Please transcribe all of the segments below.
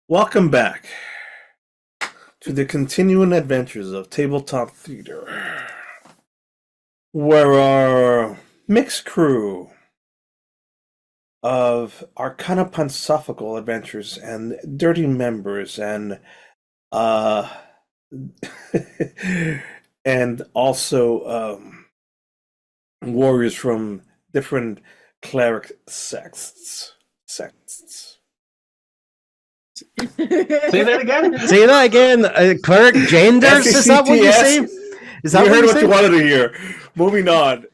Welcome back to the continuing adventures of Tabletop Theater, where our mixed crew of our kind of philosophical adventures and dirty members uh and also warriors from different cleric sects. Say that again. Say that again. Cleric genders. Is that what you say? Is that You heard what say? you wanted to hear. Moving on.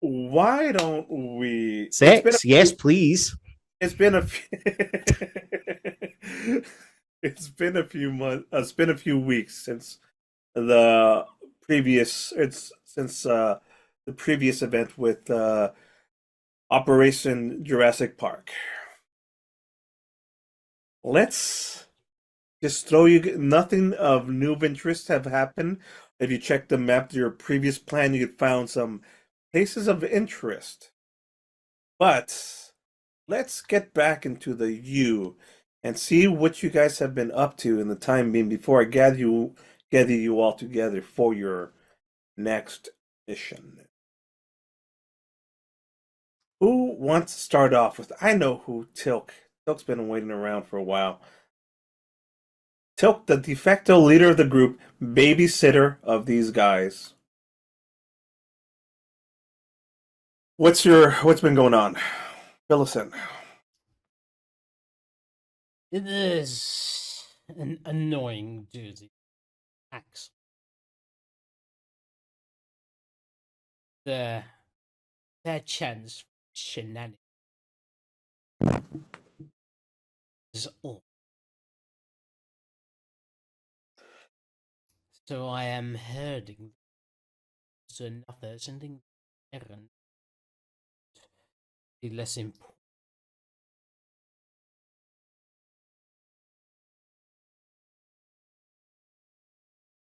Why don't we? Sex? Yes, please. It's been a few. It's been a few months. It's been a few weeks since the previous. Since the previous event with Operation Jurassic Park. Let's just throw you. Nothing of new interest have happened. If you check the map, your previous plan, you found some places of interest. But let's get back into the U and see what you guys have been up to in the time being before I gather you all together for your next mission. Who wants to start off with? I know who. Tilk. Tilk's been waiting around for a while. Tilk, the de facto leader of the group, babysitter of these guys. What's been going on? Fill us in. It is an annoying duty. Axe. Their chance shenanigans is all. So I am herding to another, sending errand. The less important.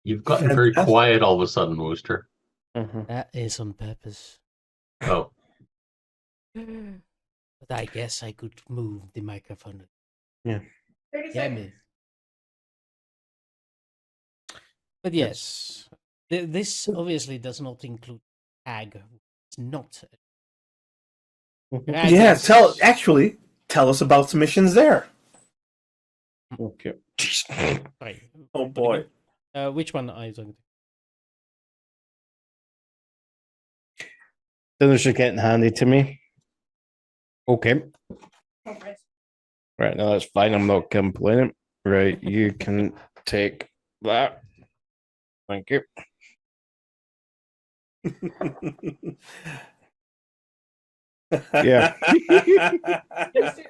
You've gotten very quiet all of a sudden, Wooster. That is on purpose. Oh. But I guess I could move the microphone. Yeah. 30 Yeah, seconds. But yes, this obviously does not include Crag. It's not. Crag Yeah, is- tell us about some missions there. Okay. Sorry. Oh boy. Which one are you talking to? Those are getting handy to me. Okay. Right, now that's fine. I'm not complaining. Right, you can take that. Thank you. Yeah.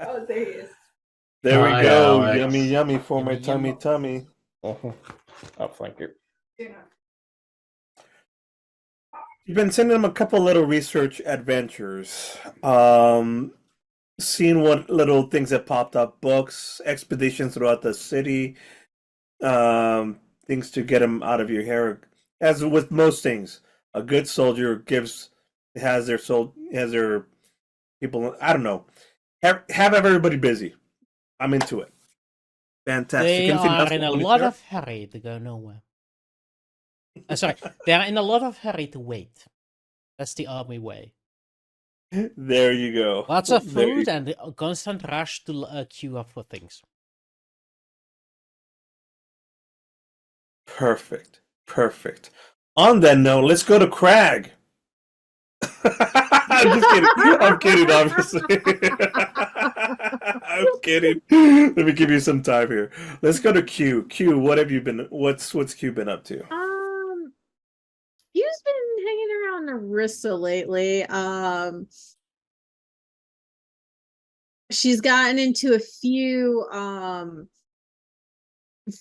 Oh, there he is. There we Hi, go. Alex. Yummy, yummy for my Yummy, tummy. Oh, thank you. You've been sending them a couple little research adventures. Seeing what little things that popped up, books, expeditions throughout the city, things to get them out of your hair. As with most things, a good soldier has their people. I don't know. Have everybody busy. I'm into it. Fantastic. They Anything else are in you a wanna lot share? of hurry to go nowhere. Sorry, they are in a lot of hurry to wait. That's the army way. There you go. Lots of There you food and a constant rush to queue up for things. Perfect. Perfect. On that note, let's go to Crag. I'm just kidding. I'm kidding, obviously. I'm kidding. Let me give you some time here. Let's go to Q. Q, what have you been what's Q been up to? Q's been hanging around Narissa lately. She's gotten into a few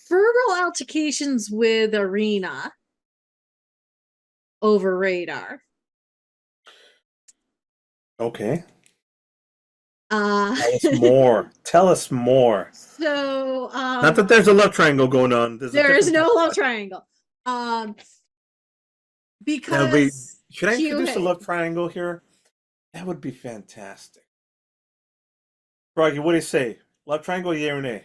verbal altercations with Arena over radar. Okay. Uh Tell us more. Tell us more. so Not that there's a love triangle going on. there is no love triangle. Because Should I Q introduce a had- love triangle here? That would be fantastic. Froggy, what do you say? Love triangle, yeah or nay?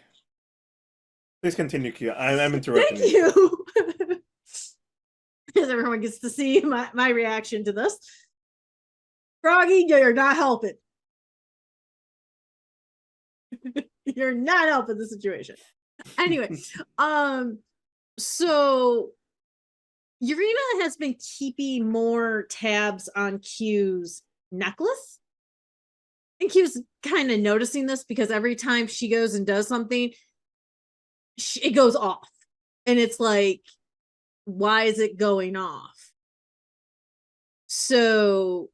Please continue, Kia. I'm interrupting Thank you. Because everyone gets to see my reaction to this. Froggy, you're not helping. You're not helping the situation. Anyway, so Urena has been keeping more tabs on Q's necklace. And Q's kind of noticing this because every time she goes and does something, it goes off. And it's like, why is it going off? So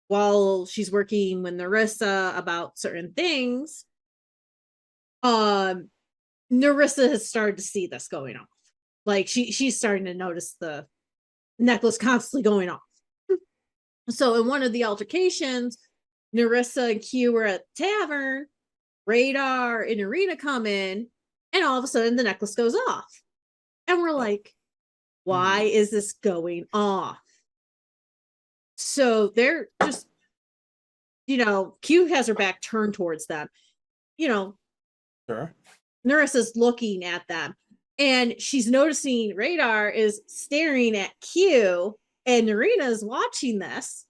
while she's working with Nerissa about certain things, Nerissa has started to see this going off. Like she's starting to notice the necklace constantly going off. So in one of the altercations, Nerissa and Q were at the tavern, Radar and Arena come in, and all of a sudden the necklace goes off. And we're like, why is this going off? So they're just, Q has her back turned towards them. Sure. Nerissa's looking at them, and she's noticing Radar is staring at Q, and Narina's watching this.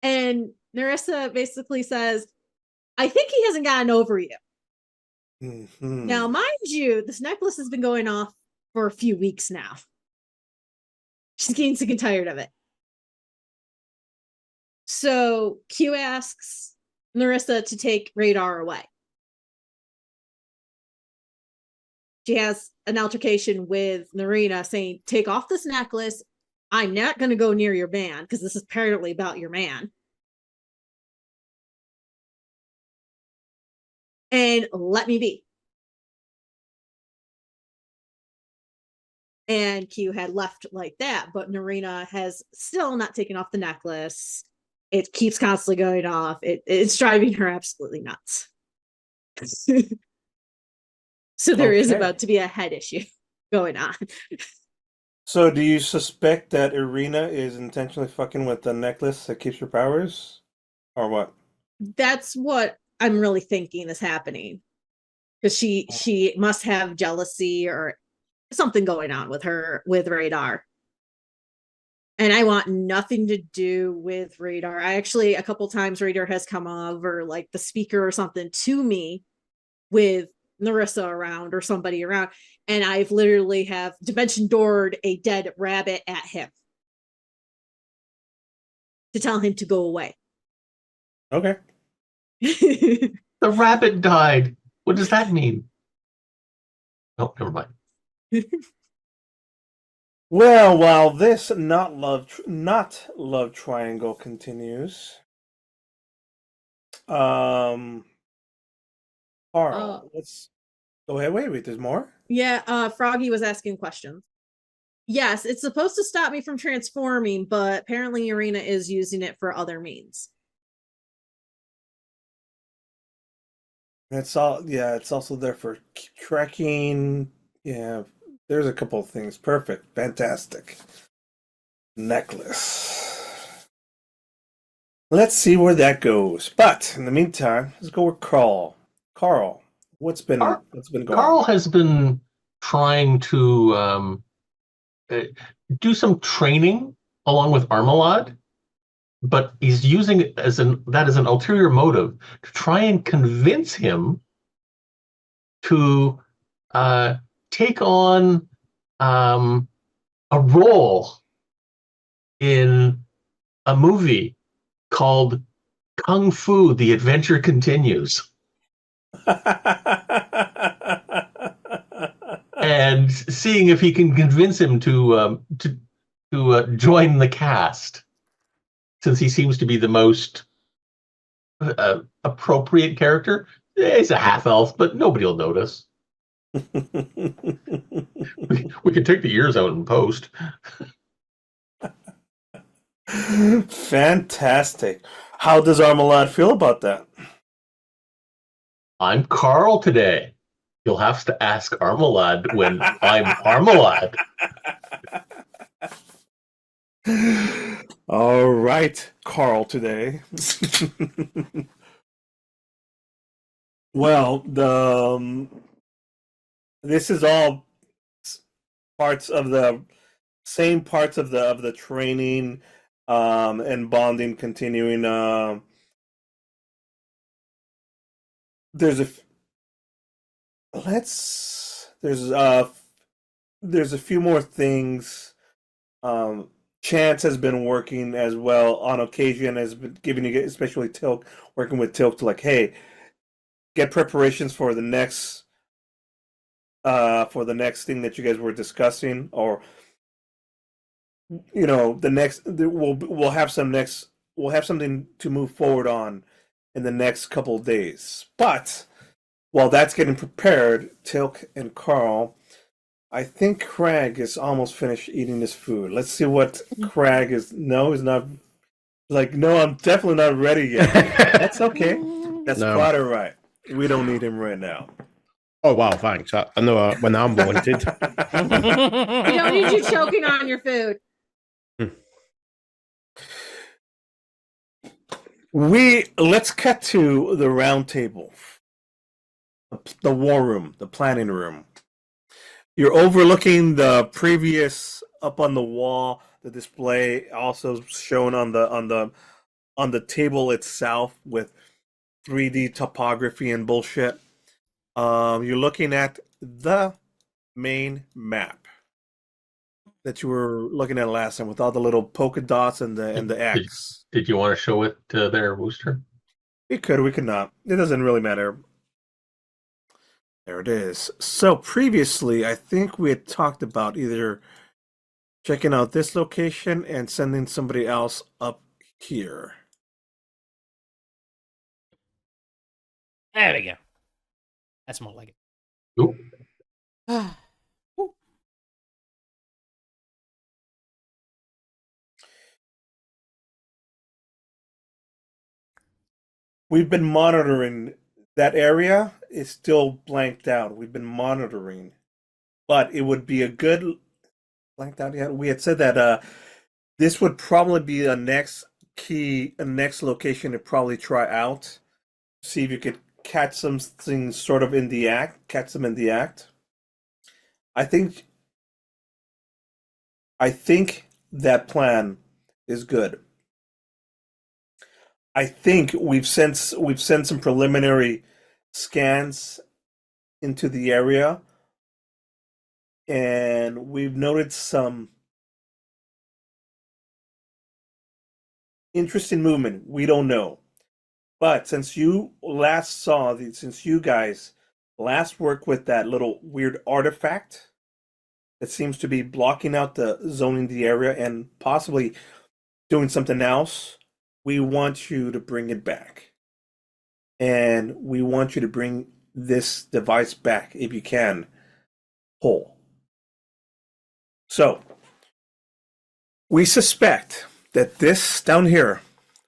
And Nerissa basically says, I think he hasn't gotten over you. Mm-hmm. Now, mind you, this necklace has been going off for a few weeks now. She's getting sick and tired of it. So Q asks Nerissa to take Radar away. She has an altercation with Narina saying, take off this necklace. I'm not going to go near your man because this is apparently about your man. And let me be. And Q had left like that, but Narina has still not taken off the necklace. It keeps constantly going off. It's driving her absolutely nuts. So there is about to be a head issue going on. So do you suspect that Irina is intentionally fucking with the necklace that keeps her powers? Or what? That's what I'm really thinking is happening. Because she must have jealousy or something going on with her, with Radar. And I want nothing to do with Radar. I actually, a couple times Radar has come over, like the speaker or something, to me with Nerissa around or somebody around, and I've literally have dimension doored a dead rabbit at him to tell him to go away. Okay. The rabbit died. What does that mean? Oh, never mind. Well, while this not love triangle continues, Karl, let's go ahead. Wait, there's more? Yeah, Froggy was asking questions. Yes, it's supposed to stop me from transforming, but apparently Arena is using it for other means. It's also there for tracking. Yeah, there's a couple of things. Perfect. Fantastic. Necklace. Let's see where that goes. But in the meantime, let's go with Karl. Karl, what's been going on? Karl has been trying to do some training along with Armalad, but he's using it as an ulterior motive to try and convince him to take on a role in a movie called Kung Fu: The Adventure Continues. And seeing if he can convince him to join the cast, since he seems to be the most appropriate character. He's a half elf, but nobody will notice. We can take the ears out in post. Fantastic. How does Armalad feel about that? I'm Karl today. You'll have to ask Armalad when I'm Armalad. All right, Karl today. Well, this is all parts of the same parts of the training and bonding continuing. There's a let's there's a few more things. Chance has been working as well on occasion, has been giving you, especially Tilk, working with Tilk to like, hey, get preparations for the next thing that you guys were discussing, or we'll have something to move forward on in the next couple of days. But while that's getting prepared, Tilk and Karl, I think Crag is almost finished eating his food. Let's see what Crag is. No, he's not. Like, no, I'm definitely not ready yet. That's okay. That's No. quite all right. We don't need him right now. Oh wow, thanks. I know when I'm wanted. I don't need you choking on your food. Let's cut to the round table, the war room, the planning room. You're overlooking the previous up on the wall, the display also shown on the table itself with 3D topography and bullshit. You're looking at the main map that you were looking at last time with all the little polka dots and the X. Did you want to show it there, Wooster? We could not. It doesn't really matter. There it is. So previously, I think we had talked about either checking out this location and sending somebody else up here. There we go. That's more like Oop. it. We've been monitoring. That area is still blanked out. We've been monitoring. But it would be a good blanked out yet. We had said that this would probably be a next location to probably try out. See if you could catch something sort of in the act, catch them in the act. I think that plan is good. I think we've sent some preliminary scans into the area, and we've noted some interesting movement. We don't know, but since you guys last worked with that little weird artifact that seems to be blocking out the zoning the area and possibly doing something else, we want you to bring it back. And we want you to bring this device back, if you can, whole. So, we suspect that this down here,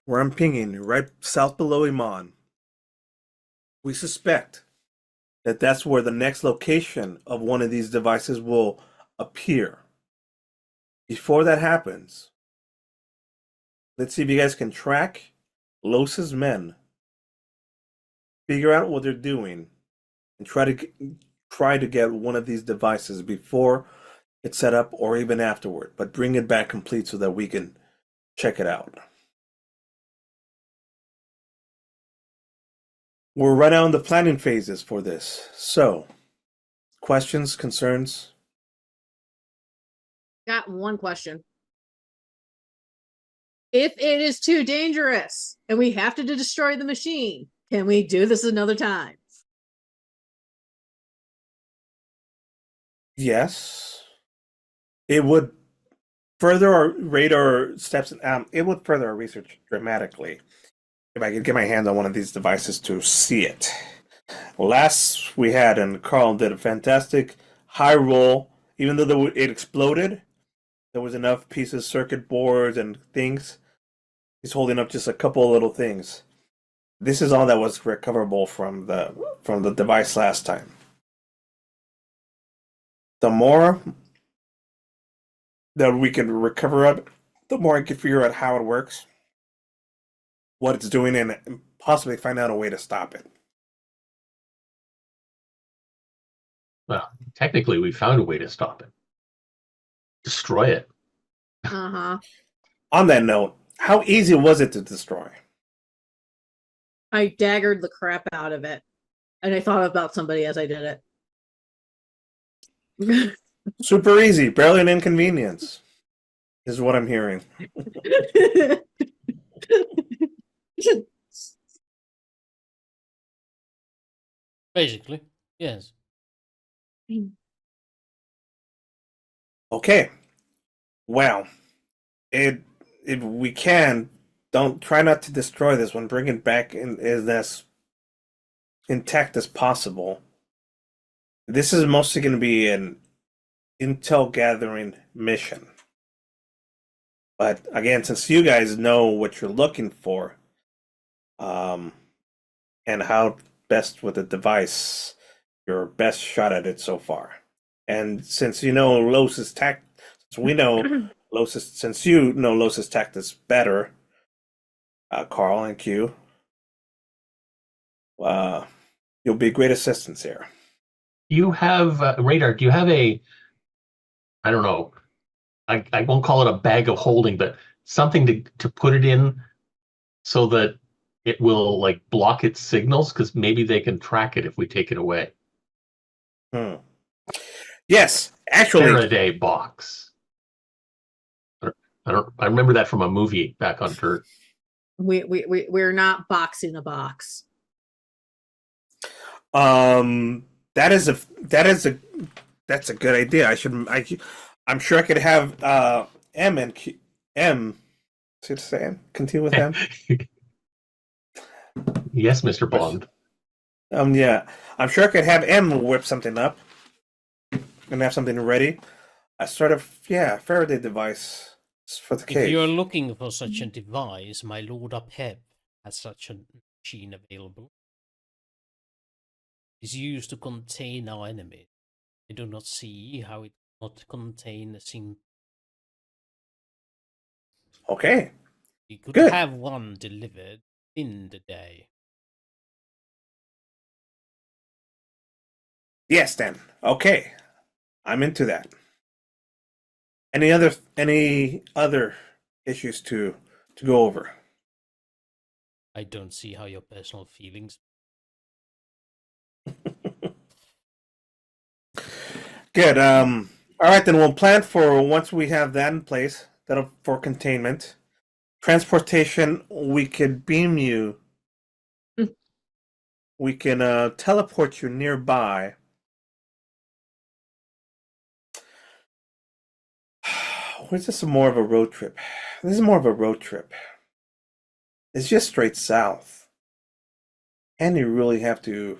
where I'm pinging, right south below Iman, we suspect that that's where the next location of one of these devices will appear. Before that happens, let's see if you guys can track Los's men, figure out what they're doing, and try to get one of these devices before it's set up or even afterward. But bring it back complete so that we can check it out. We're right on the planning phases for this. So, questions, concerns? Got one question. If it is too dangerous and we have to destroy the machine, can we do this another time? Yes. It would further our radar steps. It would further our research dramatically if I could get my hands on one of these devices to see it. Last we had, and Karl did a fantastic high roll. Even though it exploded, there was enough pieces, circuit boards, and things. He's holding up just a couple of little things. This is all that was recoverable from the device last time. The more that we can recover it, the more I can figure out how it works, what it's doing, and possibly find out a way to stop it. Well, technically, we found a way to stop it. Destroy it. Uh-huh. On that note, how easy was it to destroy? I daggered the crap out of it. And I thought about somebody as I did it. Super easy, barely an inconvenience, is what I'm hearing. Basically, yes. Okay. Well, if we can, don't try not to destroy this one. Bring it back in as intact as possible. This is mostly going to be an intel gathering mission. But again, since you guys know what you're looking for, and how best with the device, your best shot at it so far. And since you know Los's tact, since we know Los's, since you know Los's tactics better, Karl and Q, you'll be great assistance here. You have radar. Do you have a? I don't know. I won't call it a bag of holding, but something to put it in so that it will like block its signals, because maybe they can track it if we take it away. Yes, actually, Faraday box. I remember that from a movie back on Earth. We're not boxing a box. that's a good idea. I'm sure I could have M and Q, M. See what I'm saying? Continue with M. Yes, Mr. Bond. Yeah, I'm sure I could have M whip something up and have something ready. A sort of Faraday device for the cage. If you're looking for such a device, my lord up here has such a machine available. It's used to contain our enemy. I do not see how it not contain a single. Okay. You could Good. have one delivered in the day. Yes, then. Okay. I'm into that. Any other issues to go over? I don't see how your personal feelings. Good. All right, then we'll plan for once we have that in place. That'll for containment, transportation. We could beam you. We can teleport you nearby. Where's this more of a road trip? This is more of a road trip. It's just straight south, and you really have to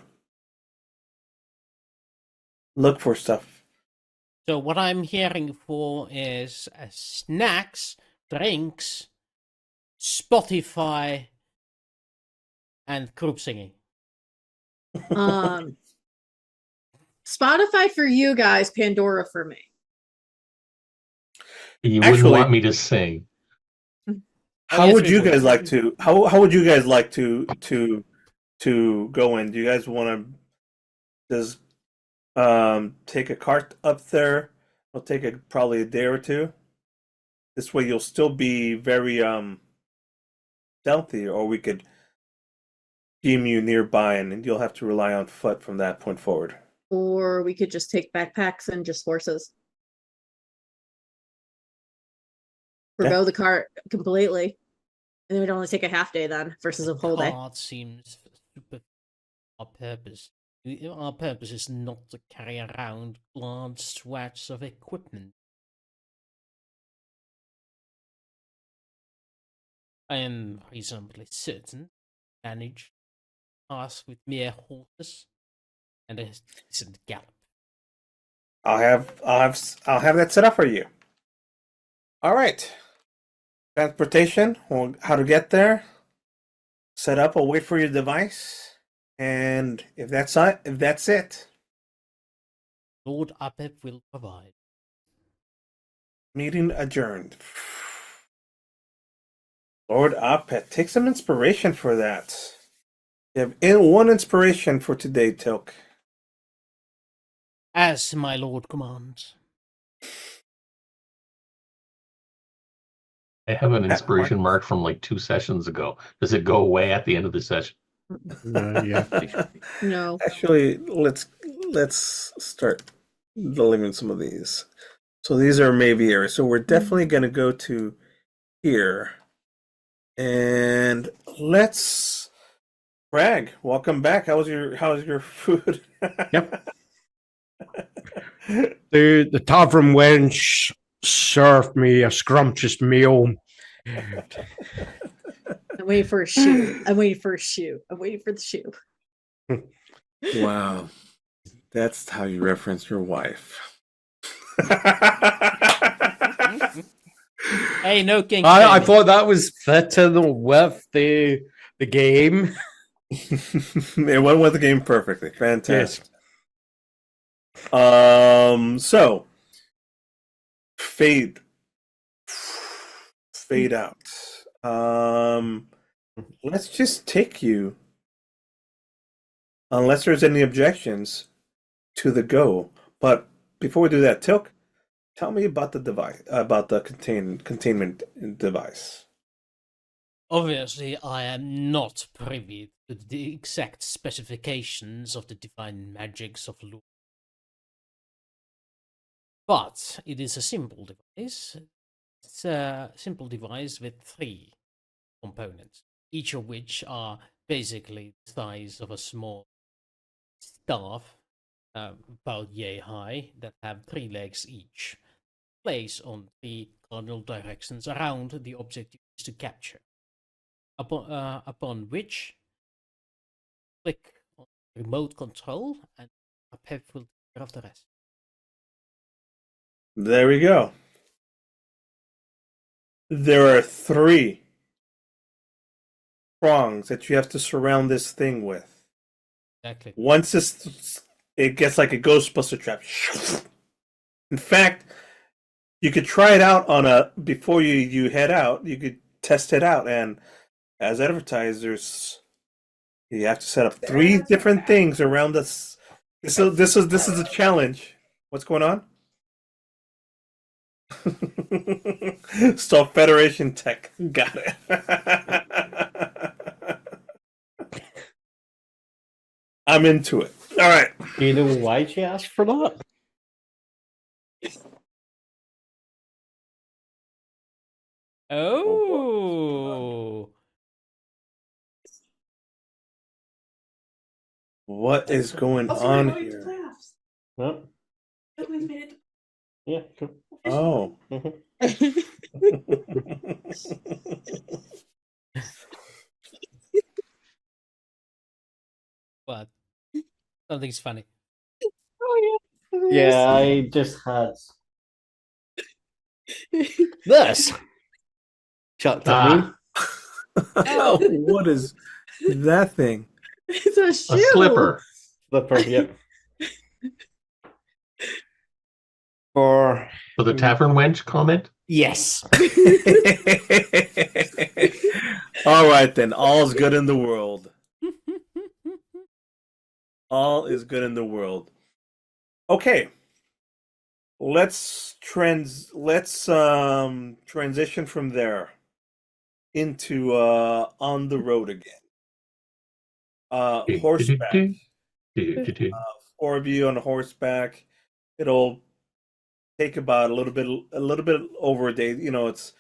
look for stuff. So what I'm hearing for is snacks, drinks, Spotify, and group singing. Spotify for you guys, Pandora for me. You Actually- wouldn't want me to sing. How yes, would we you would. guys like to? How would you guys like to go in? Do you guys want to just take a cart up there? It'll take probably a day or two. This way, you'll still be very stealthy, or we could beam you nearby, and you'll have to rely on foot from that point forward. Or we could just take backpacks and just horses. Forgo the cart completely. And then we'd only take a half day then versus a whole day. Card seems super. Our purpose. Our purpose is not to carry around large swathes of equipment. I am reasonably certain manage task with mere horses and a decent gallop. I'll have that set up for you. All right. Transportation, how to get there. Set up. I'll wait for your device, and if that's it, Lord Apep will provide. meeting adjourned. Lord Apep, take some inspiration for that. You have one inspiration for today, Tilk. As my lord commands. I have an inspiration mark from like 2 sessions ago. Does it go away at the end of the session? No, you have to. No. Actually, let's start delivering some of these. So these are maybe areas. So we're definitely going to go to here, and let's. Crag, welcome back. How's your food? Yep. The tavern wench served me a scrumptious meal. I'm waiting for a shoe. I'm waiting for a shoe. I'm waiting for the shoe. Wow, that's how you reference your wife. Hey, no king. I thought that was fitting with the game. It went with the game perfectly. Fantastic. Yes. So fade out. Let's just take you, unless there's any objections, to the go. But before we do that, Tilk, tell me about the device, about the containment device. Obviously, I am not privy to the exact specifications of the divine magics of Lord. But it is a simple device. It's a simple device with 3 components, each of which are basically the size of a small staff, about yay high, that have 3 legs each, placed on 3 cardinal directions around the object you wish to capture. Upon which, click on remote control, and a pep will take care of the rest. There we go. There are 3 prongs that you have to surround this thing with. Exactly. Once it gets like a Ghostbuster trap. In fact, you could try it out before you head out. You could test it out, and as advertised, you have to set up 3 different things around this. This is a challenge. What's going on? Stop Federation Tech. Got it. I'm into it. All right. Do you know why she asked for that? Oh. What is going on here? No. Yeah. Cool. Oh. What? Something's funny. Yeah, I just had this. Chucked at me. Oh, what is that thing? It's a A shoe. slipper. Slipper, yep. For For the tavern wench comment? yes. All right then. All's good in the world. All is good in the world. Okay. Let's transition from there into on the road again. Horseback. 4 of you on horseback. It'll take about a little bit over a day. You know, it's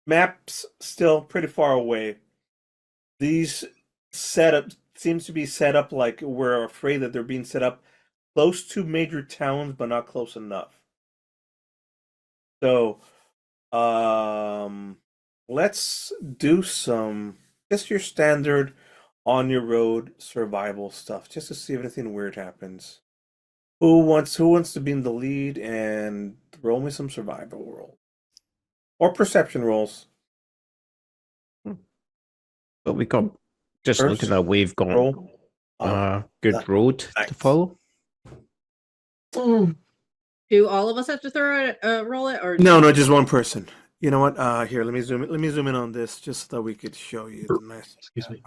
maps still pretty far away. These setups seems to be set up like we're afraid that they're being set up close to major towns, but not close enough. So, let's do some just your standard on your road survival stuff, just to see if anything weird happens. Who wants to be in the lead and roll me some survival roll or perception rolls? But we got just First, looking at we've got roll. good road Nice. to follow. Do all of us have to roll it, or No, just one person. You know what? Here, let me zoom in on this just so we could show you the nice. Excuse me.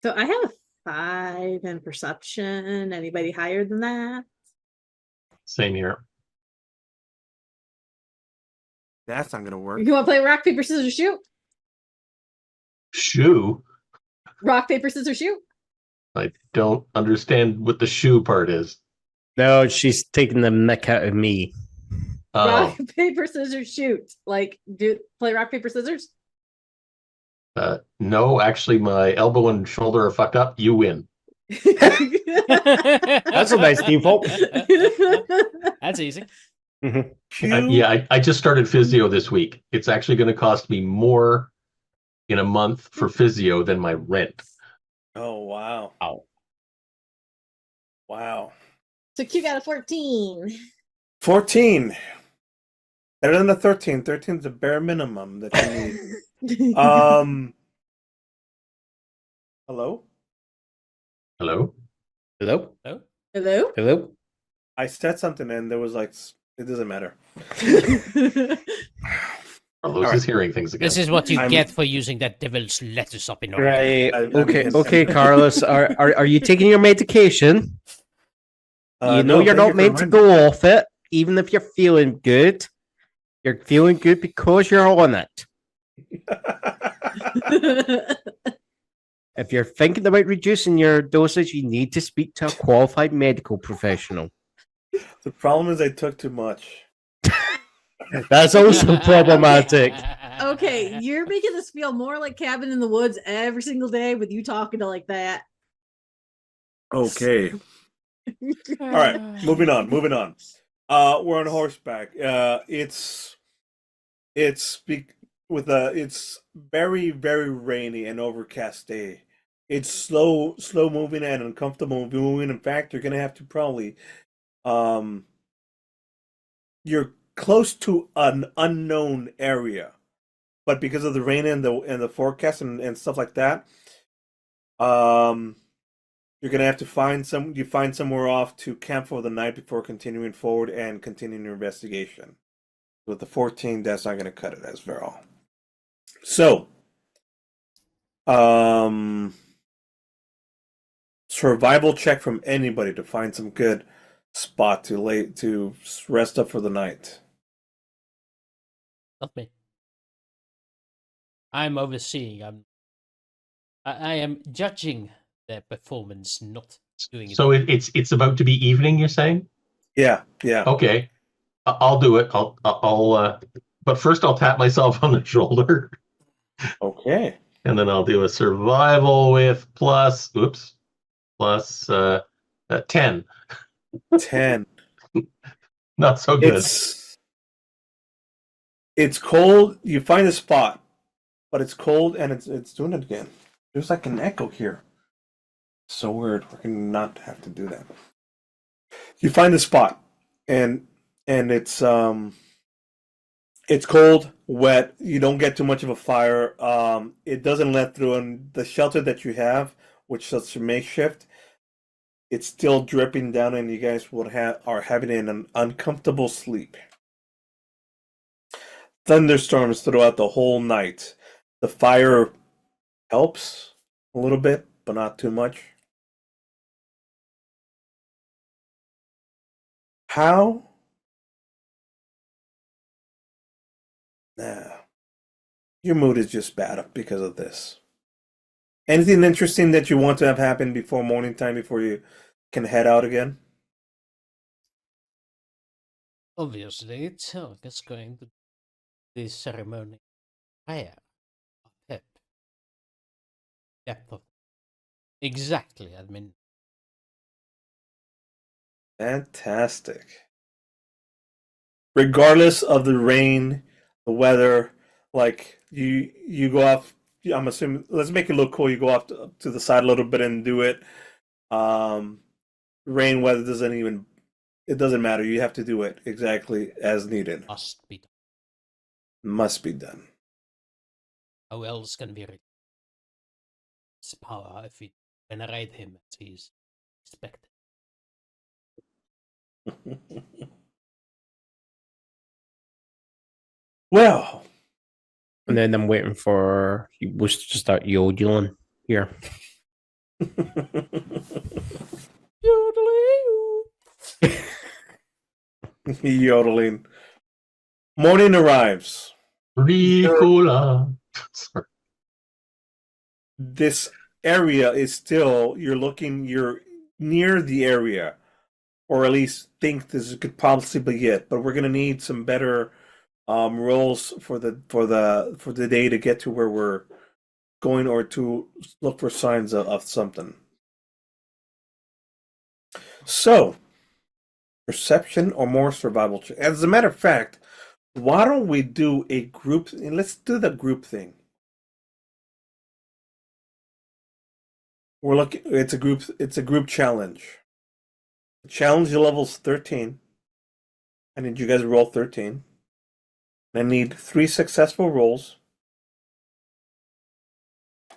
So I have a 5 in perception. Anybody higher than that? Same here. That's not gonna work. You want to play rock, paper, scissors, shoot? Shoe? Rock, paper, scissors, shoot? I don't understand what the shoe part is. No, she's taking the neck out of me. Oh, Rock, paper, scissors, shoot. Like, play rock, paper, scissors? no, actually, my elbow and shoulder are fucked up. You win. That's a nice default. That's easy. I just started physio this week. It's actually going to cost me more in a month for physio than my rent. Oh wow. Ow. Wow. So Q got a 14. 14. Better than the 13. 13 is the bare minimum that you need. Hello? Hello? Hello? Hello? Hello? I said something and there was like, it doesn't matter. Carlos is hearing things again. This is what you I'm- get for using that devil's lettuce up in your Right. I'm Okay, his- okay, Carlos. Are you taking your medication? You know no, you're thank not you for meant to reminding go off it, even if you're feeling good. You're feeling good because you're on it. If you're thinking about reducing your dosage, you need to speak to a qualified medical professional. The problem is I took too much. That's also problematic. Okay, you're making this feel more like Cabin in the Woods every single day with you talking to like that. Okay. All right, moving on. We're on horseback. It's very, very rainy and overcast day. It's slow moving and uncomfortable moving. In fact, you're gonna have to probably you're close to an unknown area, but because of the rain and the forecast and stuff like that, you're gonna have to find somewhere off to camp for the night before continuing forward and continuing your investigation. With the 14, that's not gonna cut it as well. So, survival check from anybody to find some good spot to rest up for the night. Not me. I'm overseeing. I am judging their performance, not doing it. So it's about to be evening, you're saying? Yeah. Okay. I'll do it. But first I'll tap myself on the shoulder Okay. and then I'll do a survival with plus 10. 10. Not so good. It's cold. You find a spot, but it's cold and it's doing it again. There's like an echo here. So weird. We're gonna not have to do that. You find a spot, and it's cold, wet. You don't get too much of a fire. It doesn't let through, and the shelter that you have, which is a makeshift, it's still dripping down, and you guys are having an uncomfortable sleep. Thunderstorms throughout the whole night. The fire helps a little bit, but not too much. How? Nah. Your mood is just bad because of this. Anything interesting that you want to have happen before morning time before you can head out again? Obviously, Tilk is going to the ceremony prayer. Pip. Depth of exactly, I mean. Fantastic. Regardless of the rain, the weather, like you go off. I'm assuming. Let's make it look cool. You go off to the side a little bit and do it. Rain, weather doesn't even. It doesn't matter. You have to do it exactly as needed. Must be done. Must be done. How else can we read his power if we venerate him as he is expected? Well, And then I'm waiting for Wooster to start yodeling here. Yodeling. Morning arrives. Ricola. Sorry. This area is still, you're near the area, or at least think this could possibly be it, but we're gonna need some better rolls for the day to get to where we're going, or to look for signs of something. So, perception or more survival check. As a matter of fact, why don't we do a group, and let's do the group thing. We're looking. It's a group challenge. The challenge level's 13. I need you guys to roll 13. I need 3 successful rolls.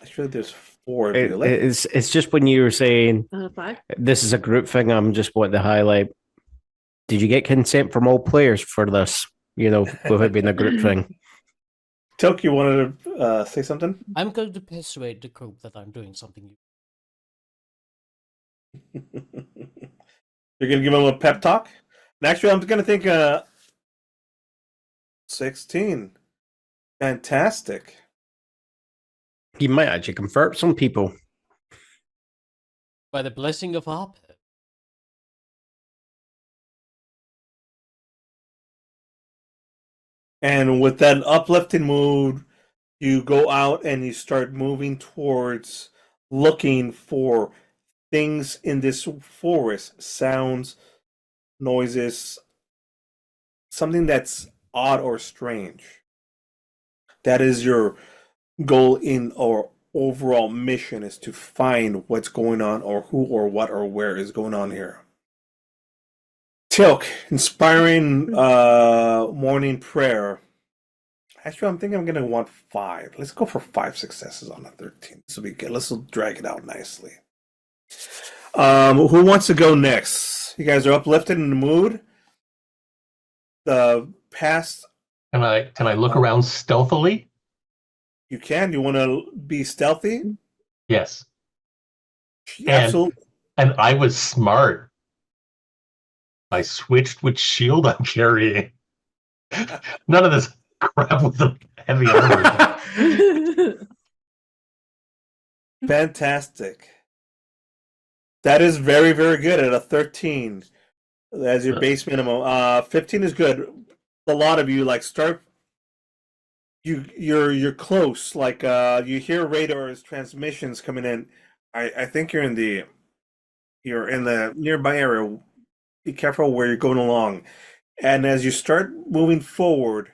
Actually, there's 4. It's just when you were saying 5. this is a group thing, I'm just wanting to highlight. Did you get consent from all players for this? With it being a group thing. Tilk, you wanted to say something? I'm going to persuade the group that I'm doing something. You're gonna give them a pep talk. And actually, I'm gonna think 16. Fantastic. You might actually convert some people. By the blessing of Harp. And with that uplifting mood, you go out and you start moving towards looking for things in this forest, sounds, noises, something that's odd or strange. That is your goal in our overall mission, is to find what's going on, or who or what or where is going on here. Tilk, inspiring morning prayer. Actually, I'm thinking I'm going to want 5. Let's go for 5 successes on the 13. This will be good. Let's drag it out nicely. Who wants to go next? You guys are uplifted in the mood. The past. Can I look around stealthily? You can. You want to be stealthy? Yes. Absolutely. And I was smart. I switched which shield I'm carrying. None of this crap with the heavy armor. Fantastic. That is very, very good at a 13 as your base minimum. 15 is good. A lot of you start. You're close. You hear radar's transmissions coming in. I think you're in the nearby area. Be careful where you're going along. And as you start moving forward,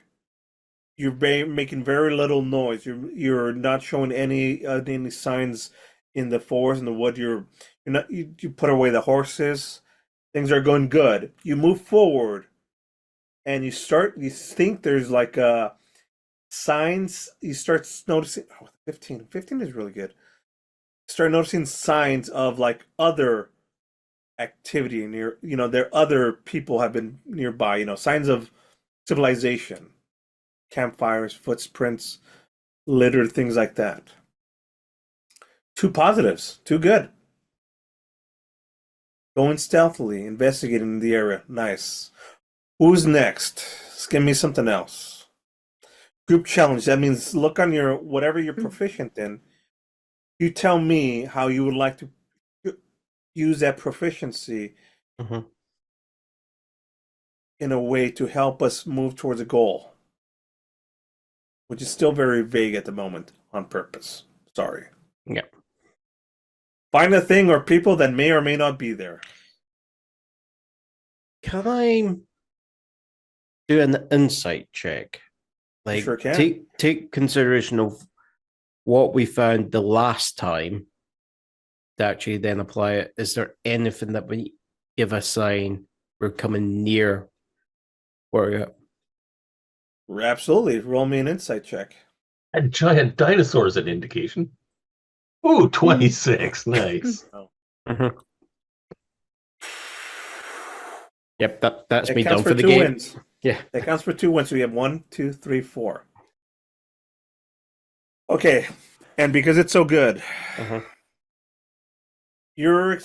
you're making very little noise. You're not showing any signs in the forest, in the wood. You put away the horses. Things are going good. You move forward, and you think there's signs. You start noticing. 15 is really good. Start noticing signs of other activity near. There other people have been nearby. Signs of civilization. Campfires, footprints, litter, things like that. 2 positives. 2 good. Going stealthily, investigating the area. Nice. Who's next? Just give me something else. Group challenge. That means look on your whatever you're proficient in. You tell me how you would like to use that proficiency in a way to help us move towards a goal, which is still very vague at the moment, on purpose. Sorry. Yeah. Find a thing or people that may or may not be there. Can I do an insight check? Sure can. Take consideration of what we found the last time to actually then apply it. Is there anything that we give a sign we're coming near where we're at? Absolutely. Roll me an insight check. A giant dinosaur is an indication. Ooh, 26. Nice. Mm-hmm. Yep, that's It me counts done for the 2 game. wins. Yeah. That counts for 2 wins. So we have 1, 2, 3, 4. Okay. And because it's so good, you're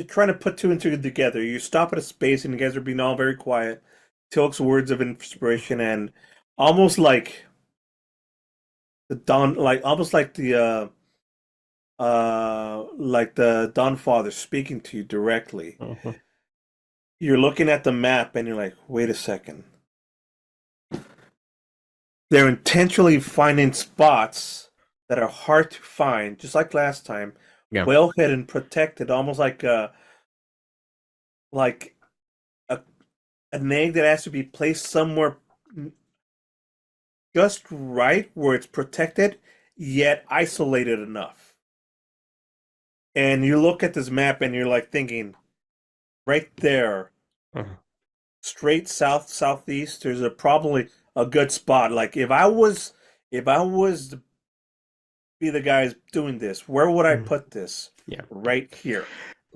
trying to put two and two together. You stop at a space, and you guys are being all very quiet. Tilk's words of inspiration, and almost like the Dawn, almost like the Dawn Father speaking to you directly. You're looking at the map, and you're like, wait a second. They're intentionally finding spots that are hard to find, just like last time. Yeah. Well hidden, protected, almost like like a an egg that has to be placed somewhere just right where it's protected, yet isolated enough. And you look at this map and you're like thinking, right there, straight southeast, there's probably a good spot. Like if I was to be the guys doing this, where would I put this? Yeah. Right here.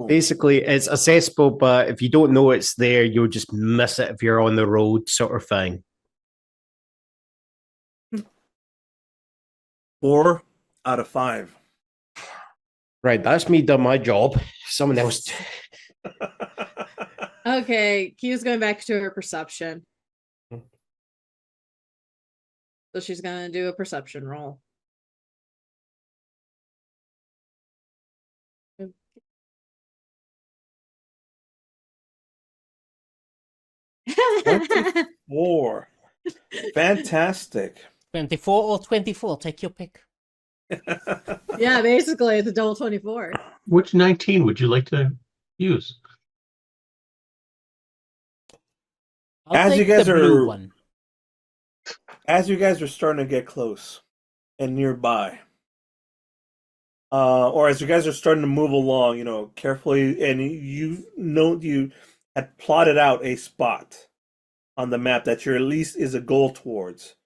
Basically, it's accessible, but if you don't know it's there, you'll just miss it if you're on the road, sort of thing. 4 out of 5. Right, that's me done my job. Someone else. Okay, Q's going back to her perception. So she's gonna do a perception roll. Four. Fantastic. 24 or 24, take your pick. Yeah, basically it's a double 24. Which 19 would you like to use? I'll As take you guys the blue are- one. As you guys are starting to get close and nearby, or as you guys are starting to move along, carefully, and you had plotted out a spot on the map that your at least is a goal towards.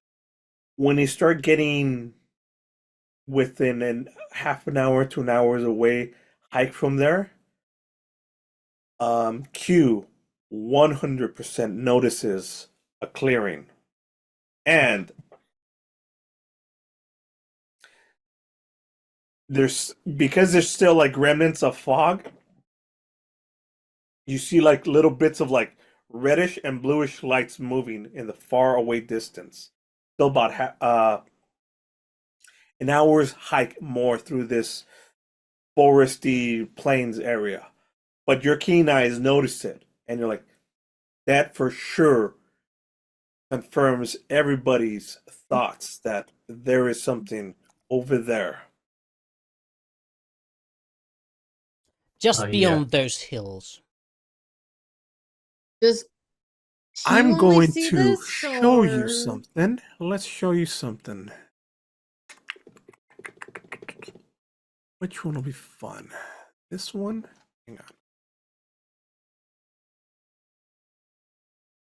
When you start getting within half an hour to an hour away hike from there, Q 100% notices a clearing. And because there's still like remnants of fog, you see like little bits of like reddish and bluish lights moving in the far away distance. Still about an hour's hike more through this foresty plains area. But your keen eyes notice it, and you're like, that for sure confirms everybody's thoughts that there is something over there. Just beyond those hills. Does she I'm only going see to this, show you or- something. Let's show you something. Which one will be fun? This one? Hang on.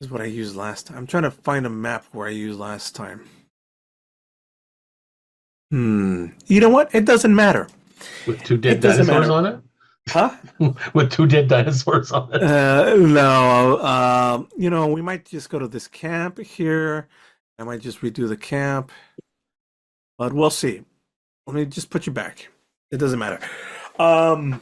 This is what I used last time. I'm trying to find a map where I used last time. You know what? It doesn't matter. With two dead It doesn't dinosaurs matter. on it? Huh? With two dead dinosaurs on it? No. We might just go to this camp here. I might just redo the camp. But we'll see. Let me just put you back. It doesn't matter. We're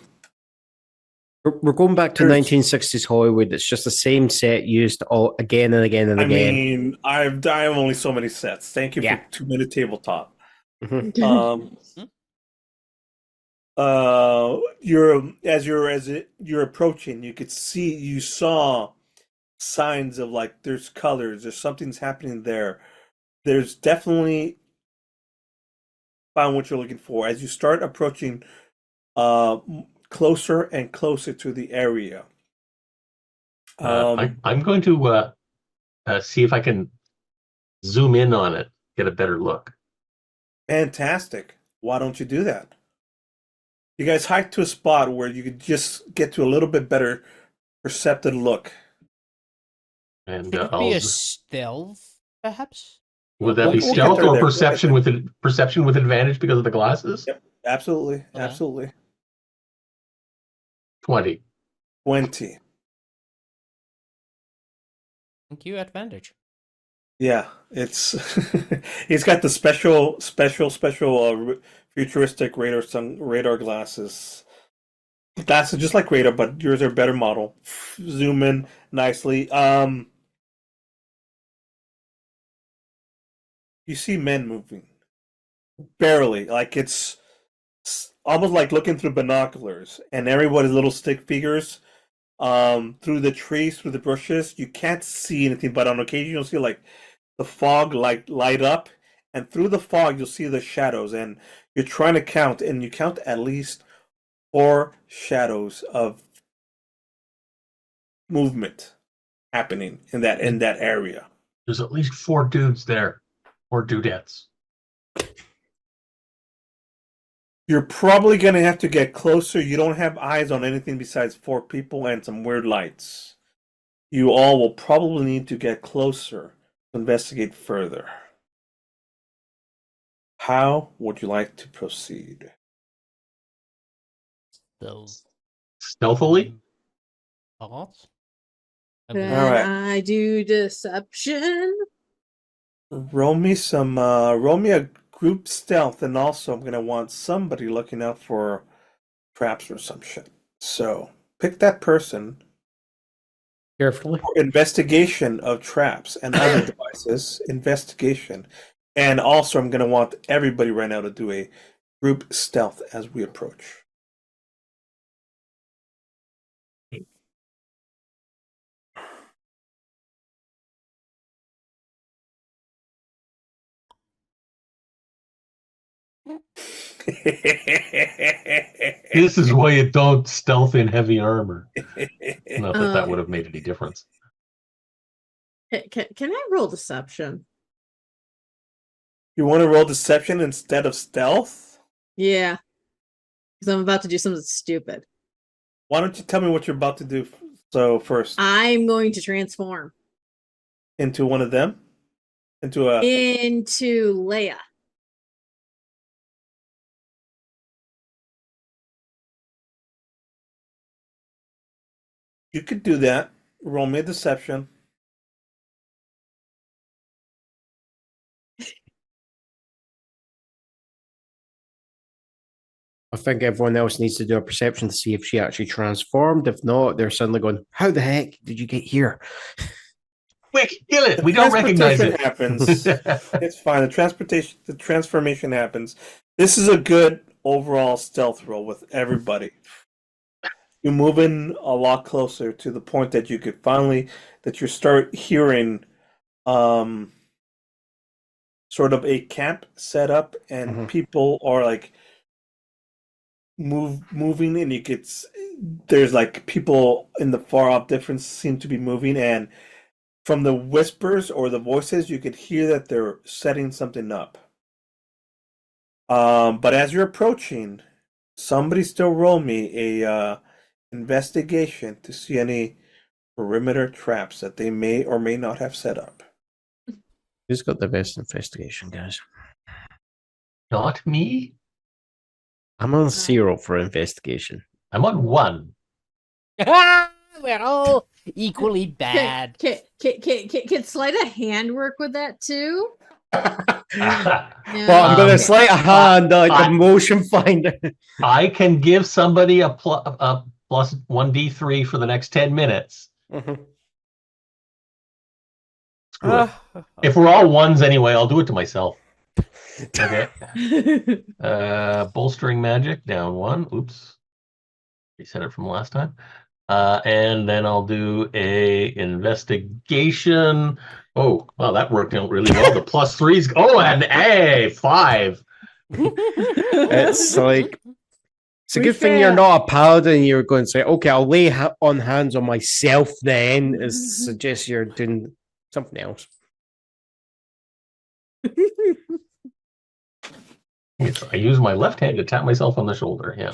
going back to There's- 1960s Hollywood. It's just the same set used all again and again and I again. mean, I have only so many sets. Thank you Yeah. for 2-minute tabletop. Mhm. You're approaching, you saw signs of like there's colors, there's something's happening there. There's definitely found what you're looking for. As you start approaching closer and closer to the area. I'm going to see if I can zoom in on it, get a better look. Fantastic. Why don't you do that? You guys hike to a spot where you could just get to a little bit better perceptive look. And Could it be a stealth, perhaps? would that be We'll get stealth there or there. We'll perception get with advantage because of the glasses? Yep. Absolutely. Okay. Absolutely. 20. 20. Thank you, advantage. Yeah, it's he's got the special futuristic radar glasses. Glasses just like radar, but yours are better model. Zoom in nicely. You see men moving barely, like it's almost like looking through binoculars, and everybody's little stick figures. Through the trees, through the bushes, you can't see anything, but on occasion you'll see like the fog light up, and through the fog you'll see the shadows, and you're trying to count, and you count at least 4 shadows of movement happening in that area. There's at least 4 dudes there, or dudettes. You're probably gonna have to get closer. You don't have eyes on anything besides 4 people and some weird lights. You all will probably need to get closer to investigate further. How would you like to proceed? Stealthily? Thoughts? Can Alright. I do deception? Roll me a group stealth, and also I'm gonna want somebody looking out for traps or some shit. So pick that person Carefully. for investigation of traps and other devices. Investigation. And also I'm gonna want everybody right now to do a group stealth as we approach. This is why you don't stealth in heavy armor. Not that that would have made any difference. Can I roll deception? You want to roll deception instead of stealth? Yeah. Because I'm about to do something stupid. Why don't you tell me what you're about to do first? I'm going to transform Into one of them? Into Leia. You could do that. Roll me a deception. I think everyone else needs to do a perception to see if she actually transformed. If not, they're suddenly going, "How the heck did you get here?" Quick, kill it! We don't recognize it. Happens. It's fine. The transformation happens. This is a good overall stealth roll with everybody. You're moving a lot closer to the point that you could you start hearing sort of a camp set up, and people are like moving, and there's like people in the far off difference seem to be moving, and from the whispers or the voices you could hear that they're setting something up. But as you're approaching, somebody still roll me a investigation to see any perimeter traps that they may or may not have set up. Who's got the best investigation, guys? Not me. I'm on 0 for investigation. I'm on 1. We're all equally bad. Can sleight of hand work with that too? Well, I'm going to sleight a hand like a motion finder. I can give somebody a plus 1d3 for the next 10 minutes. Screw it. If we're all 1s anyway, I'll do it to myself. Okay. Bolstering magic, down 1. Oops. Reset it from last time. And then I'll do a investigation. Oh, wow, that worked out really well. The plus 3s. Oh, and a 5. It's like, it's a good thing you're not a paladin. You're going to say, okay, I'll lay on hands on myself then. It suggests you're doing something else. I use my left hand to tap myself on the shoulder. Yeah.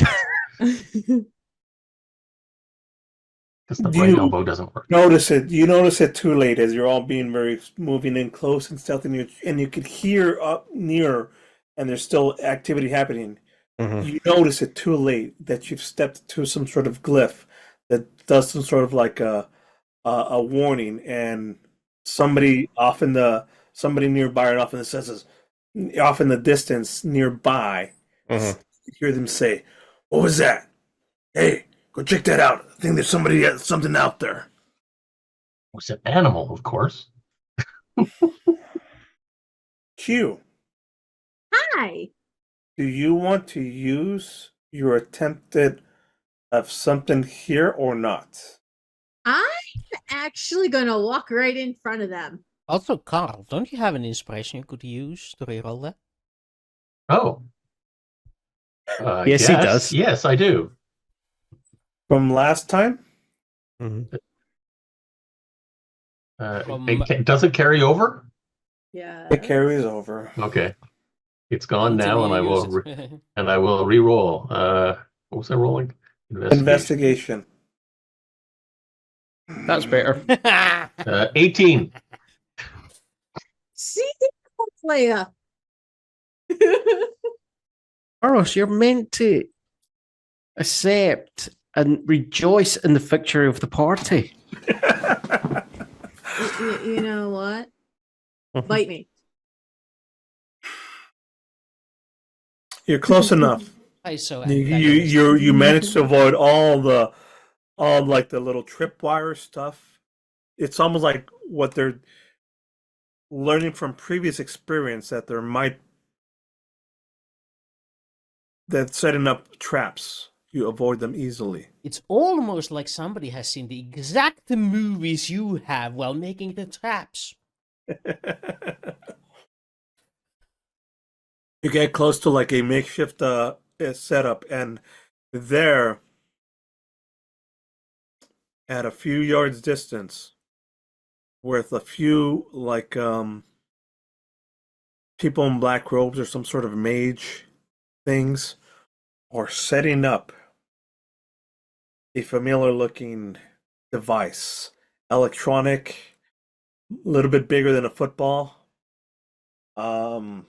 Because the right elbow doesn't work. You notice it too late as you're all being moving in close and stealthy, and you could hear up near, and there's still activity happening. You notice it too late that you've stepped to some sort of glyph that does some sort of like a warning, and somebody nearby, and off in the senses, off in the distance nearby, Mhm. you hear them say, "What was that? Hey, go check that out. I think there's something out there." It's an animal, of course. Q, Hi. do you want to use your attempted of something here or not? I'm actually gonna walk right in front of them. Also, Karl, don't you have an inspiration you could use to reroll that? Oh. Yes, he does. Yes, I do. From last time? Mhm. Does it carry over? Yeah. It carries over. Okay. It's gone now, and I Continue will use it. and I will re-roll. What was I rolling? Investigation. That's better. 18. See, player. Carlos, you're meant to accept and rejoice in the victory of the party. You know what? Mhm. Bite me. You're close enough. So You managed to avoid all the little tripwire stuff. It's almost like what they're learning from previous experience that that setting up traps. You avoid them easily. It's almost like somebody has seen the exact movies you have while making the traps. You get close to like a makeshift setup, and there, at a few yards distance, with a few like people in black robes or some sort of mage things, are setting up a familiar looking device, electronic, a little bit bigger than a football, or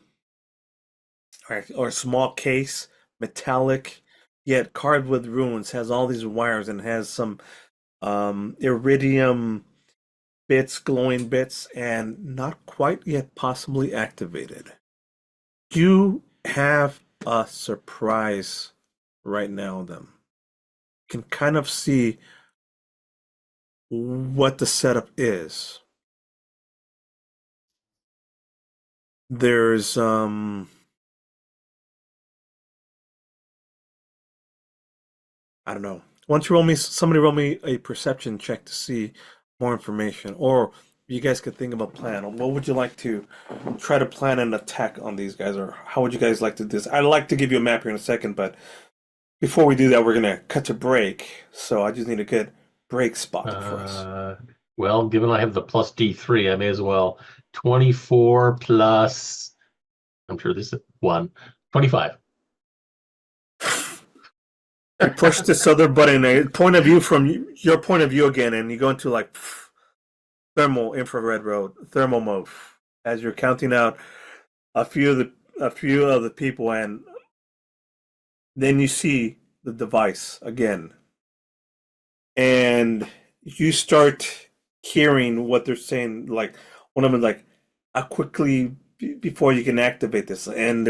a small case, metallic, yet carved with runes, has all these wires and has some iridium bits, glowing bits, and not quite yet possibly activated. You have a surprise right now, them. You can kind of see what the setup is. There's I don't know. Somebody roll me a perception check to see more information, or you guys could think of a plan. What would you like to try to plan an attack on these guys, or how would you guys like to do this? I'd like to give you a map here in a second, but before we do that, we're gonna cut to break. So I just need a good break spot for us. Well, given I have the plus D3, I may as well. 24 plus, I'm sure this is 25. You push this other button. From your point of view again, and you go into like thermal mode as you're counting out a few of the people, and then you see the device again, and you start hearing what they're saying. Like one of them, like, "How quickly before you can activate this?" And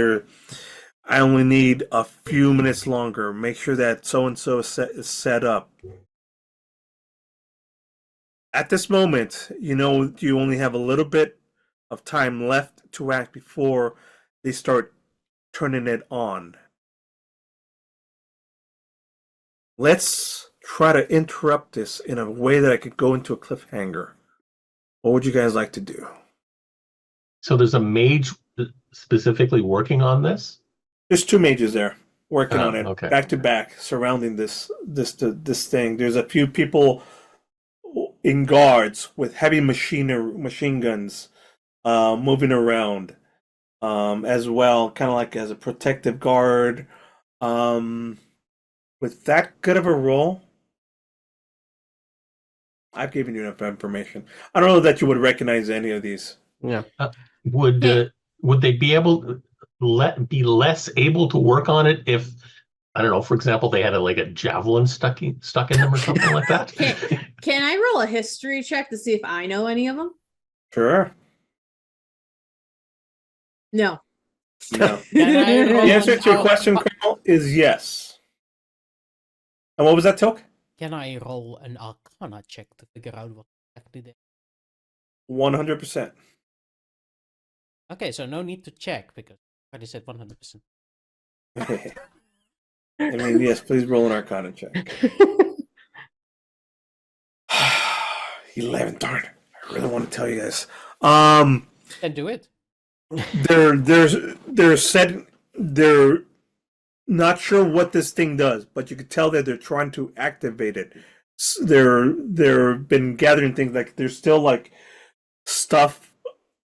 I only need a few minutes longer. Make sure that so and so is set up. At this moment, you know you only have a little bit of time left to act before they start turning it on. Let's try to interrupt this in a way that I could go into a cliffhanger. What would you guys like to do? So there's a mage specifically working on this? There's two mages there working on it, okay. back to back, surrounding this thing. There's a few people in guards with heavy machine guns, moving around, as well, kind of like as a protective guard. With that good of a roll, I've given you enough information. I don't know that you would recognize any of these. Yeah. Would they be able be less able to work on it if, I don't know, for example, they had a javelin stuck in them or something like that? Can I roll a history check to see if I know any of them? Sure. No. No. Can I roll The answer an to your ar- question, Karl, is yes. And what was that, Tilk? Can I roll an Arcana check to figure out what exactly they 100%. Okay, so no need to check because I already said 100%. I mean, yes, please roll an Arcana check. 11, darn. I really want to tell you guys. Then do it. They're not sure what this thing does, but you could tell that they're trying to activate it. They're been gathering things, like there's still like stuff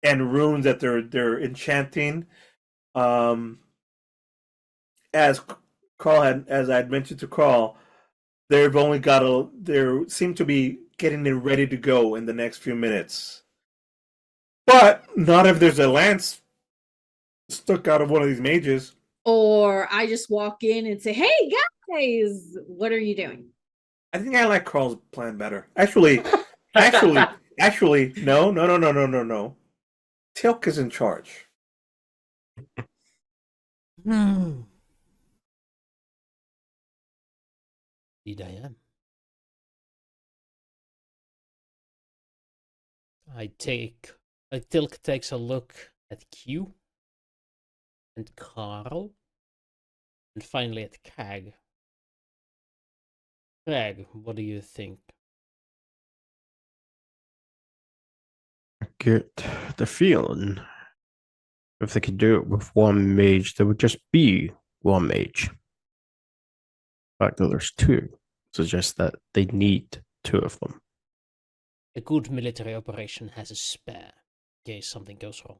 and runes that they're enchanting. As as I had mentioned to Karl, they seem to be getting it ready to go in the next few minutes. But not if there's a lance stuck out of one of these mages. Or I just walk in and say, "Hey guys, what are you doing?" I think I like Karl's plan better. Actually, no. Tilk is in charge. Hmm. Indeed, I am. Tilk takes a look at Q and Karl, and finally at Crag. Crag, what do you think? I get the feeling if they could do it with one mage, there would just be one mage. The fact that there's two suggests that they need two of them. A good military operation has a spare in case something goes wrong.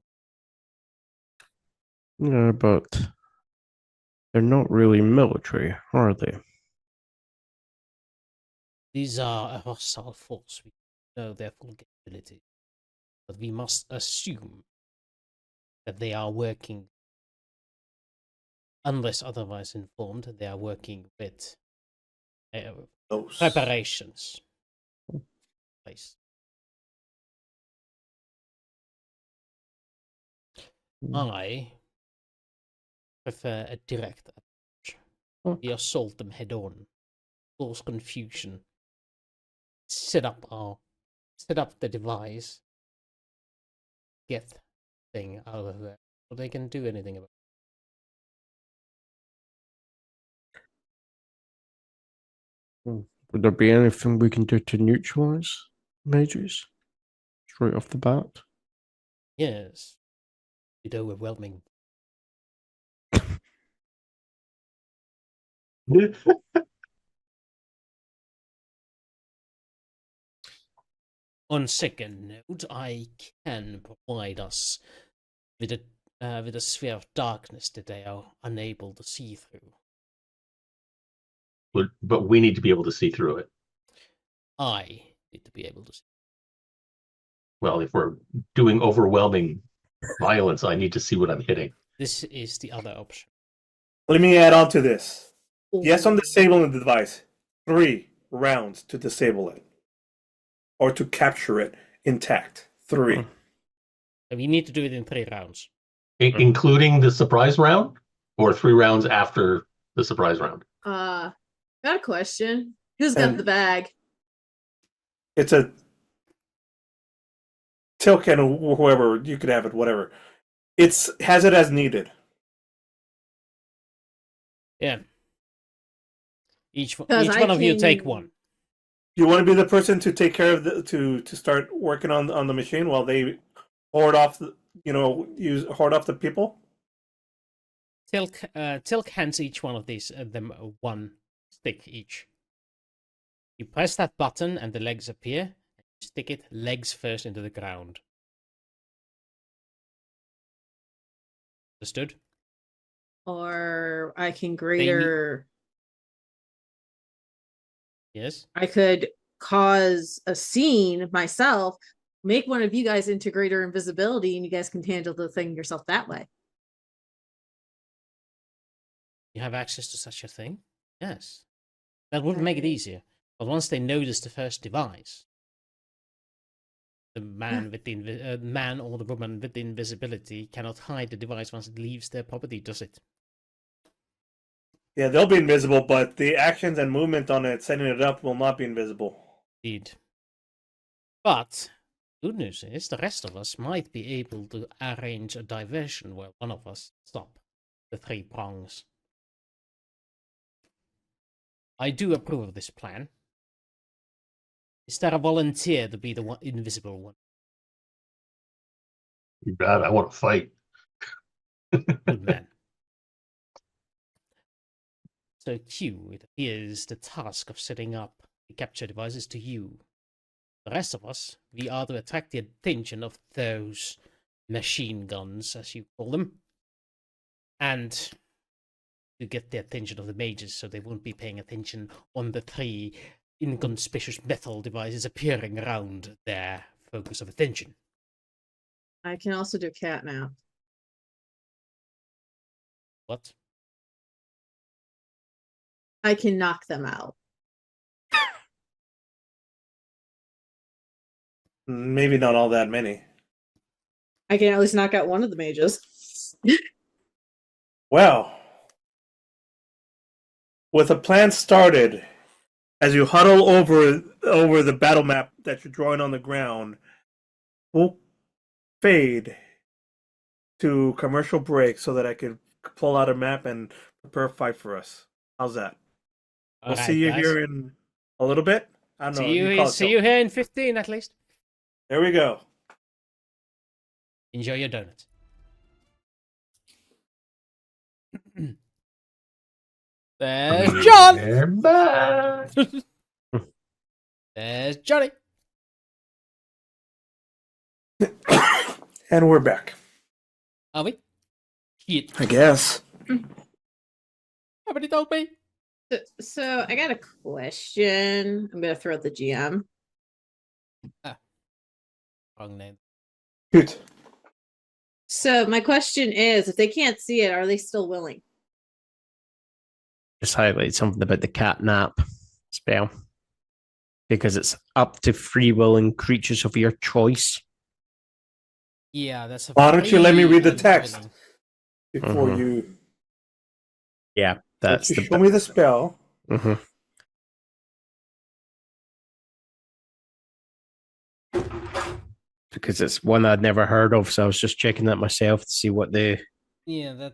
Yeah, but they're not really military, are they? These are a hostile force. We know their full capability. But we must assume that they are working, unless otherwise informed, they are working with preparations. Place. I prefer a direct approach. We assault them head on, cause confusion, set up the device, get thing out of there, so they can do anything about it. Would there be anything we can do to neutralize mages straight off the bat? Yes, with overwhelming. On second note, I can provide us with a sphere of darkness that they are unable to see through. But we need to be able to see through it. I need to be able to see. Well, if we're doing overwhelming violence, I need to see what I'm hitting. This is the other option. Let me add on to this. Yes, on disabling the device. 3 rounds to disable it. Or to capture it intact. 3. We need to do it in 3 rounds. Including the surprise round? Or 3 rounds after the surprise round? Got a question. Who's got the bag? It's a Tilk and whoever, you could have it, whatever. Has it as needed. Yeah. Each one of you take one. You want to be the person to take care of to start working on the machine while they hoard off hoard off the people? Tilk hands each one of them one stick each. You press that button and the legs appear. Stick it legs first into the ground. Understood? Or I can greater. Yes. I could cause a scene myself, make one of you guys into greater invisibility, and you guys can handle the thing yourself that way. You have access to such a thing? Yes. That would make it easier. But once they notice the first device, the man with the man or the woman with the invisibility cannot hide the device once it leaves their property, does it? Yeah, they'll be invisible, but the actions and movement on it, setting it up, will not be invisible. Indeed. But good news is the rest of us might be able to arrange a diversion where one of us stop the 3 prongs. I do approve of this plan. Is there a volunteer to be the invisible one? You got it. I want to fight. Good man. So Q, it appears the task of setting up the capture devices to you. The rest of us, we are to attract the attention of those machine guns, as you call them, and to get the attention of the mages so they won't be paying attention on the 3 inconspicuous metal devices appearing around their focus of attention. I can also do catnap. What? I can knock them out. Maybe not all that many. I can at least knock out one of the mages. Well, with a plan started, as you huddle over the battle map that you're drawing on the ground, we'll fade to commercial break so that I can pull out a map and prepare a fight for us. How's that? We'll Alright, see you guys. here in a little bit. I don't know. See you here in 15 at least. There we go. Enjoy your donuts. There's John! They're back. There's Johnny! And we're back. Are we? Shit. I guess. Nobody told me. So I got a question. I'm gonna throw at the GM. Wrong name. Good. So my question is, if they can't see it, are they still willing? Just highlight something about the catnap spell. Because it's up to free willing creatures of your choice. Yeah, that's a Why don't you let me read the free text willing. before Mhm. you... Yeah, that's you the show me the spell. Mhm. Because it's one I'd never heard of, so I was just checking that myself to see what the Yeah,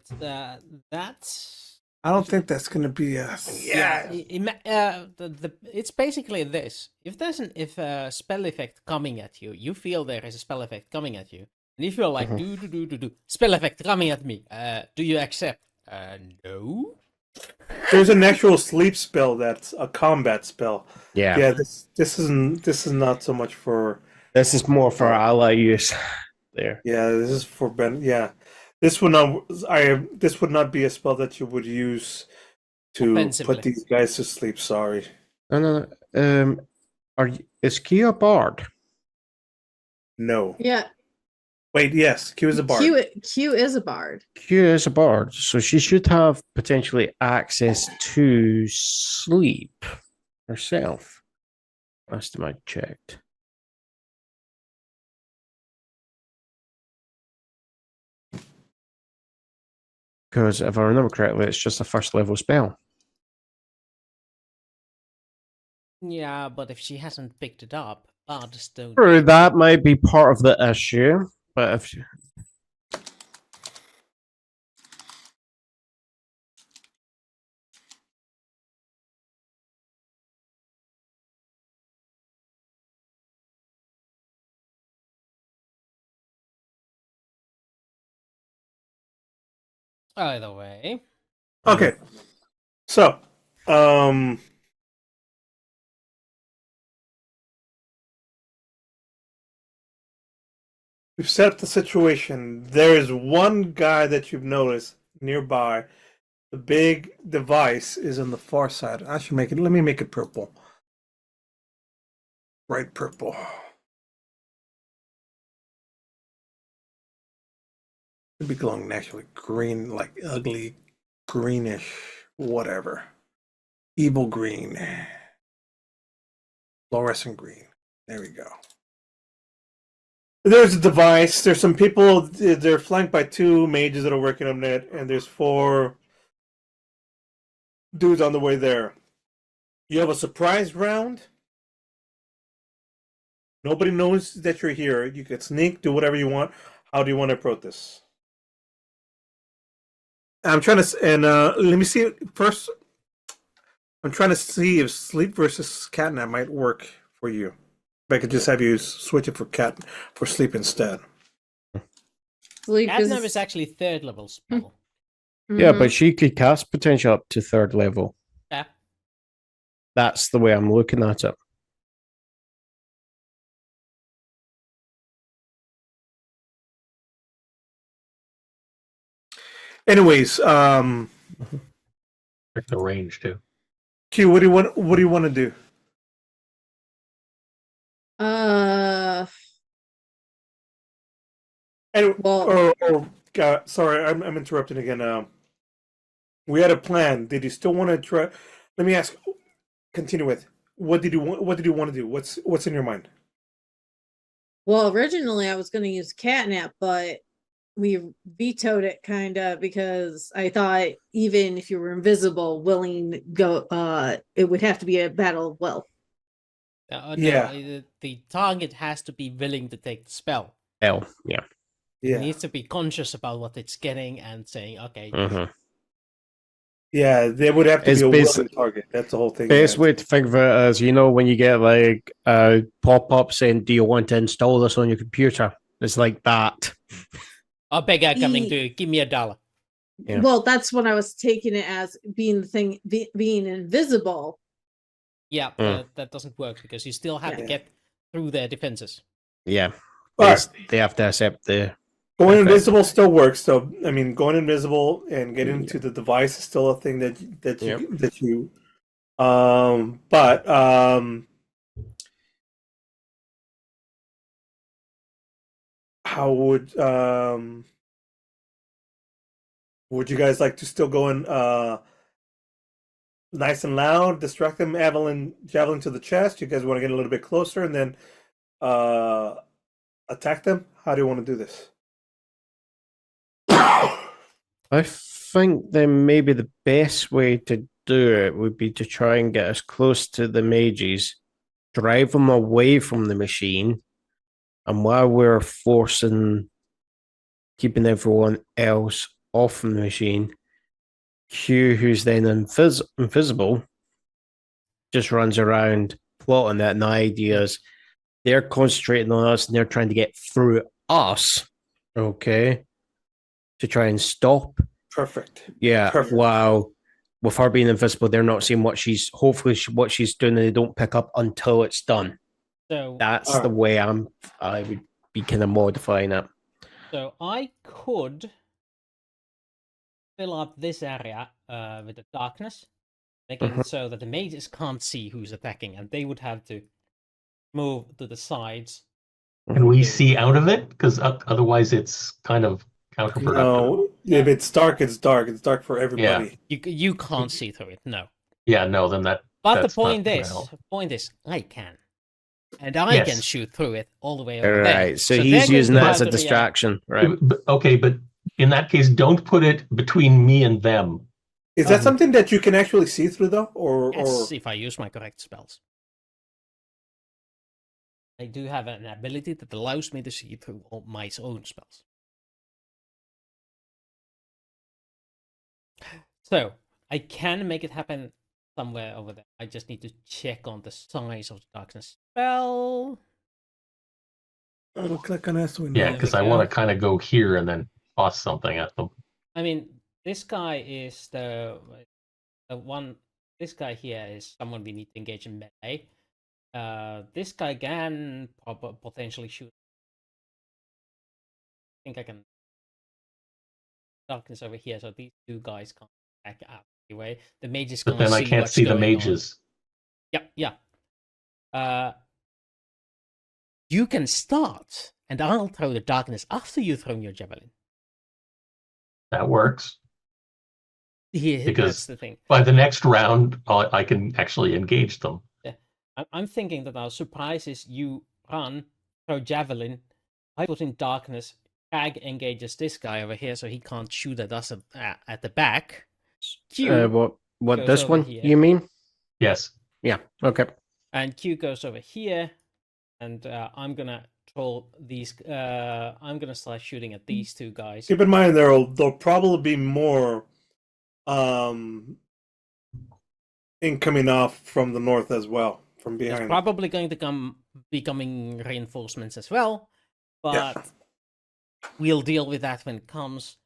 that's I don't think that's going to be a... it's basically this. If if a spell effect coming at you, you feel there is a spell effect coming at you, and if you're like do spell effect coming at me, do you accept? No. There's an actual sleep spell that's a combat spell. Yeah. Yeah, this is not so much for... This is more for ally use there. Yeah, this is for Ben. Yeah, this would not be a spell that you would use to Offensively. put these guys to sleep. Sorry. No. Is Q a bard? No. Yeah. Wait, yes, Q is a bard. Q is a bard. Q is a bard, so she should have potentially access to sleep herself. Last time I checked. Because if I remember correctly, it's just a first level spell. Yeah, but if she hasn't picked it up, bards don't. True, that might be part of the issue, but if you... Either way. Okay. So, we've set up the situation. There is one guy that you've noticed nearby. The big device is on the far side. I should make it. Let me make it purple. Bright purple. It'd be glowing naturally green, like ugly, greenish, whatever. Evil green. Fluorescent green. There we go. There's a device. There's some people. They're flanked by 2 mages that are working on it, and there's 4 dudes on the way there. You have a surprise round. Nobody knows that you're here. You can sneak, do whatever you want. How do you want to approach this? I'm trying to, and let me see first. I'm trying to see if sleep versus catnap might work for you. If I could just have you switch it for sleep instead. Sleep Catnap is actually 3rd level spell. Yeah, Mhm. but she could cast potential up to 3rd level. Yeah. That's the way I'm looking at it. Anyways, Check the range too. Q, what do you want? What do you want to do? Anyway, Well- sorry, I'm interrupting again. We had a plan. Did you still want to try? Let me ask. Continue with. What did you want to do? What's in your mind? Well, originally I was going to use catnap, but we vetoed it kind of because I thought even if you were invisible, willing go, it would have to be a battle of will. No, Yeah. the target has to be willing to take the spell. L, yeah. It Yeah, needs to be conscious about what it's getting and saying, okay, Mhm. yeah. There would have to It's be a basi- willing target. That's the whole thing. Best yeah. way to think of it is, when you get like a pop up saying, "Do you want to install this on your computer?" It's like that. a beggar coming E- to give me $1. Yeah. Well, that's what I was taking it as being the thing, being invisible. Yeah, Mm. that doesn't work because you still have to Yeah. get through their defenses. Yeah. All right. They have to accept the. Going Perfect. invisible still works. So I mean, going invisible and getting into the device is still a thing that you. But how would you guys like to still go in nice and loud, distract them, javelin to the chest? You guys want to get a little bit closer and then attack them? How do you want to do this? I think then maybe the best way to do it would be to try and get as close to the mages, drive them away from the machine, and while we're keeping everyone else off from the machine, Q, who's then invisible, just runs around plotting that, and the idea is they're concentrating on us and they're trying to get through us, okay, to try and stop. Perfect. Yeah, Perfect. while with her being invisible, they're not seeing what she's doing, and they don't pick up until it's done. So That's All the right. way I would be kind of modifying it. So I could fill up this area with the darkness, making it so that the mages can't see who's attacking, and they would have to move to the sides. Can we see out of it? Because otherwise it's kind of counterproductive. No, if it's dark, it's dark. It's dark for everybody. You can't see through it, no. Yeah, no, then that. But the that's not point gonna is, help. I can. And I can Yes. shoot through it all the way over there. Right, so they're he's going using to that have as a to react. distraction, right? Okay, but in that case, don't put it between me and them. Is that something that you can actually see through, though, Yes, if I use my correct spells. I do have an ability that allows me to see through all my own spells. So, I can make it happen somewhere over there. I just need to check on the size of the darkness spell. I'll click on S. Yeah, because we I go. want to kind of go here and then toss something at them. I mean, this guy is the one. This guy here is someone we need to engage in melee. This guy can potentially shoot. I think I can. Darkness over here, so these 2 guys can't attack out anyway. The mages But can't then see I can't what's see the going on. mages. Yeah. You can start, and I'll throw the darkness after you've thrown your javelin. That works. Yeah, Because that's the thing. by the next round, I can actually engage them. I'm thinking that our surprise is you run, throw javelin, I put in darkness. Crag engages this guy over here, so he can't shoot at us at the back. Q What goes this over one? here. You mean? Yes. Yeah. Okay. And Q goes over here, and I'm gonna troll these. I'm gonna start shooting at these two guys. Keep in mind there'll probably be more incoming off from the north as well, from There's behind. probably going to be coming reinforcements as well, but we'll deal with that when it comes.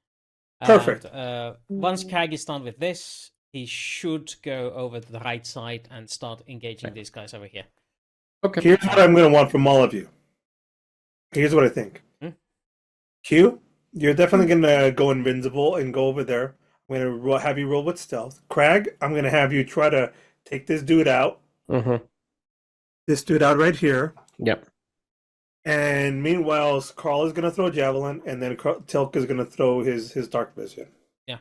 Perfect. And, once Crag is done with this, he should go over to the right side and start engaging these guys over here. Okay. Here's what I'm going to want from all of you. Here's what I think. Q, you're definitely going to go invincible and go over there. I'm going to have you roll with stealth. Crag, I'm going to have you try to take this dude out. Mm-hmm. This dude out right here. Yep. And meanwhile, Karl is going to throw a javelin, and then Tilk is going to throw his dark vision. Yeah.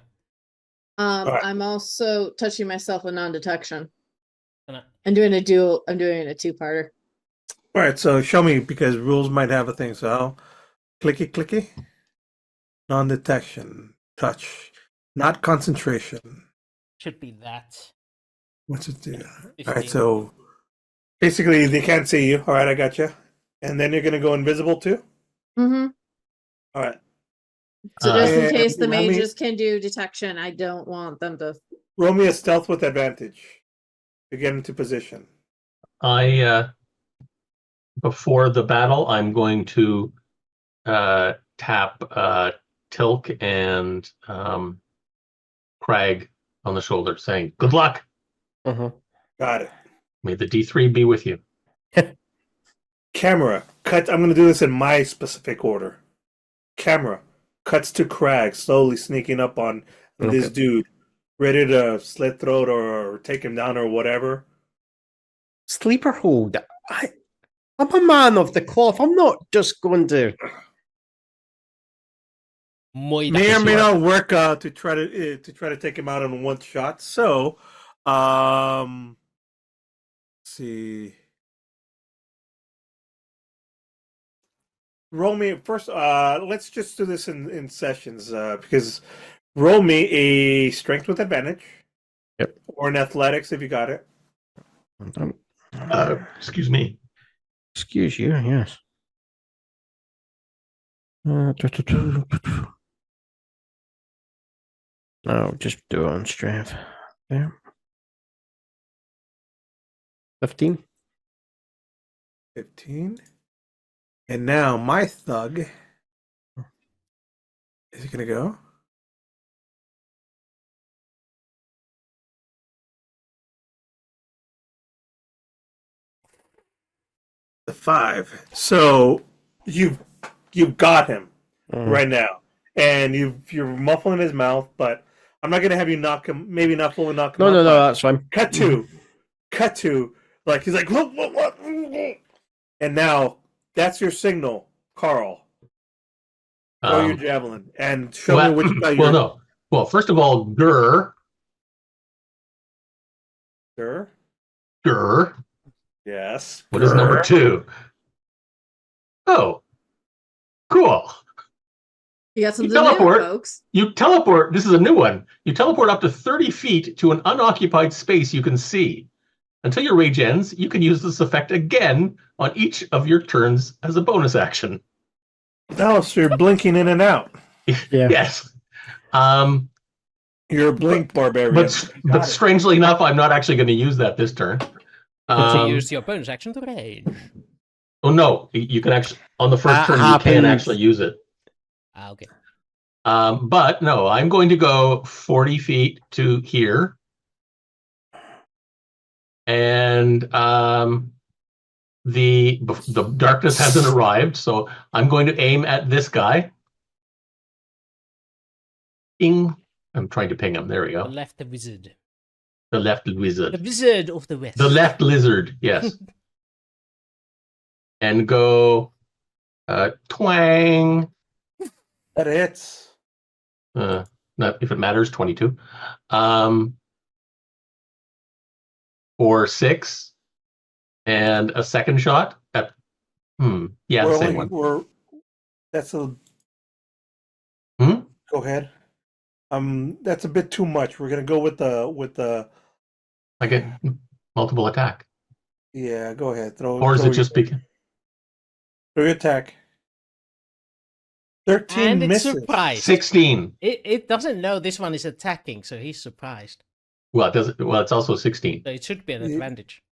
right. I'm also touching myself with non-detection. Gonna- I'm doing a two-parter. All right, so show me, because rules might have a thing. So, clicky. Non-detection. Touch. Not concentration. Should be that. What's it do? 15. All right, so basically they can't see you. All right, I got you. And then you're going to go invisible too? Mm-hmm. All right. So just in case the and roll me- mages can do detection, I don't want them to. Roll me a stealth with advantage to get into position. Before the battle, I'm going to tap Tilk and Crag on the shoulder, saying, "Good luck. Mm-hmm. Got it. May the D3 be with you." Camera. Cut. I'm going to do this in my specific order. Camera. Cuts to Crag, slowly sneaking up on this Okay. dude, ready to slit throat or take him down or whatever. Sleeper hold. I'm a man of the cloth. I'm not just going to. Muy May or bad. may not work to try to take him out in one shot. So, let's see. Roll me first. Let's just do this in sessions because roll me a strength with advantage. Yep. Or an athletics if you got it. Excuse me. Excuse you. Yes. No, just do it on strength. Yeah. 15. 15. And now my thug is he gonna go? The 5. So you've got him right now, and you're muffling his mouth. But I'm not gonna have you knock him. Maybe not fully knock him. No, out, no, but no. That's fine. Cut to. Like he's like what? And now that's your signal, Karl. Throw your javelin and show me which guy well, no. Well, first of all, Grr. Sure. Grr. Yes. What is number 2? Oh, cool. You got something teleport. new, folks. You teleport. This is a new one. You teleport up to 30 feet to an unoccupied space you can see. Until your rage ends, you can use this effect again on each of your turns as a bonus action. Oh, so you're blinking in and out. Yeah. Yes. You're a blink barbarian. But strangely enough, I'm not actually going to use that this turn. To use your bonus action to rage. Oh no, you can actually on the first That turn you can happens. actually use it. Okay. But no, I'm going to go 40 feet to here. And the darkness hasn't arrived, so I'm going to aim at this guy. Ping. I'm trying to ping him. There we The go. left wizard. The left The wizard. wizard of the west. The left lizard, yes. And go twang. That hits. Not if it matters, 22. Or 6. And a second shot at the same one. That's a Hmm? go ahead. That's a bit too much. We're gonna go with the I get multiple attack. yeah. Go ahead. Or is it just because? throw your attack? And 13 it's misses. surprised. 16. It doesn't know this one is attacking, so he's surprised. Well, it doesn't. Well, it's also 16. So it should be an Yeah. advantage.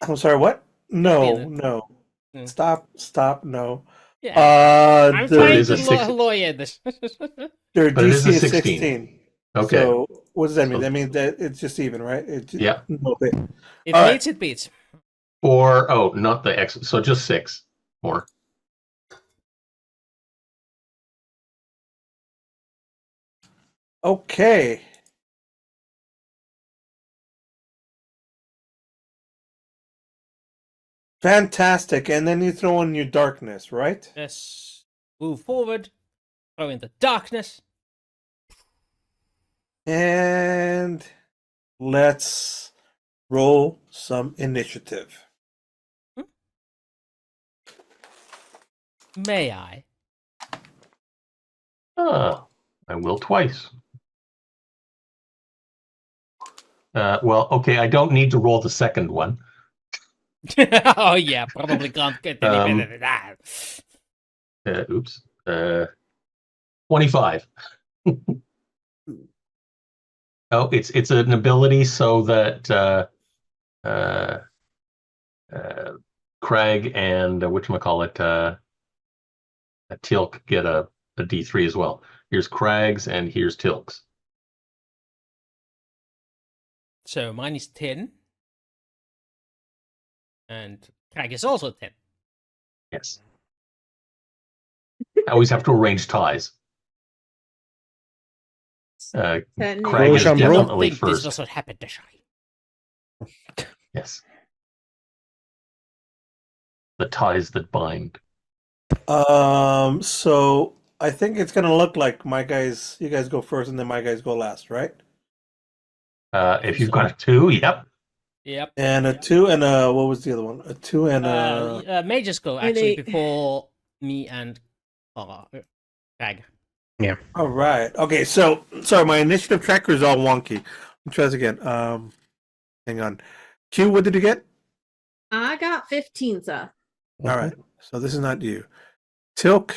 I'm sorry. What? No, it. no. Mm. Stop. No. Yeah. I'm Their, trying is to a six- lawyer this. their But it is DC a is 16. 16. Okay. So what does that mean? So- That means that it's just even, right? Yeah. Okay. It All right. meets, it beats. Or not the X. So just 6 more. Okay. Fantastic. And then you throw in your darkness, right? Yes. Move forward. Throw in the darkness. And let's roll some initiative. May I? I will twice. Well, okay. I don't need to roll the second one. Oh yeah, probably can't get any better than that. Oops. 25. Oh, it's an ability so that Crag and whatchamacallit, Tilk get a D3 as well. Here's Crag's and here's Tilk's. So mine is 10. And Crag is also 10. Yes. I always have to arrange ties. Crag is Rochambeau? definitely Think this first. doesn't happen to Shai. Yes. The ties that bind. So I think it's gonna look like you guys go first and then my guys go last, right? If you've got a 2, yep. Yep. And a 2 and what was the other one? A 2 and Mages go And actually a- before me and Crag. all right. Okay, so sorry, my initiative tracker is all wonky. I'll try this again. Hang on. Q, what did you get? I got 15, sir. All right. So this is not you. Tilk.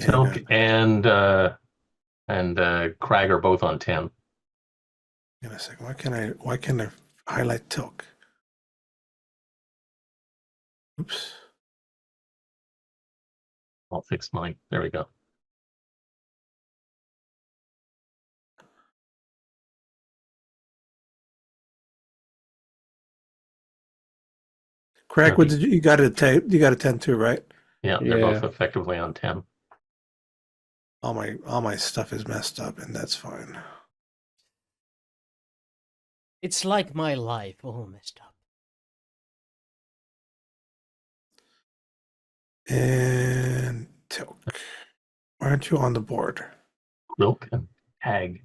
Tilk and Crag are both on 10. Hang on a second. Why can't I highlight Tilk? Oops. I'll fix mine. There we go. Craig, what Okay. did you got a 10? You got a 10 too, right? Yeah, they're Yeah. both effectively on 10. All my stuff is messed up, and that's fine. It's like my life, all messed up. And Tilk, why aren't you on the board? Milk and Hag.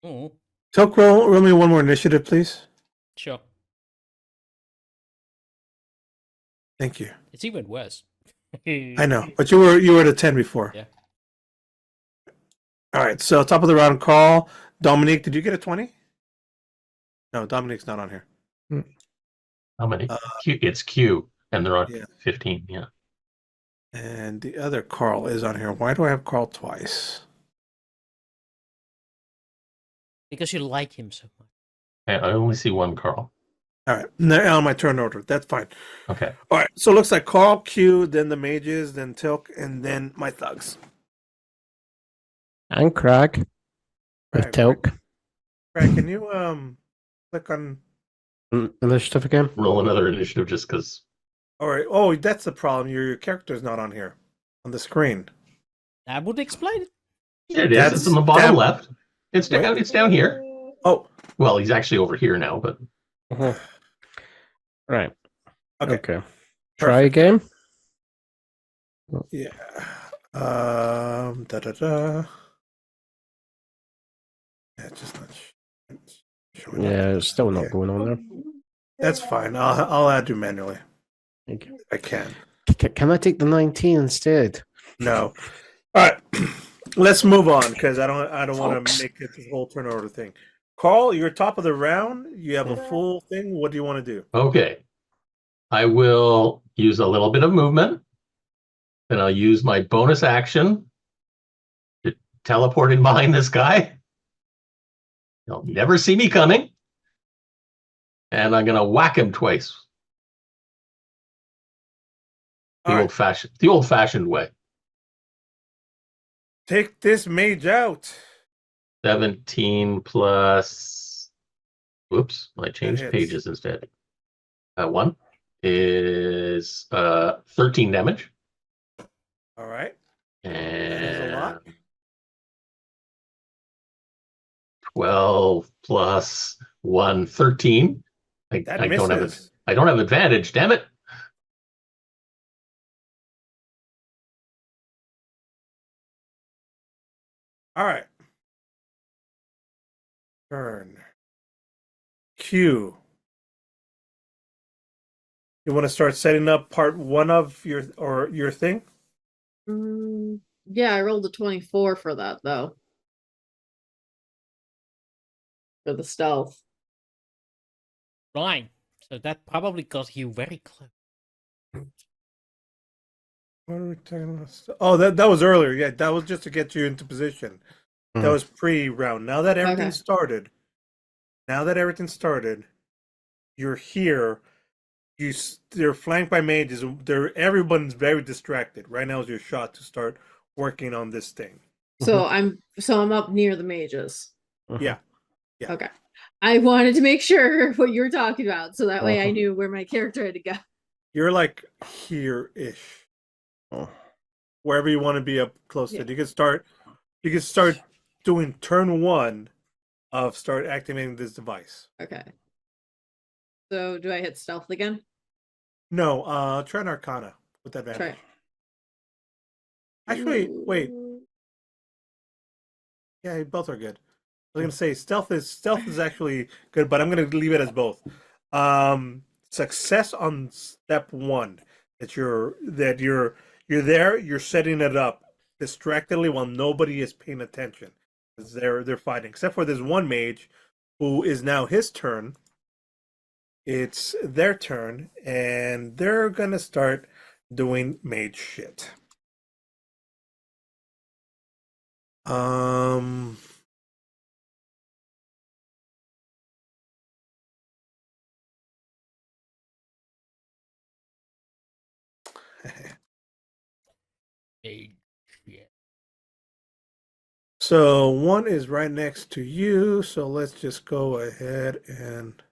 Mm, Tilk, roll me one more initiative, please. sure. Thank you. It's even worse. I know, but you were at a 10 before. Yeah. All right, so top of the round, Karl. Dominique, did you get a 20? No, Dominique's not on here. How many? Q, it's Q, and they're on Yeah. 15. Yeah. And the other Karl is on here. Why do I have Karl twice? Because you like him so much. I only see one Karl. All right, now on my turn order. That's fine. Okay. All right, so it looks like Karl, Q, then the mages, then Tilk, and then my thugs. And Crag with Right, Tilk. Craig, can you click on? Initiative again. Roll another initiative just because. All right. Oh, that's the problem. Your character's not on here on the screen. That would explain it. There it is. That's It's on the bottom down- left. It's down. Wait. It's down here. Oh, Well, he's actually over here now, but Right. okay. Okay. Try again. Yeah. Da da da. Yeah, just not showing up. Yeah, it's still not Yeah. going on there. That's fine. I'll add you manually. Okay. I can. Can I take the 19 instead? No. All right. Let's move on because I don't want to make it this whole turnover thing. Karl, you're top of the round. You have a full thing. What do you want to do? Okay. I will use a little bit of movement. Then I'll use my bonus action to teleport in behind this guy. He'll never see me coming. And I'm going to whack him twice. All right. The old-fashioned way. Take this mage out. 17 plus. Whoops, I changed hits. pages instead. 1 is 13 damage. All right. And That is a lot. 12 plus 1, 13. That I misses. don't have advantage, damn it. All right. Turn. Q. You want to start setting up part 1 of your thing? Yeah, I rolled a 24 for that though. For the stealth. Right. So that probably got you very close. What are we talking about? Oh, that was earlier. Yeah, that was just to get you into position. That was pre-round. Now that everything started, you're here. You're flanked by mages. Everyone's very distracted. Right now is your shot to start working on this thing. So I'm up near the mages. Yeah. Yeah. Okay. I wanted to make sure what you were talking about, so that way I knew where my character had to go. You're like here-ish. Wherever you want to be up close to. You can start doing turn 1 of start activating this device. Okay. So do I hit stealth again? No, try an arcana with that advantage. Try. Actually, wait. Yeah, both are good. I was gonna say stealth is actually good, but I'm gonna leave it as both. Success on step 1 that you're there, you're setting it up distractedly while nobody is paying attention. They're fighting, except for this one mage who is now his turn. It's their turn, and they're gonna start doing mage shit. So 1 is right next to you, so let's just go ahead and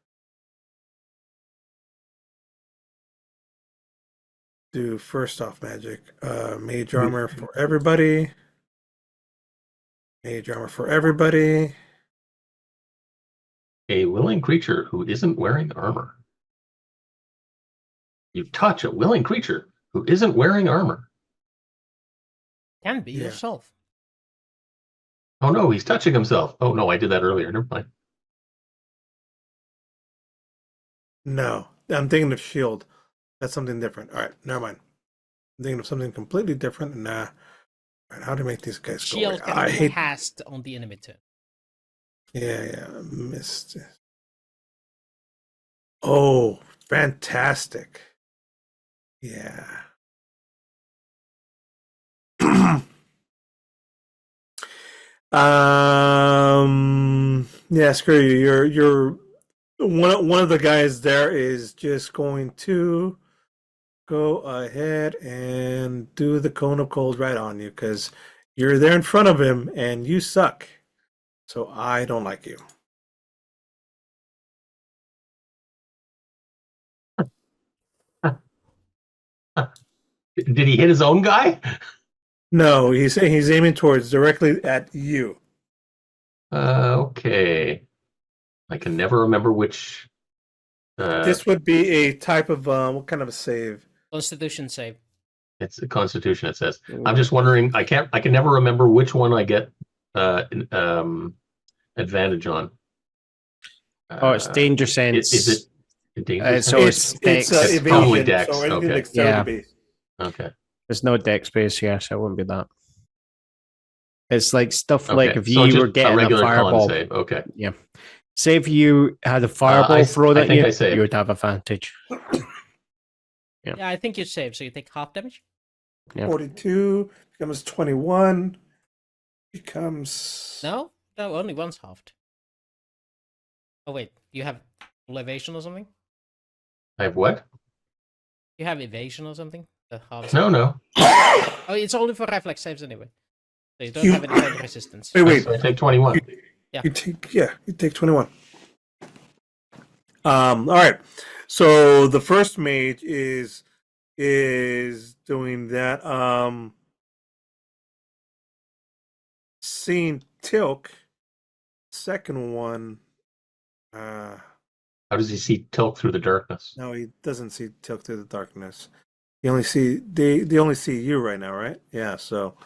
do first off magic. Mage armor for everybody. Mage armor for everybody. A willing creature who isn't wearing armor. You touch a willing creature who isn't wearing armor. Can be Yeah. yourself. Oh no, he's touching himself. Oh no, I did that earlier. Never mind. No, I'm thinking of shield. That's something different. All right, never mind. I'm thinking of something completely different. Nah. All right, how to make these guys go Shield away? can I be hate. cast on the enemy turn. Yeah, missed. Oh, fantastic. Yeah. Yeah, screw you. You're one of the guys there is just going to go ahead and do the cone of cold right on you because you're there in front of him and you suck. So I don't like you. Did he hit his own guy? No, he's aiming towards directly at you. Okay. I can never remember which. This would be a type of what kind of a save? Constitution save. It's a Constitution. It says. I'm just wondering. I can never remember which one I get advantage on. Oh, it's danger sense. Is Dangerous. So it's it's Dex. It's probably evasion, Dex, so anything okay. dexterity Yeah. based. Okay. There's no dex base, yeah, so it wouldn't be that. It's like stuff like Okay. if So you just were getting a regular con fireball. save. Okay. Yeah. Say if you had a fireball thrown I at think you, I saved. you would have advantage. Yeah, I think you save, so you take half damage. Yeah. 42 becomes 21. Becomes No, only one's halved. Oh wait, you have full evasion or something? I have what? You have evasion or something? That halves No, it? no. Oh, it's only for reflex saves anyway. So you don't You- have any kind of resistance. Wait. So I take 21. You take 21. All right. So the first mage is doing that. Seeing Tilk. Second one. How does he see Tilk through the darkness? No, he doesn't see Tilk through the darkness. They only see you right now, right? Yeah. So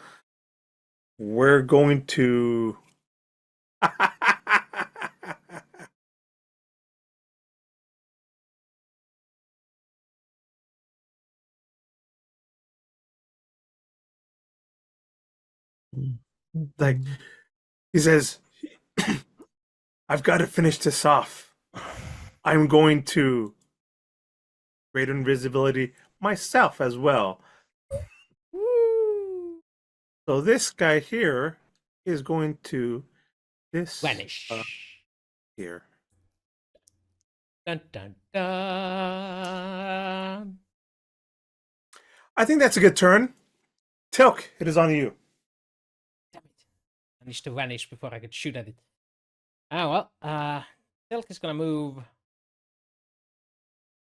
we're going to. Like he says, I've got to finish this off. I'm going to great invisibility myself as well. So this guy here is going to Vanish. Here. Dun dun dun. I think that's a good turn. Tilk, it is on you. Damn it. I managed to vanish before I could shoot at it. Ah well, Tilk is gonna move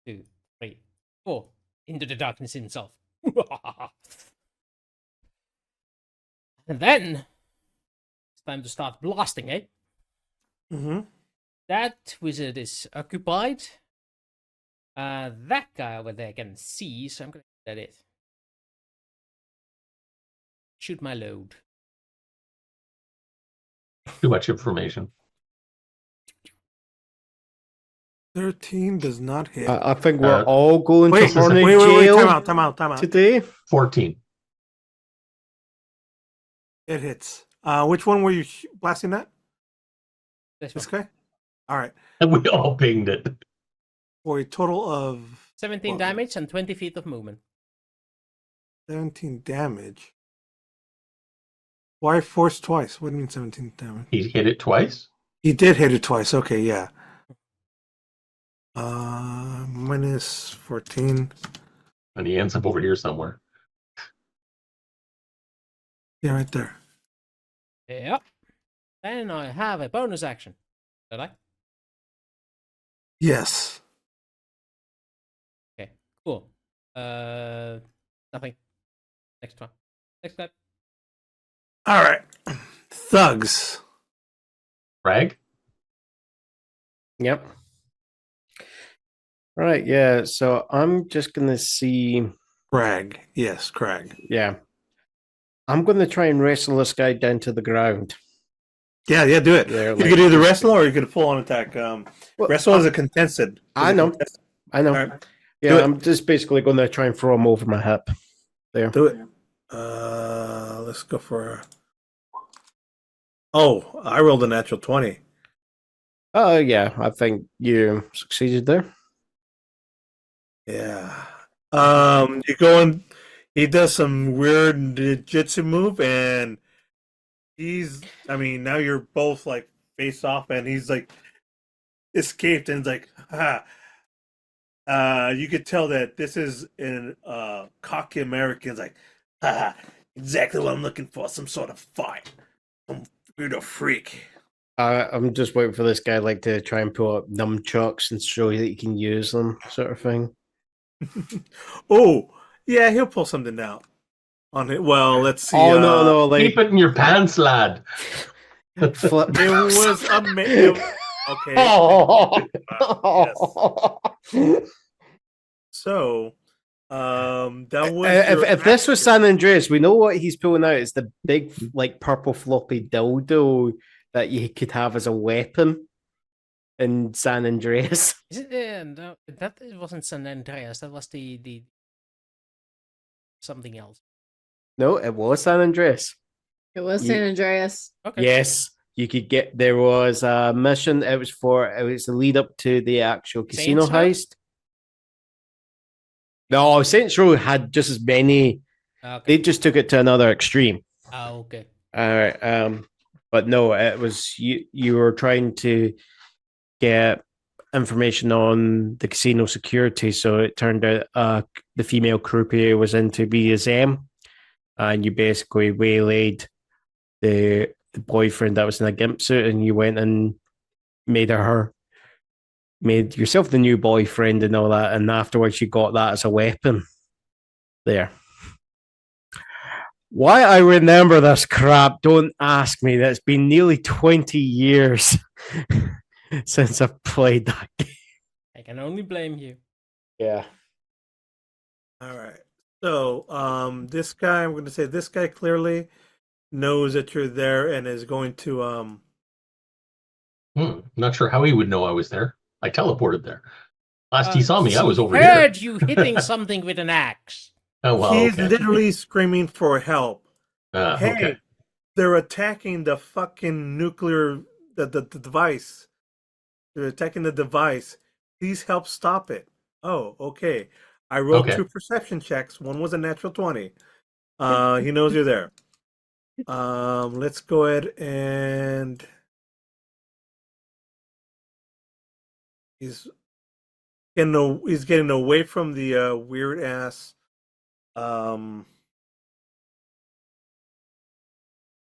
2, 3, 4 into the darkness himself. And then it's time to start blasting, eh? Mm-hmm. That wizard is occupied. That guy over there can see, so I'm gonna let it. Shoot my load. Too much information. 13 does not hit. I think we're Uh, all going wait, to Hornet wait, jail time out. today. 14. It hits. Which one were you blasting at? This This one. guy? All right. And we all pinged it. For a total of 17 Well, damage and 20 feet of movement. 17 damage. Why force twice? What do you mean 17 damage? He hit it twice. He did hit it twice. Okay, yeah. Minus 14. And he ends up over here somewhere. Yeah, right there. Yep. Then I have a bonus action. Did I? Yes. Okay, cool. Nothing. Next one. Next one. All right. Thugs. Crag? Yep. All right, yeah. So I'm just gonna see. Crag. Yes, Crag. Yeah, I'm gonna try and wrestle this guy down to the ground. Yeah, do it. There, You like- can either wrestle or you can full on attack. Well, Wrestle is a contested. I know. I know. All right, Yeah, do it. I'm just basically gonna try and throw him over my hip. There. do it. Let's go for. Oh, I rolled a natural 20. Oh yeah, I think you succeeded there. Yeah. You go in. He does some weird ninjutsu move, and now you're both like face off, and he's like escaped, and it's like, ha. You could tell that this is an cocky American's like, ha, exactly what I'm looking for, some sort of fight. Some weirdo freak. I'm just waiting for this guy like to try and pull up nunchucks and show you that you can use them, sort of thing. Oh, yeah, he'll pull something out on it. Well, let's see. Oh no, like Keep it in your pants, lad. flip. It was amazing. Okay. Yes. So, that was If this was San Andreas, we know what he's pulling out. It's the big, like, purple floppy dildo that you could have as a weapon. in San Andreas. Is it? No, that it wasn't San Andreas. That was the something else. No, it was San Andreas. It was San Andreas. Okay. Yes, you could get. There was a mission. It was a lead up to the actual casino Saints Row? heist. No, Saints Row had just as many. Okay. They just took it to another extreme. Okay. All right. But no, it was you. You were trying to get information on the casino security. So it turned out the female croupier was into BSM, and you basically waylaid the boyfriend that was in a gimp suit, and you went and made yourself the new boyfriend and all that. And afterwards, you got that as a weapon. There. Why I remember this crap, don't ask me. That's been nearly 20 years since I've played that game. I can only blame you. Yeah. All right. So, this guy, I'm going to say this guy clearly knows that you're there and is going to Not sure how he would know I was there. I teleported there. Last he saw me, I was he over here. heard you hitting something with an axe. Oh, well, he's okay. literally screaming for help. Hey, Okay. they're attacking the fucking nuclear the device. They're attacking the device. Please help stop it. Oh, okay. I rolled Okay. 2 perception checks. One was a natural 20. He knows you're there. Let's go ahead and he's getting away from the weird ass The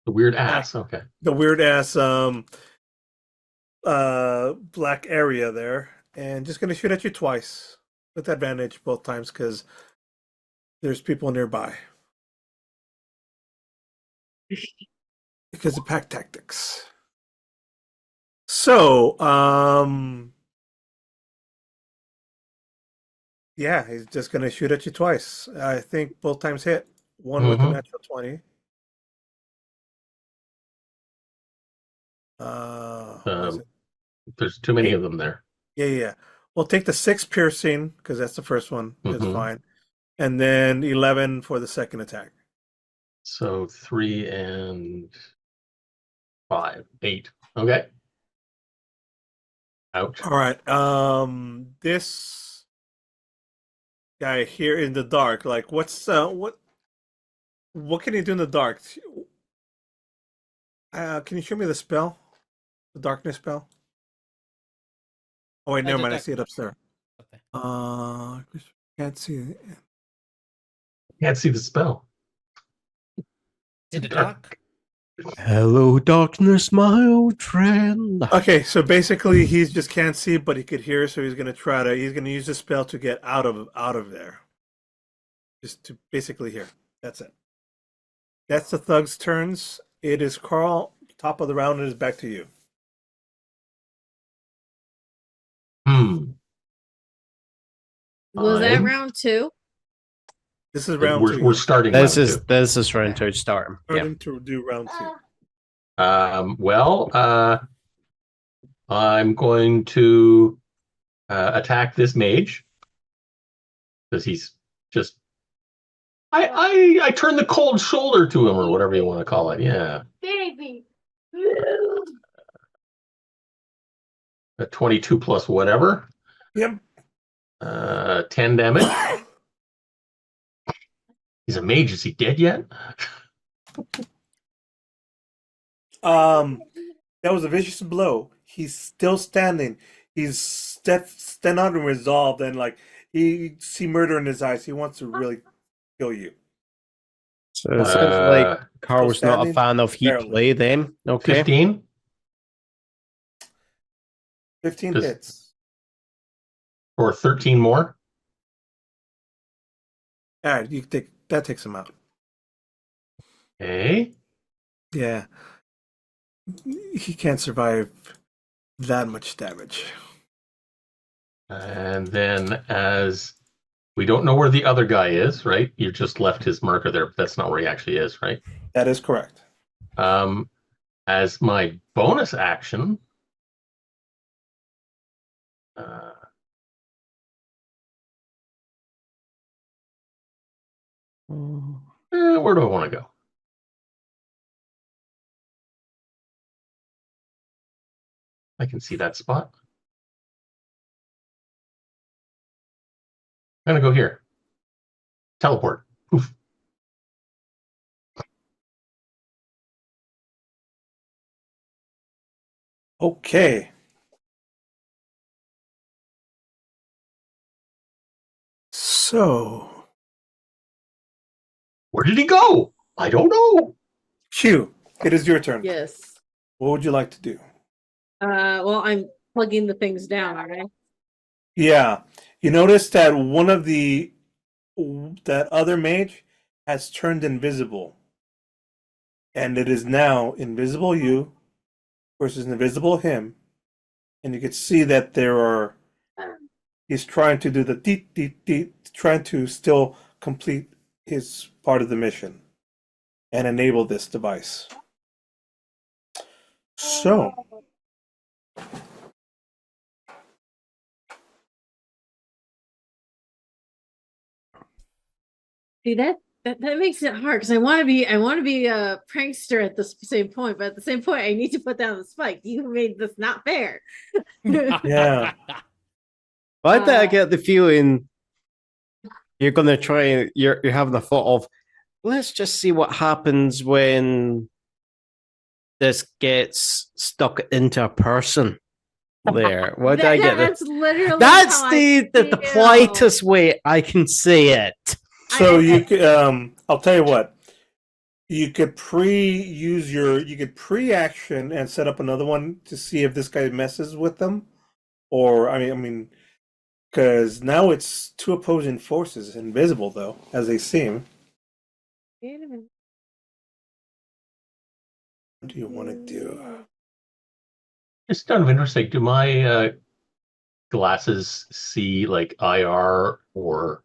weird ass. Okay. the weird ass black area there, and just gonna shoot at you twice with advantage both times because there's people nearby. Because of pack tactics. So, yeah, he's just gonna shoot at you twice. I think both times hit. One with a Mhm. natural 20. What is it? There's too many of them there. Yeah. We'll take the 6 piercing because that's the first one. That's Mhm. fine. And then 11 for the second attack. So 3 and 5, 8. Okay. Ouch. All right. This guy here in the dark, like, what can he do in the dark? Can you show me the spell? The darkness spell? Oh wait, never mind. I see it upstairs. Okay. Can't see it. Can't see the spell. Is it dark? Hello, darkness, my old friend. Okay, so basically he just can't see, but he could hear, so he's gonna use the spell to get out of there. Just to basically hear. That's it. That's the thug's turns. It is Karl, top of the round, and is back to you. Was that Fine. round 2? This is round 2. We're starting. This round is two. this is round 2 starting. Yeah. Starting to do round 2. I'm going to attack this mage because he's just. I turn the cold shoulder to him, or whatever you want to call it. Yeah. Baby. A 22 plus whatever. Yep. 10 damage. He's a mage. Is he dead yet? That was a vicious blow. He's still standing. He's stand out and resolved, and like he see murder in his eyes. He wants to really kill you. So it sounds like Karl was not a standing? fan of heat Barely. play then. Okay. 15. 15 Does- hits. Or 13 more. All right, that takes him out. Okay. Yeah, he can't survive that much damage. And then, as we don't know where the other guy is, right? You just left his marker there, but that's not where he actually is, right? That is correct. As my bonus action, Uh, where do I want to go? I can see that spot. I'm gonna go here. Teleport. Poof. Okay. So, Where did he go? I don't know. Q, it is your turn. Yes. What would you like to do? Well, I'm plugging the things down, aren't I? Yeah. You notice that that other mage has turned invisible. And it is now invisible you versus invisible him. And you can see that he's trying to do the deet, deet, deet, trying to still complete his part of the mission and enable this device. So, See that makes it hard because I want to be a prankster at the same point, but at the same point I need to put down the spike. You made this not fair. yeah. Why did I Uh, get the feeling you're gonna try? You're having a thought of, let's just see what happens when this gets stuck into a person. There, what did I get? That's literally That's how the I feel. politest way I can say it. So you could, I'll tell you what. You could pre-action and set up another one to see if this guy messes with them, or I mean, because now it's two opposing forces, invisible though, as they seem. Wait a minute. What do you want to do? Just out of interest, like, do my glasses see like IR or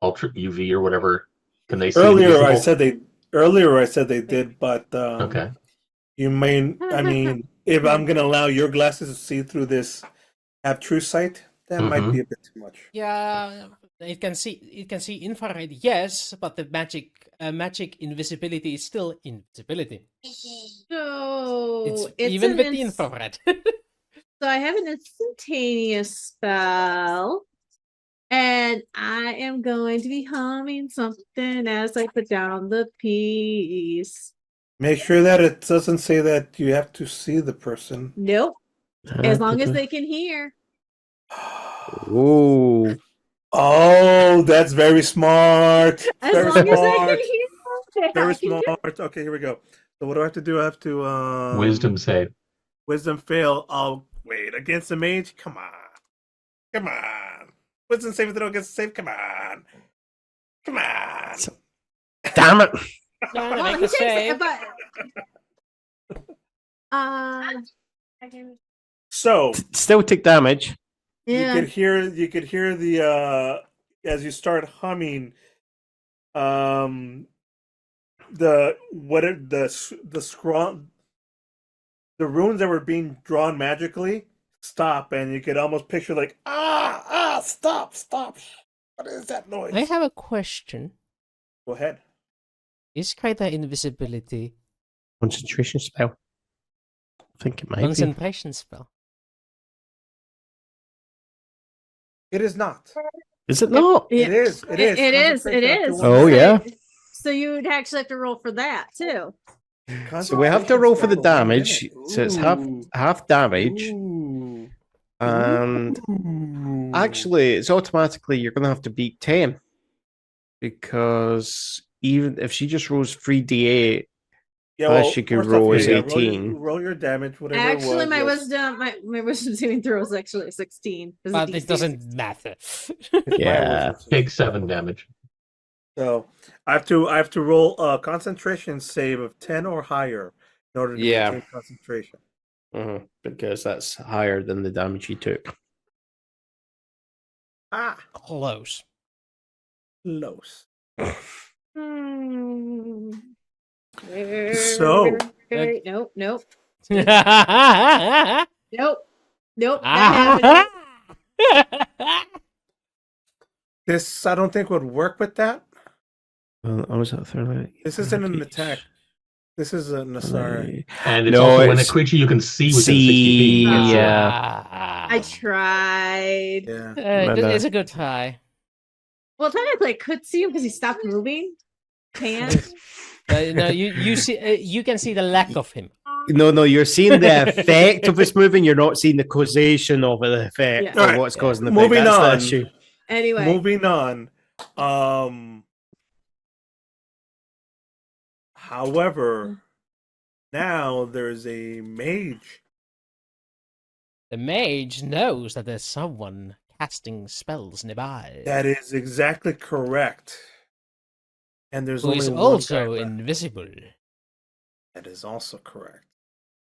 ultra UV or whatever? Can they see Earlier, I invisible? said they did, but Okay. you may. I mean, if I'm gonna allow your glasses to see through this, have true sight, that might be a bit too much. Yeah, it can see infrared, yes, but the magic invisibility is still invisibility. So it's Even an with the infrared. So I have an instantaneous spell, and I am going to be humming something as I put down the piece. Make sure that it doesn't say that you have to see the person. Nope. As long as they can hear. Oh, Oh, that's very smart. As Very long as they smart. can hear. Very I can do- smart. Okay, here we go. So what do I have to do? I have to Wisdom save. wisdom fail. Oh wait, against the mage? Come on. Come on. Wisdom save throw against the save. Come on. Come on. damn it! Gotta Well, make he a takes save. it, but I can So Still take damage. yeah. you could hear the as you start humming the runes that were being drawn magically stop, and you could almost picture like stop. What is that noise? I have a question. Go ahead. Is greater invisibility Concentration spell. I think it might be. concentration spell? It is not. Is it not? It is. It is. It is. Concentration up to It is. one Oh, level. yeah. So you would actually have to roll for that too. So we have to roll for the Concentration damage. spell for 1 So it's minute. half damage, Ooh. and Ooh. actually, it's automatically you're gonna have to beat 10 because even if she just rolls 3d8, yeah, she could first roll off, is 18. roll your damage, whatever Actually, it my was. wisdom, my wisdom saving throw is actually a 16. It's a But DC. it doesn't matter. Yeah. Take 7 damage. So I have to roll a concentration save of 10 or higher in order to Yeah. maintain concentration. Because that's higher than the damage he took. Close. Close. Hmm. So- Nope. Yeah, Nope. Nope, not happening. This I don't think would work with that. Well, I was at 30. This isn't an attack. This is a Nasara. And it's No, also when a it's- creature you can see within 60 feet. See, That's it. yeah. I tried. Yeah. It's a good try. Well, technically, I could see him because he stopped moving. Can't. No, you see, you can see the lack of him. No, you're seeing the effect of this moving. You're not seeing the causation of the effect Yeah. or Alright, what's causing the moving effect. That's on. the issue. Anyway, Moving on. However, now there's a mage. The mage knows that there's someone casting spells nearby. That is exactly correct. And there's who only is one also guy left. invisible. That is also correct.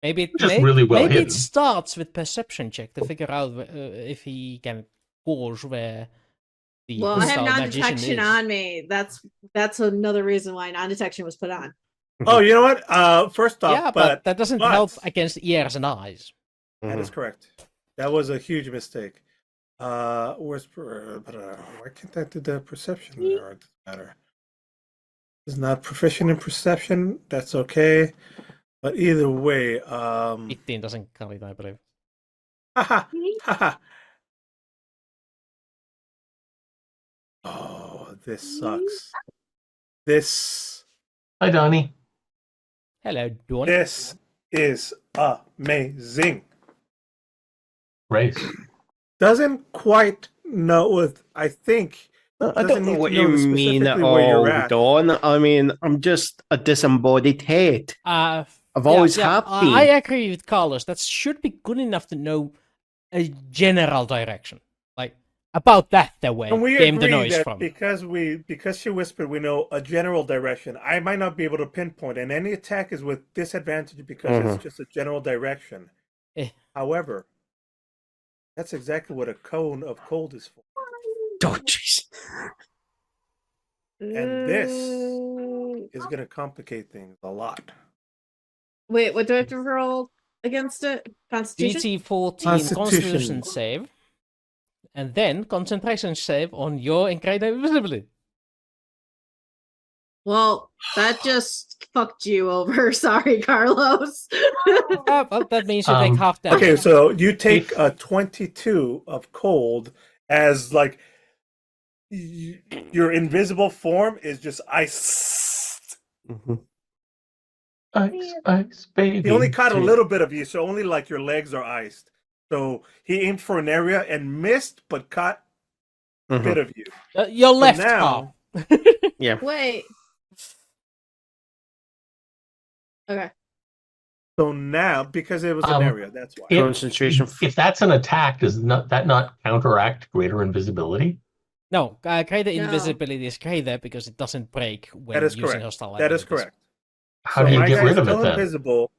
Maybe Just really well maybe hidden. it starts with perception check to figure out if he can gauge where the well, I have hostile magician non-detection is. on me. That's another reason why non-detection was put on. Oh, you know what? First off, Yeah, but that doesn't help against ears and eyes. That is correct. That was a huge mistake. Where's why can't I do the perception there? It doesn't matter. Is not proficient in perception. That's okay. But either way, 15 doesn't count it, I believe. haha, haha. Oh, this sucks. This Hi, Donnie. Hello, Dawn. this is amazing. Race. Doesn't quite know what I think. I Doesn't don't know need what to you know mean at specifically where you're all, at. Dawn. I mean, I'm just a disembodied head. I've always have been. I agree with Carlos. That should be good enough to know a general direction. Like, about that the way And we came the agree noise that from. because she whispered, we know a general direction. I might not be able to pinpoint, and any attack is with disadvantage because it's just a general direction. Eh. However, that's exactly what a cone of cold is for. Oh, jeez. And this is going to complicate things a lot. Wait, what do I have to roll against it? Constitution? DC 14 Constitution. Constitution save, and then concentration save on your greater invisibility. Well, that just fucked you over. Sorry, Carlos. Well, that means you take half damage. Okay, so you take a 22 of cold as like your invisible form is just ice. Ice, baby. He only caught a little bit of you, so only like your legs are iced. So he aimed for an area and missed, but caught a bit of you. Your left now- half. Yeah. Wait. Okay. So now, because it was an area, that's why. Concentration. If that's an attack, does that not counteract greater invisibility? No, greater No. invisibility is greater because it doesn't break when That is using correct. hostile That is abilities. correct. How So do you my get guy's rid of it still then? invisible.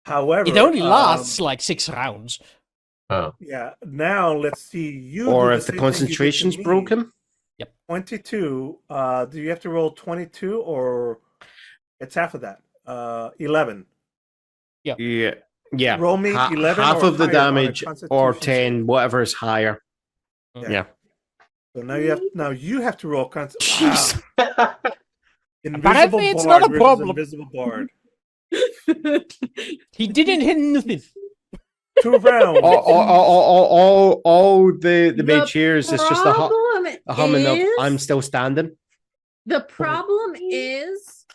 However, It only lasts like 6 rounds. Oh, Yeah. Now let's see you. Or do if the same thing you did to concentration's me. broken. 22. Do you have to roll 22 or it's half of that? 11. Yeah. Yeah. Roll me 11 half or of the higher on a damage or Constitution 10, save. whatever is higher. Yeah. So now you have to roll Jeez. Wow. Invisible Apparently it's bard not a versus problem. Invisible bard. He didn't hit nothing. 2 rounds. all the The mage cheers is just a humming of is- I'm still standing. The problem is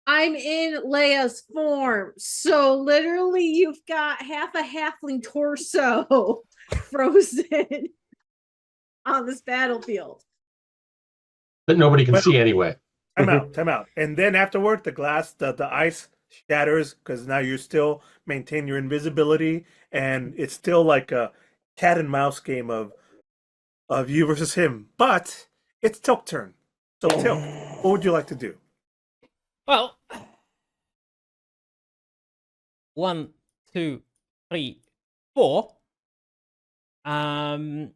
I'm in Leia's form. So literally you've got half a halfling torso frozen on this battlefield. that nobody can Well- see anyway. Time out. And then afterward, the ice shatters because now you still maintain your invisibility, and it's still like a cat and mouse game of you versus him. But it's Tilk's turn. So Tilk, what would you like to do? Well, 1, 2, 3, 4. I'm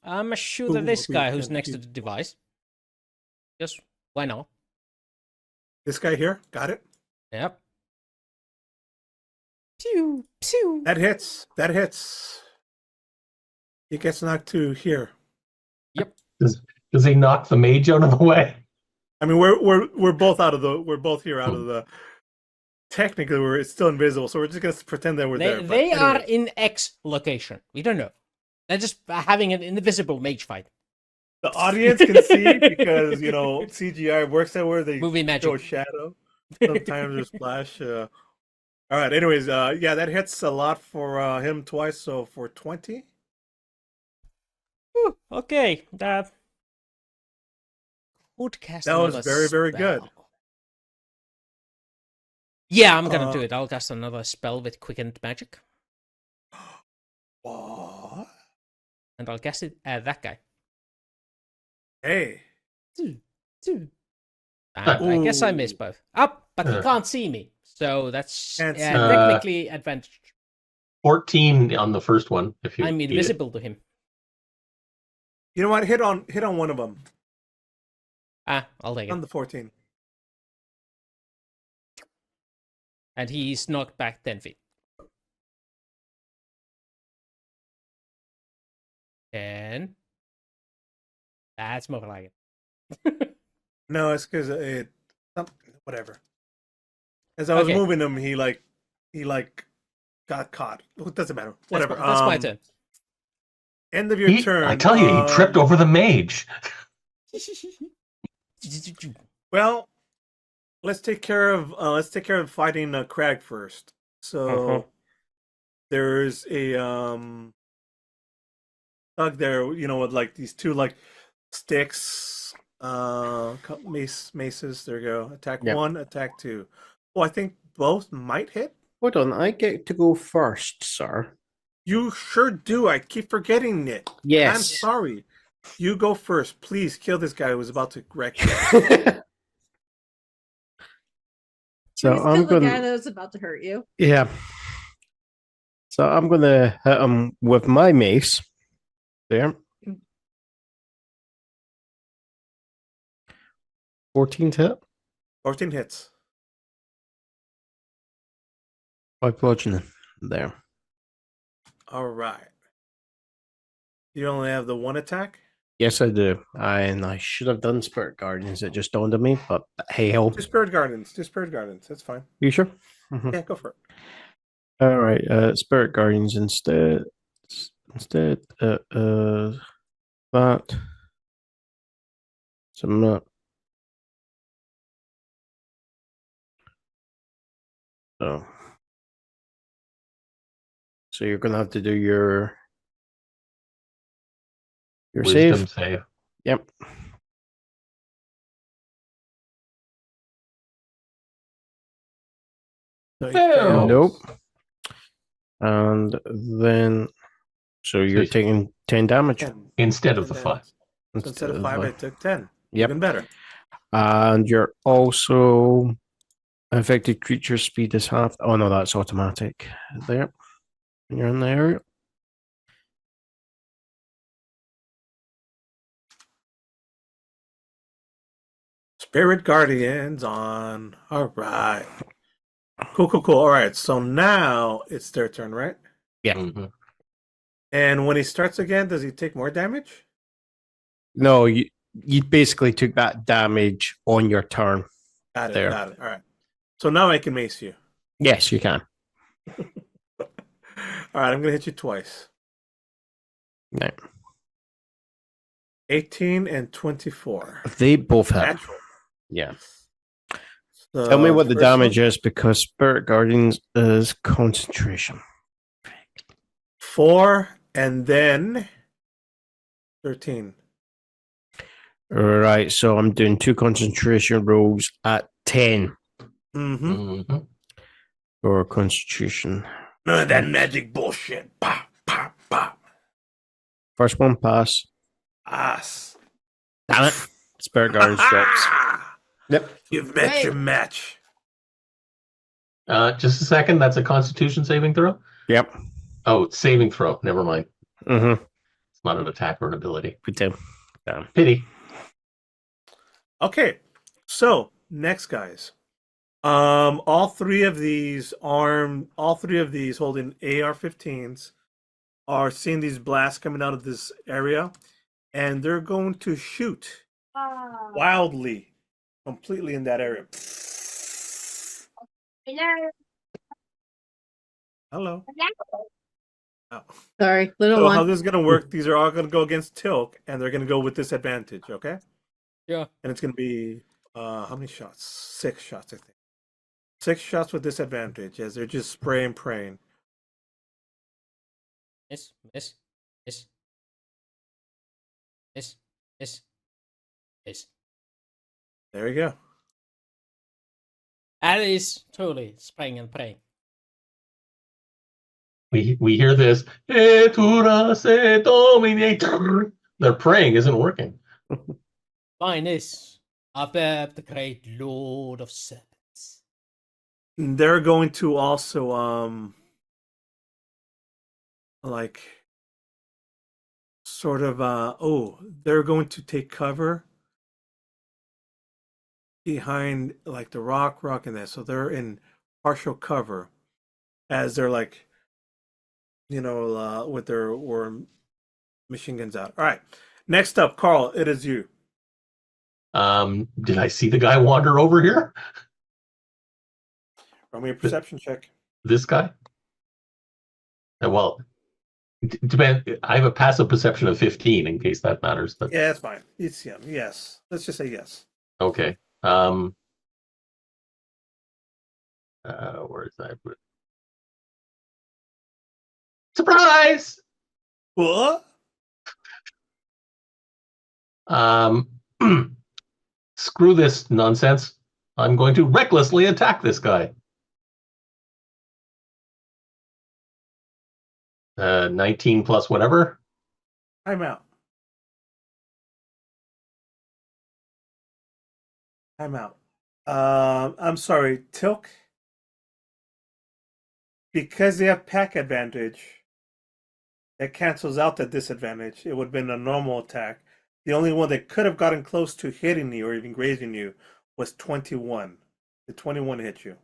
gonna shoot at this guy who's next to the device. Yes, why not? This guy here, got it. Yep. Pew, pew. That hits. That hits. He gets knocked to here. Does he knock the mage out of the way? I mean, we're both here out of the. Technically, it's still invisible, so we're just gonna pretend that we're there. But They are anyway. in X location. We don't know. They're just having an invisible mage fight. The audience can see because CGI works that way. They Movie magic. show a shadow. Sometimes there's splash. All right. Anyways, yeah, that hits a lot for him twice. So for 20. Whew, okay, that would cast. That was another very, very good. spell. Yeah, I'm gonna do it. I'll cast another spell with quickened magic, What? and I'll cast it at that guy. Hey. I guess I missed Ooh. both. Up, but he can't see me, so that's Can't see. technically advantage. 14 on the first one. If you I'm beat it. invisible to him. You know what? Hit on one of them. I'll take On it. the 14. And he's knocked back 10 feet. 10. That's more like it. No, it's because whatever. As I was Okay. moving him, he got caught. It doesn't matter. Whatever. That's my turn. End of your turn. I tell you, he tripped over the mage. Well, let's take care of fighting Crag first. So there's a thug there, with like these two like sticks, maces. There you go. Attack 1, attack 2. Oh, I think both might hit. Hold on, I get to go first, sir. You sure do. I keep forgetting it. Yes. I'm sorry. You go first. Please kill this guy who was about to wreck you. So Please I'm kill the guy going. that was about to hurt you. Yeah. So I'm going to hit him with my mace. There. 14 to hit. 14 hits. By bludgeoning. There. All right. You only have the one attack? Yes, I do. And I should have done Spirit Guardians. It just dawned on me, but hey, hell. Two Spirit Gardens. That's fine. You sure? Mhm. Yeah, go for it. All right. Spirit Guardians instead. That. So I'm not. So you're gonna have to do your Wisdom save. save. Yep. So Fail. Nope. And then, so you're you- taking 10 damage. 10. Instead of the 10 5. damage. So instead of 5, I took 10. Yep. Even better. And you're also affected creature speed is half. Oh no, that's automatic. There. You're in the area. Spirit Guardians on. All right. Cool. All right. So now it's their turn, right? Yeah. Mhm. And when he starts again, does he take more damage? No, you basically took that damage on your turn. Got it. There. Got it. All right. So now I can mace you. Yes, you can. All right. I'm going to hit you twice. No. 18 and 24. They both hit. Natural. Yeah. So Tell me what the first damage one, is, because Spirit Guardians is concentration. 4 and then 13. Right, so I'm doing 2 concentration rolls at 10 Mm-hmm. Mhm. for concentration. None of that magic bullshit. Pop, pop, pop. First one pass. Ass. Damn it. Spirit Guardians drops. Yep. You've met your match. Just a second. That's a Constitution saving throw. Yep. Oh, it's saving throw. Never mind. Mm-hmm. It's not an attack or an ability. We do. Damn. Pity. Okay. So, next, guys. All three of these holding AR-15s are seeing these blasts coming out of this area, and they're going to shoot wildly, completely in that area. Hello. Oh. Sorry, little So how one. this is gonna work? These are all gonna go against Tilk, and they're gonna go with disadvantage. Okay. Yeah. And it's gonna be how many shots? 6 shots, I think. 6 shots with disadvantage as they're just spraying, praying. Miss. Miss. Miss. Miss. Miss. Miss. There you go. That is totally spraying and praying. We hear this. "Et tura se domine." Their praying isn't working. Mine is above the great Lord of Serpents. They're going to also like sort of they're going to take cover behind like the rock and that. So they're in partial cover as they're like with their war machine guns out. All right. Next up, Karl, it is you. Did I see the guy wander over here? Roll me a perception check. This guy? Well, I have a passive perception of 15 in case that matters. But Yeah, that's fine. It's him. Yes. Let's just say yes. okay. Where is that? Surprise! What? Screw this nonsense. I'm going to recklessly attack this guy. 19 plus whatever. I'm out. I'm out. I'm sorry, Tilk. Because they have pack advantage, that cancels out the disadvantage. It would have been a normal attack. The only one that could have gotten close to hitting you or even grazing you was 21. The 21 hit you.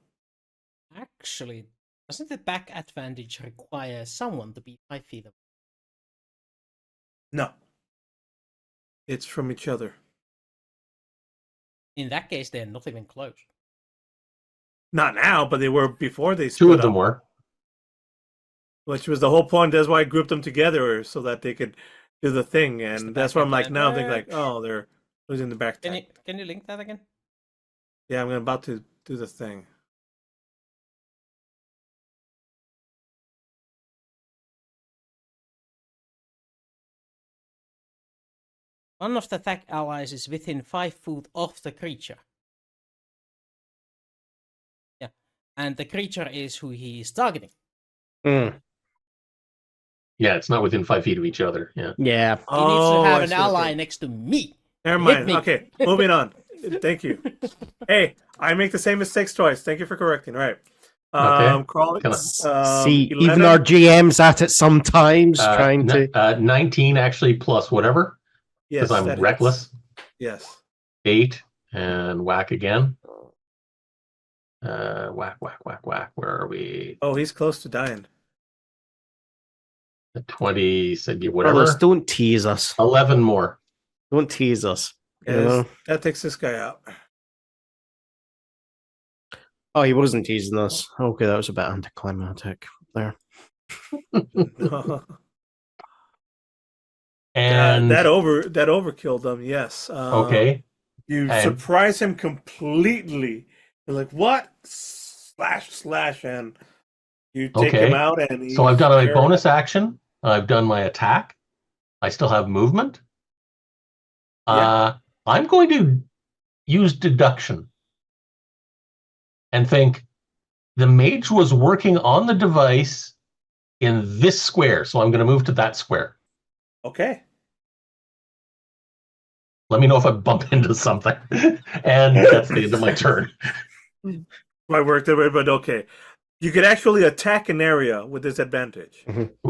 Actually, doesn't the back advantage require someone to be 5 feet away? No. It's from each other. In that case, they're not even close. Not now, but they were before they Two split of them up, were. which was the whole point. That's why I grouped them together so that they could do the thing. the And that's back why I'm like, now I'm thinking like, advantage. oh, they're losing the back. Can you link that again? Yeah, I'm about to do the thing. One of the attack allies is within 5 feet of the creature. Yeah. And the creature is who he is targeting. Mm, Yeah, it's not within 5 feet of each other. Yeah. yeah. He needs to have I an see, ally okay. next to me. Never Hit mind. me. Okay, moving on. Thank you. Hey, I make the same mistakes twice. Thank you for correcting. All right. Okay. Crawl. Can See, 11. even our GM's at it sometimes, trying to. 19 actually plus whatever, Yes, because I'm that hits. reckless. Yes. 8 and whack again. Whack, whack, whack, whack. Where are we? Oh, he's close to dying. The 20 said you whatever. Brothers, don't tease us. 11 more. Don't tease us. You Yes, know? that takes this guy out. Oh, he wasn't teasing us. Okay, that was a bit anticlimactic there. And that overkilled them. Yes. okay. You And- surprise him completely. You're like, what? Slash, and you take him Okay. out. And So I've done my he's bonus action. I've done my attack. I still have movement. Yeah. I'm going to use deduction and think the mage was working on the device in this square. So I'm going to move to that square. Okay. Let me know if I bump into something. And that's the end of my turn. Might work that way, but okay. You could actually attack an area with disadvantage.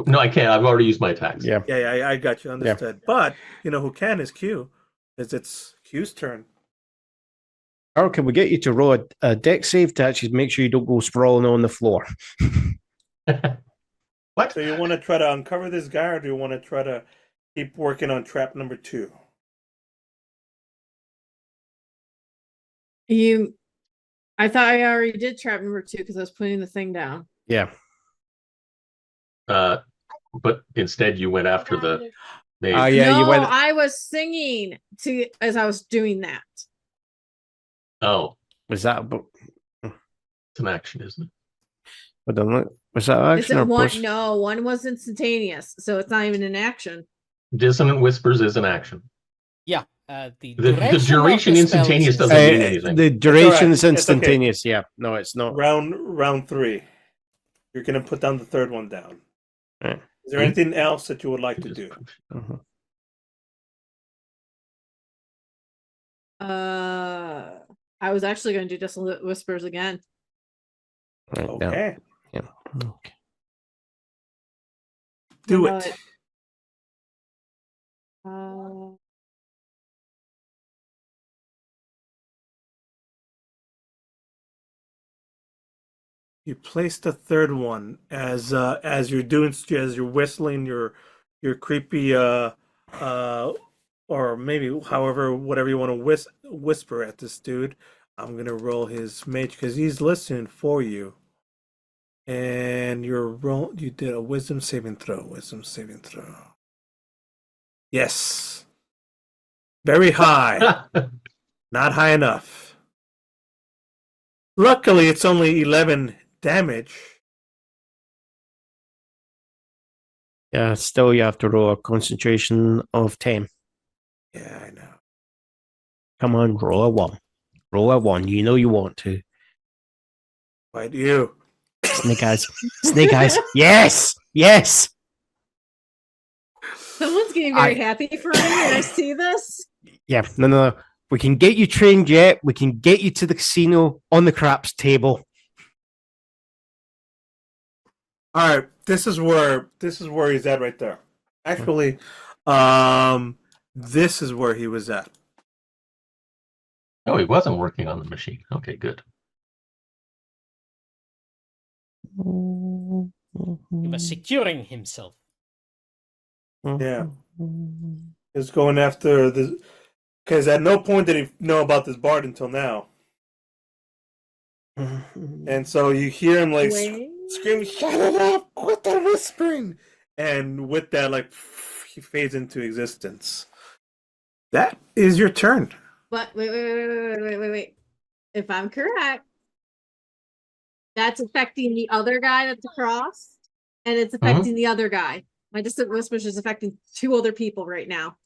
No, I can't. I've already used my attacks. Yeah. Yeah, I got you. Understood. But you know who can is Q. It's Q's turn. Or can we get you to roll a deck save to actually make sure you don't go sprawling on the floor? What? So you want to try to uncover this guy, or do you want to try to keep working on trap number 2? I thought I already did trap number 2 because I was putting the thing down. Yeah. But instead you went after the Yeah, no, you went. I was singing as I was doing that. Oh, Was that? it's an action, isn't it? I don't know. Was that Is action it or one? post? No, one was instantaneous, so it's not even an action. Dissonant Whispers is an action. Yeah. The duration of the instantaneous spell is doesn't mean anything. The duration is It's okay. instantaneous. Yeah. No, it's not. Round 3. You're going to put down the third one down. Right. Is there anything else that you would like to do? Uh-huh. I was actually going to do Dissonant Whispers again. Right, Okay. Yeah. Okay. Do How it. about You place the third one as you're doing, as you're whistling your creepy or maybe however whatever you want to whisper at this dude. I'm gonna roll his mage because he's listening for you. And you did a wisdom saving throw. Wisdom saving throw. Yes. Very high. Not high enough. Luckily, it's only 11 damage. Yeah. Still, you have to roll a concentration of 10. Yeah, I know. Come on, roll a 1. Roll a 1. You know you want to. Why do you? Snake eyes. Snake eyes. Yes. Yes. someone's getting very happy for me when I see this? Yeah. No. We can get you trained yet. We can get you to the casino on the craps table. All right, this is where he's at right there. Actually, this is where he was at. Oh, he wasn't working on the machine. Okay, good. He was securing himself. Yeah. He's going after the because at no point did he know about this bard until now. And so you hear him like scream, "Shut it up! Quit the whispering!" And with that, like he fades into existence. That is your turn. But wait. If I'm correct, that's affecting the other guy that's across, and it's affecting the other guy. My distant whispers is affecting 2 other people right now.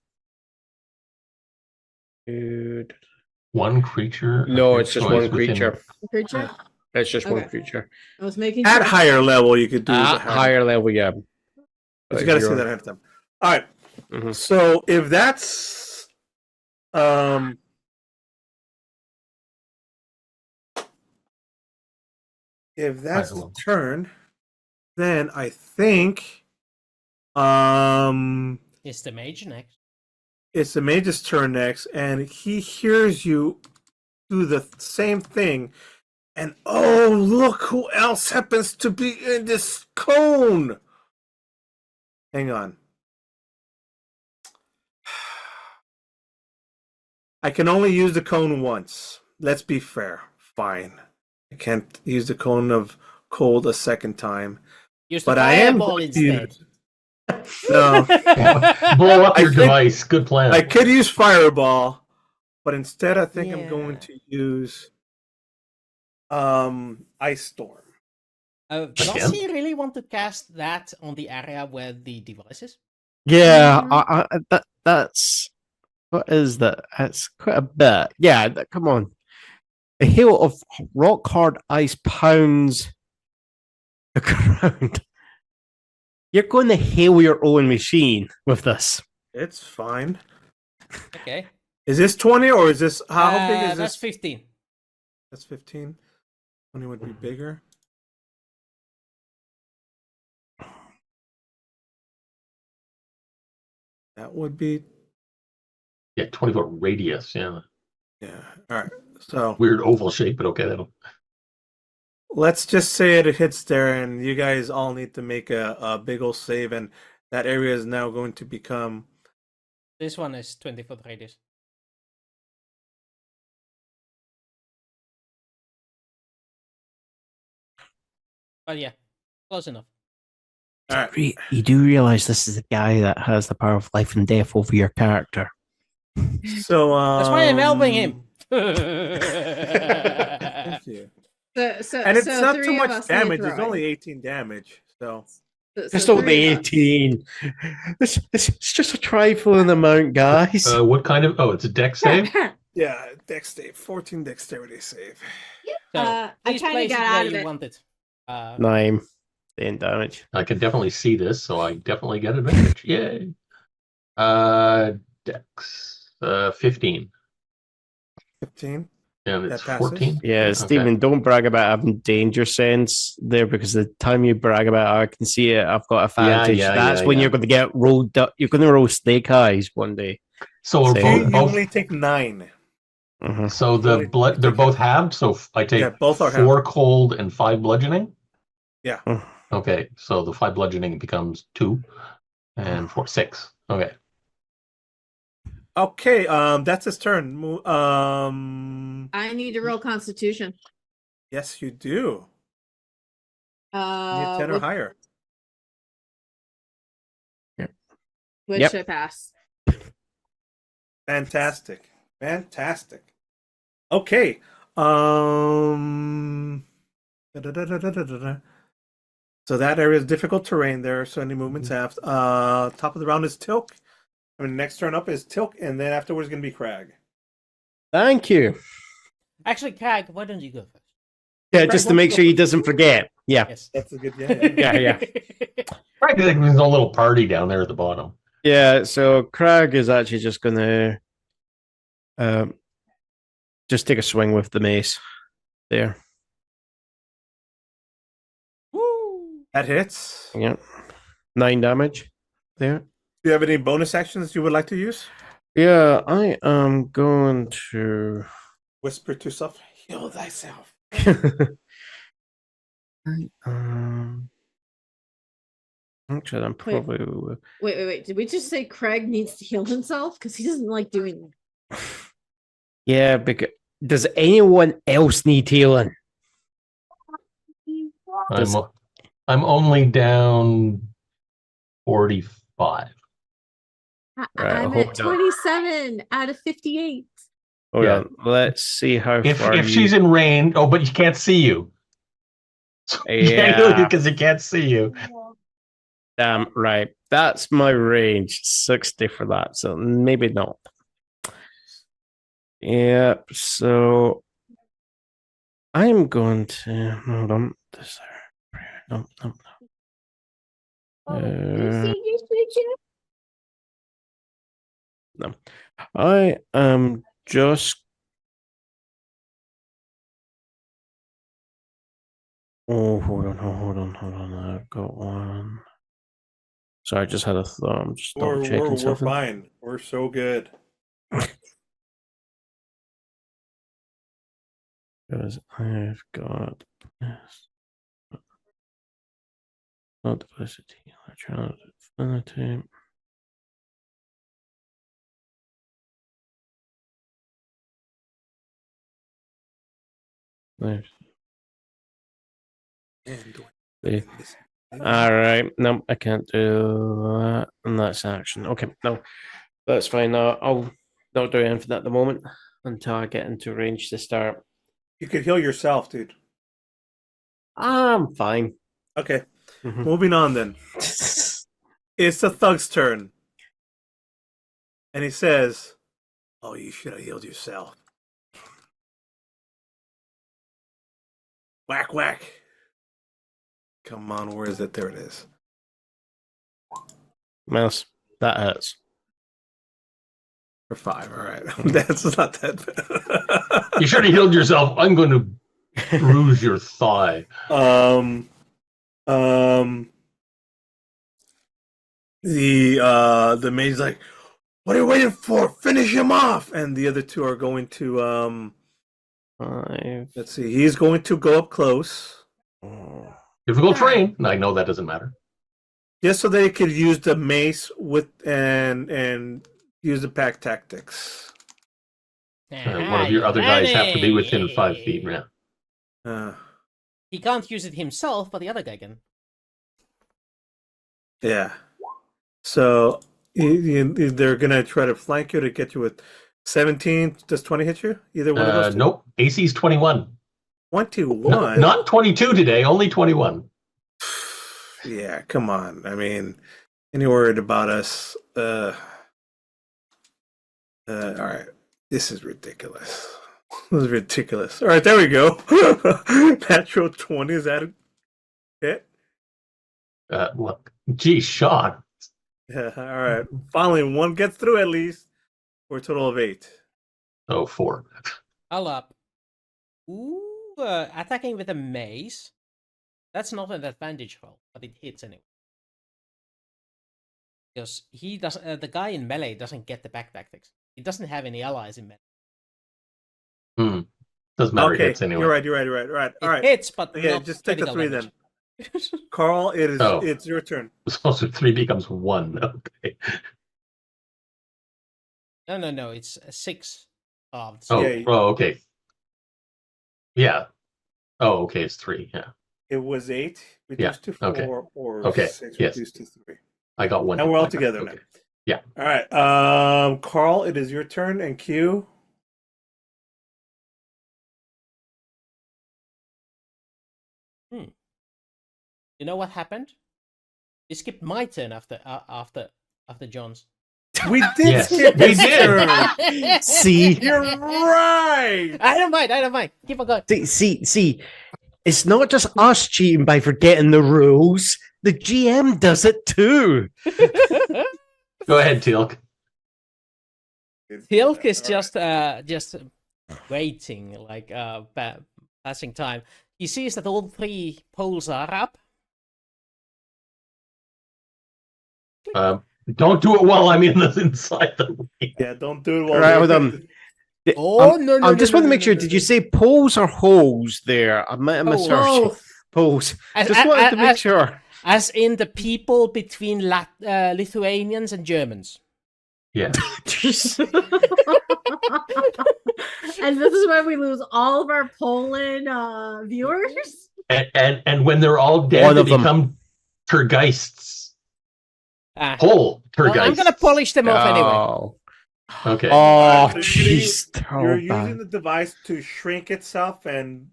Dude. One creature. No, it's just one creature. Creature? It's just one Okay. creature. I was making At sure. higher level, you could do At the higher level, yeah. But you got to say that ahead of time. All right. Mhm. So if that's the turn, then I think Is the mage next? it's the mage's turn next, and he hears you do the same thing. And oh, look who else happens to be in this cone. Hang on. I can only use the cone once. Let's be fair. Fine. I can't use the cone of cold a second time. Use the But I am fireball going to instead. use... No. Blow up I your think- device. Good plan. I could use fireball, but instead I think I'm Yeah. going to use ice storm. Does Again? he really want to cast that on the area where the device is? Yeah, Mhm. that's what is that? That's quite a bit. Yeah, come on. A hail of rock hard ice pounds the ground. You're going to hail your own machine with this. It's fine. Okay. Is this 20 or is this how big is That's this? 15. That's 15. 20 would be bigger. That would be Yeah, 20-foot radius. Yeah. yeah. All right. So Weird oval shape, but okay. That'll. let's just say it hits there, and you guys all need to make a big old save, and that area is now going to become. This one is 20-foot radius. But yeah, close enough. All right. You do realize this is the guy that has the power of life and death over your character. So That's why I'm helping him. Thank you. So, And it's so not three too of much us need to damage. throw It's it. only 18 damage. So Just only three of us. 18. It's just a trifling amount, guys. What kind of? Oh, it's a deck save. yeah, dex save, 14 dexterity save. So, I please kinda place got it out where of you it. want it. 9. 10 damage. I can definitely see this, so I definitely get advantage. Yay! Dex 15. 15. And That it's passes. 14. Yeah, Okay. Stephen, don't brag about having danger sense there, because the time you brag about it, I can see it. I've got advantage. That's when you're going to get rolled up. You're going to roll snake eyes one day. So we're Same. You both. only take 9. Mhm. So the only blood, they're take both halved. So I take Yeah, both are 4 cold and 5 bludgeoning. Yeah. Okay, so the 5 bludgeoning becomes 2, and 4 6. Okay. Okay, that's his turn. I need to roll Constitution. Yes, you do. You need 10 or Which, higher. which Yep. I pass. Fantastic. Fantastic. Okay. Da-da-da-da-da-da-da. So that area is difficult terrain there, so any movements have. Top of the round is Tilk. I mean, next turn up is Tilk, and then afterwards is going to be Crag. Thank you. Actually, Crag, why don't you go first? Yeah, Craig, just why to don't make you sure go he first? doesn't forget. Yeah. Yes. That's a good, yeah. Yeah. Right, there's a little party down there at the bottom. Yeah, so Crag is actually just going to just take a swing with the mace there. Woo! That hits. Do Yeah. 9 damage there. you have any bonus actions you would like to use? Yeah, I am going to. Whisper to self, heal thyself. Actually, I'm probably. Wait. Did we just say Craig needs to heal himself? Because he doesn't like doing that. Yeah, because does anyone else need healing? I'm only down 45. Right, I'm hold at on. 27 out of 58. Hold Yeah. on. Let's see how If far she's in range, but you can't see you. Yeah. Because he can't see you. Damn right. That's my range. 60 for that. So maybe not. Yep. So I'm going to hold on. No. No. I am just. Oh, hold on. I've got one. Sorry, I just had a thought. I'm just double checking We're something. fine. We're so good. Because I've got this. Not diversity, electronic affinity. Nice. See. All right. No, I can't do that. And that's action. Okay. No, that's fine. I'll not do anything at the moment until I get into range to start. You could heal yourself, dude. I'm fine. Okay. Mhm. Moving on then. It's the thug's turn. And he says, oh, you should have healed yourself. Whack, whack. Come on, where is it? There it is. Mouse, that hurts. For 5, all right. That's not that bad. You should have healed yourself. I'm going to bruise your thigh. The mage's like, what are you waiting for? Finish him off. And the other two are going to 5. Let's see. He's going to go up close. Difficult terrain. I know that doesn't matter. Just so they could use the mace with and use the pack tactics. One of your other guys have to be within 5 feet. Yeah. He can't use it himself, but the other guy can. Yeah. So they're gonna try to flank you to get you with 17. Does 20 hit you? Either one of those two? Nope. AC's 21. 21. Not 22 today. Only 21. Yeah, come on. I mean, any worried about us? All right. This is ridiculous. This is ridiculous. All right, there we go. Natural 20. Is that a hit? Look. Gee, Sean. Yeah, all right. Finally, one gets through at least for a total of 8. Oh, 4. I'll up. Ooh, attacking with a mace. That's not an advantage roll, but it hits anyway. Because he doesn't. The guy in melee doesn't get the back tactics. He doesn't have any allies in melee. Doesn't matter. Okay, Hits anyway. you're right. All right. It hits, but Yeah, not just take the critical 3 damage. then. Karl, Oh. it's your turn. So 3 becomes 1. Okay. No. It's 6 halved. Oh, Yeah. okay. Yeah. Oh, okay. It's 3. Yeah. It was 8 reduced to 4 okay. or Okay, 6 yes. reduced to 3. I got 1. And we're all Okay. together now. Yeah. All right. Karl, it is your turn, and Q. You know what happened? You skipped my turn after John's. We did Yes, skip we his did. turn. See, You're right. I don't mind. Keep on going. see, it's not just us cheating by forgetting the rules. The GM does it too. Go ahead, Tilk. Tilk is All right. just waiting, like passing time. He sees that all 3 poles are up. Don't do it while I'm inside the ring. Yeah, don't do it while Right, we're- hold on. Oh, I'm- no, I just want to make sure. no, Did you say poles or holes there? I might have misheard. Both. Poles. As- Just wanted to make as- sure. As in the people between Lithuanians and Germans. Yeah. And this is where we lose all of our Poland viewers. And when they're all dead, One they of them. become Tergeists. Ah, Whole well, Tergeists. I'm gonna polish them off anyway. Oh, Okay. oh, So jeez. You're Oh, bad. using the device to shrink itself, and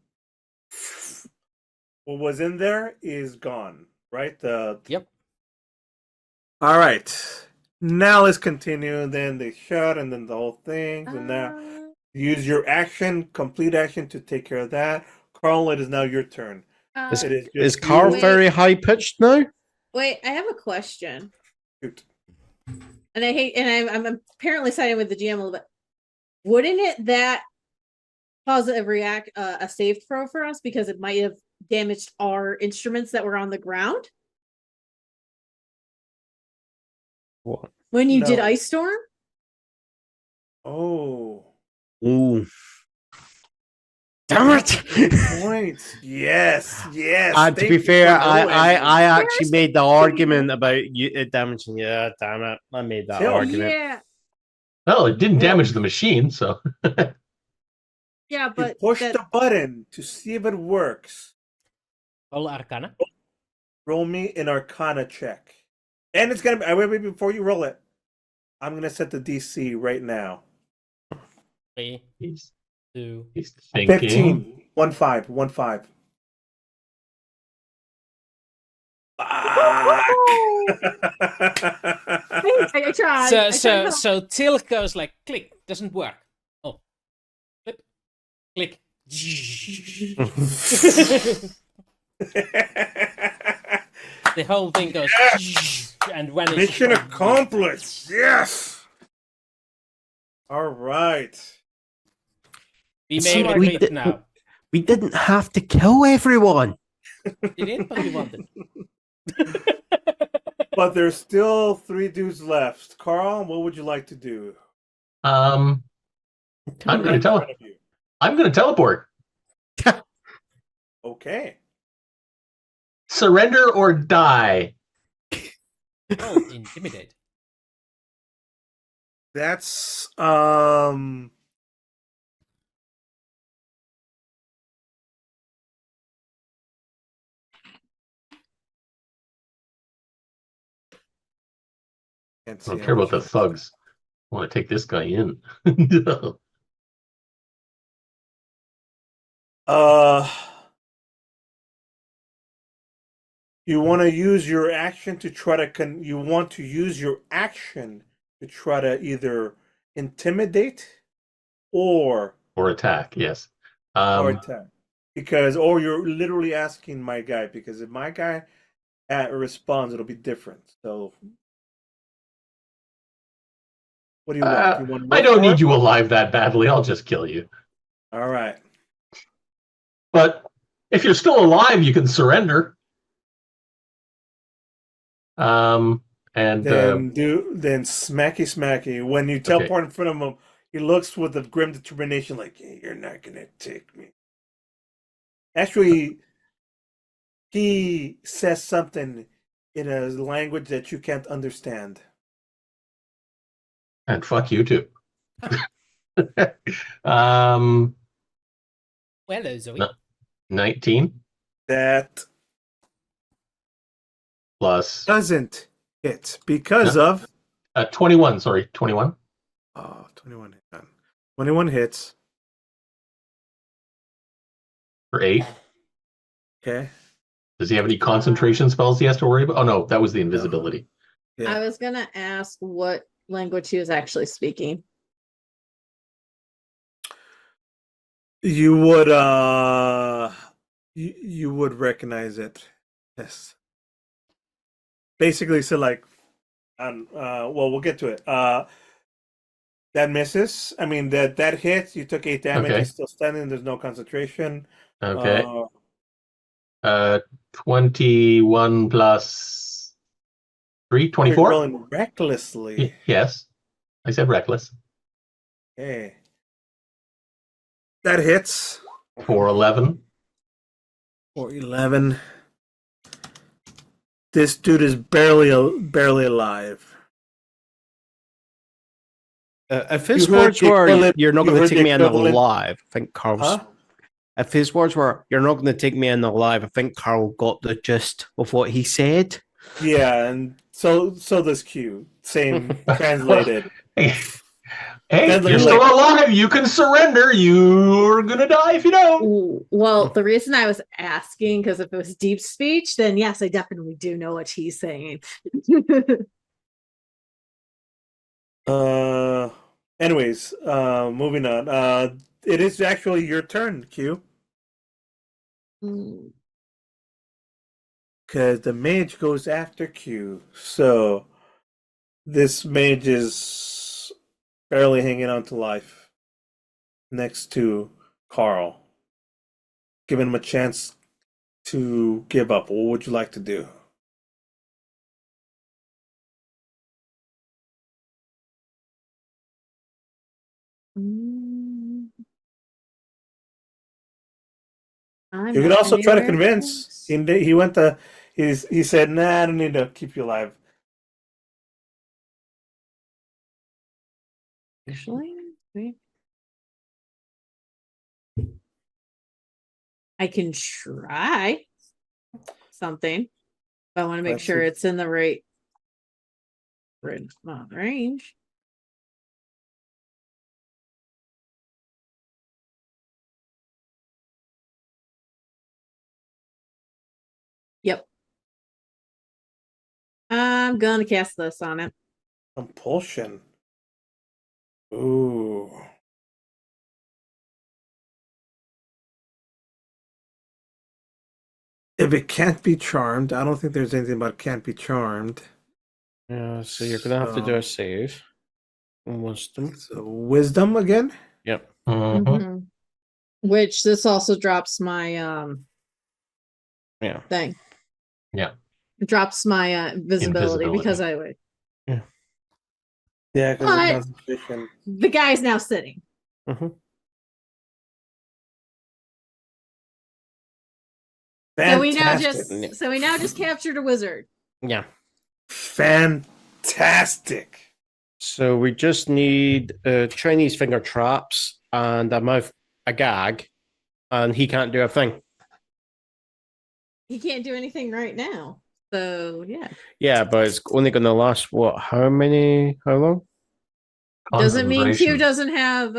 what was in there is gone. Right? Yep. All right. Now let's continue. Then the shot, and then the whole thing. And now use your action, complete action, to take care of that. Karl, it is now your turn. Is- It is just Is Karl you- very high pitched now? Wait, I have a question. Shoot. And I'm apparently siding with the GM a little bit. Wouldn't it that cause a save throw for us because it might have damaged our instruments that were on the ground What? when you did No. Ice Storm? Oh. Ooh. Damn it! Points. Yes. Yes. And to Thank be you fair, for knowing. I actually made the argument about it damaging. Yeah, damn it! I made that Tilk. argument. Yeah, Well, it didn't damage the machine, so yeah, You but push that- the button to see if it works. Roll Arcana. Roll me an Arcana check. And it's going to be, wait, before you roll it, I'm going to set the DC right now. 3, he's 2. thinking. 15. 1-5. 1-5. I tried. I tried. So Tilk goes like click, doesn't work. Oh, flip, click. The whole thing goes and vanishes. Mission accomplished. Yes. All right. We See, may we retreat did- now. We didn't have to kill everyone. We didn't, but we wanted. But there's still 3 dudes left. Karl, what would you like to do? I'm Right going in to front of you. I'm going to teleport. Okay. Surrender or die. Oh, intimidate. That's can't I see don't how care about much the it is. thugs. I want to take this guy in. Uh, you want to use your action to try to you want to use your action to try to either intimidate or Or attack, yes. attack. Because or you're literally asking my guy, because if my guy responds, it'll be different. So what do you want? Do you want to I work don't for need it? you alive that badly. I'll just kill you. All right. But if you're still alive, you can surrender. And Then smacky smacky. When you okay. teleport in front of him, he looks with a grim determination, like, hey, you're not gonna take me. Actually, he says something in a language that you can't understand. And fuck you too. um, Well, hello, Zoe. no, 19 That plus doesn't hit because No. of 21. Sorry, 21 21 hit. 21 hits. for 8. Okay. Does he have any concentration spells he has to worry about? Oh no, that was the invisibility. Yeah. I was gonna ask what language he was actually speaking. You would you would recognize it. Yes. Basically, so like well, we'll get to it. That misses. I mean that hits, you took 8 damage, Okay. he's still standing, there's no concentration. Okay. 21 plus 3, You're 24? rolling recklessly. Yes. I said reckless. Okay. That hits. For 11. For 11. This dude is barely alive. If his You heard words the were, equivalent- you're not you going to heard take the me in equivalent- alive, I think Carl's. Huh? If his words were, you're not going to take me in alive, I think Karl got the gist of what he said. Yeah, and so does Q. Same translated. Hey, Translated you're still like- alive. You can surrender. You're going to die if you don't. Well, the reason I was asking, because if it was deep speech, then yes, I definitely do know what he's saying. Anyways, moving on. It is actually your turn, Q. Because the mage goes after Q. So this mage is barely hanging on to life next to Karl. Giving him a chance to give up. What would you like to do? You could also try to convince. He went to. He said, "Nah, I don't need to keep you alive." Actually, I can try something. I want to make Let's sure see. it's in the right range. Yep. I'm gonna cast this on it. Compulsion. Ooh. If it can't be charmed, I don't think there's anything about can't be charmed. Yeah, so you're going to have to do a save. Wisdom. So wisdom again? Yep. Mhm. Mhm. Which this also drops my Yeah. thing. Yeah. It drops my visibility because I would. Yeah, because But- of concentration. The guy's now sitting. Mm-hmm. Fantastic. So we now just captured a wizard. Yeah. Fantastic. So we just need Chinese finger traps and a gag, and he can't do a thing. He can't do anything right now. So yeah. Yeah, but it's only going to last what? How long? Doesn't mean Q Concentration. doesn't have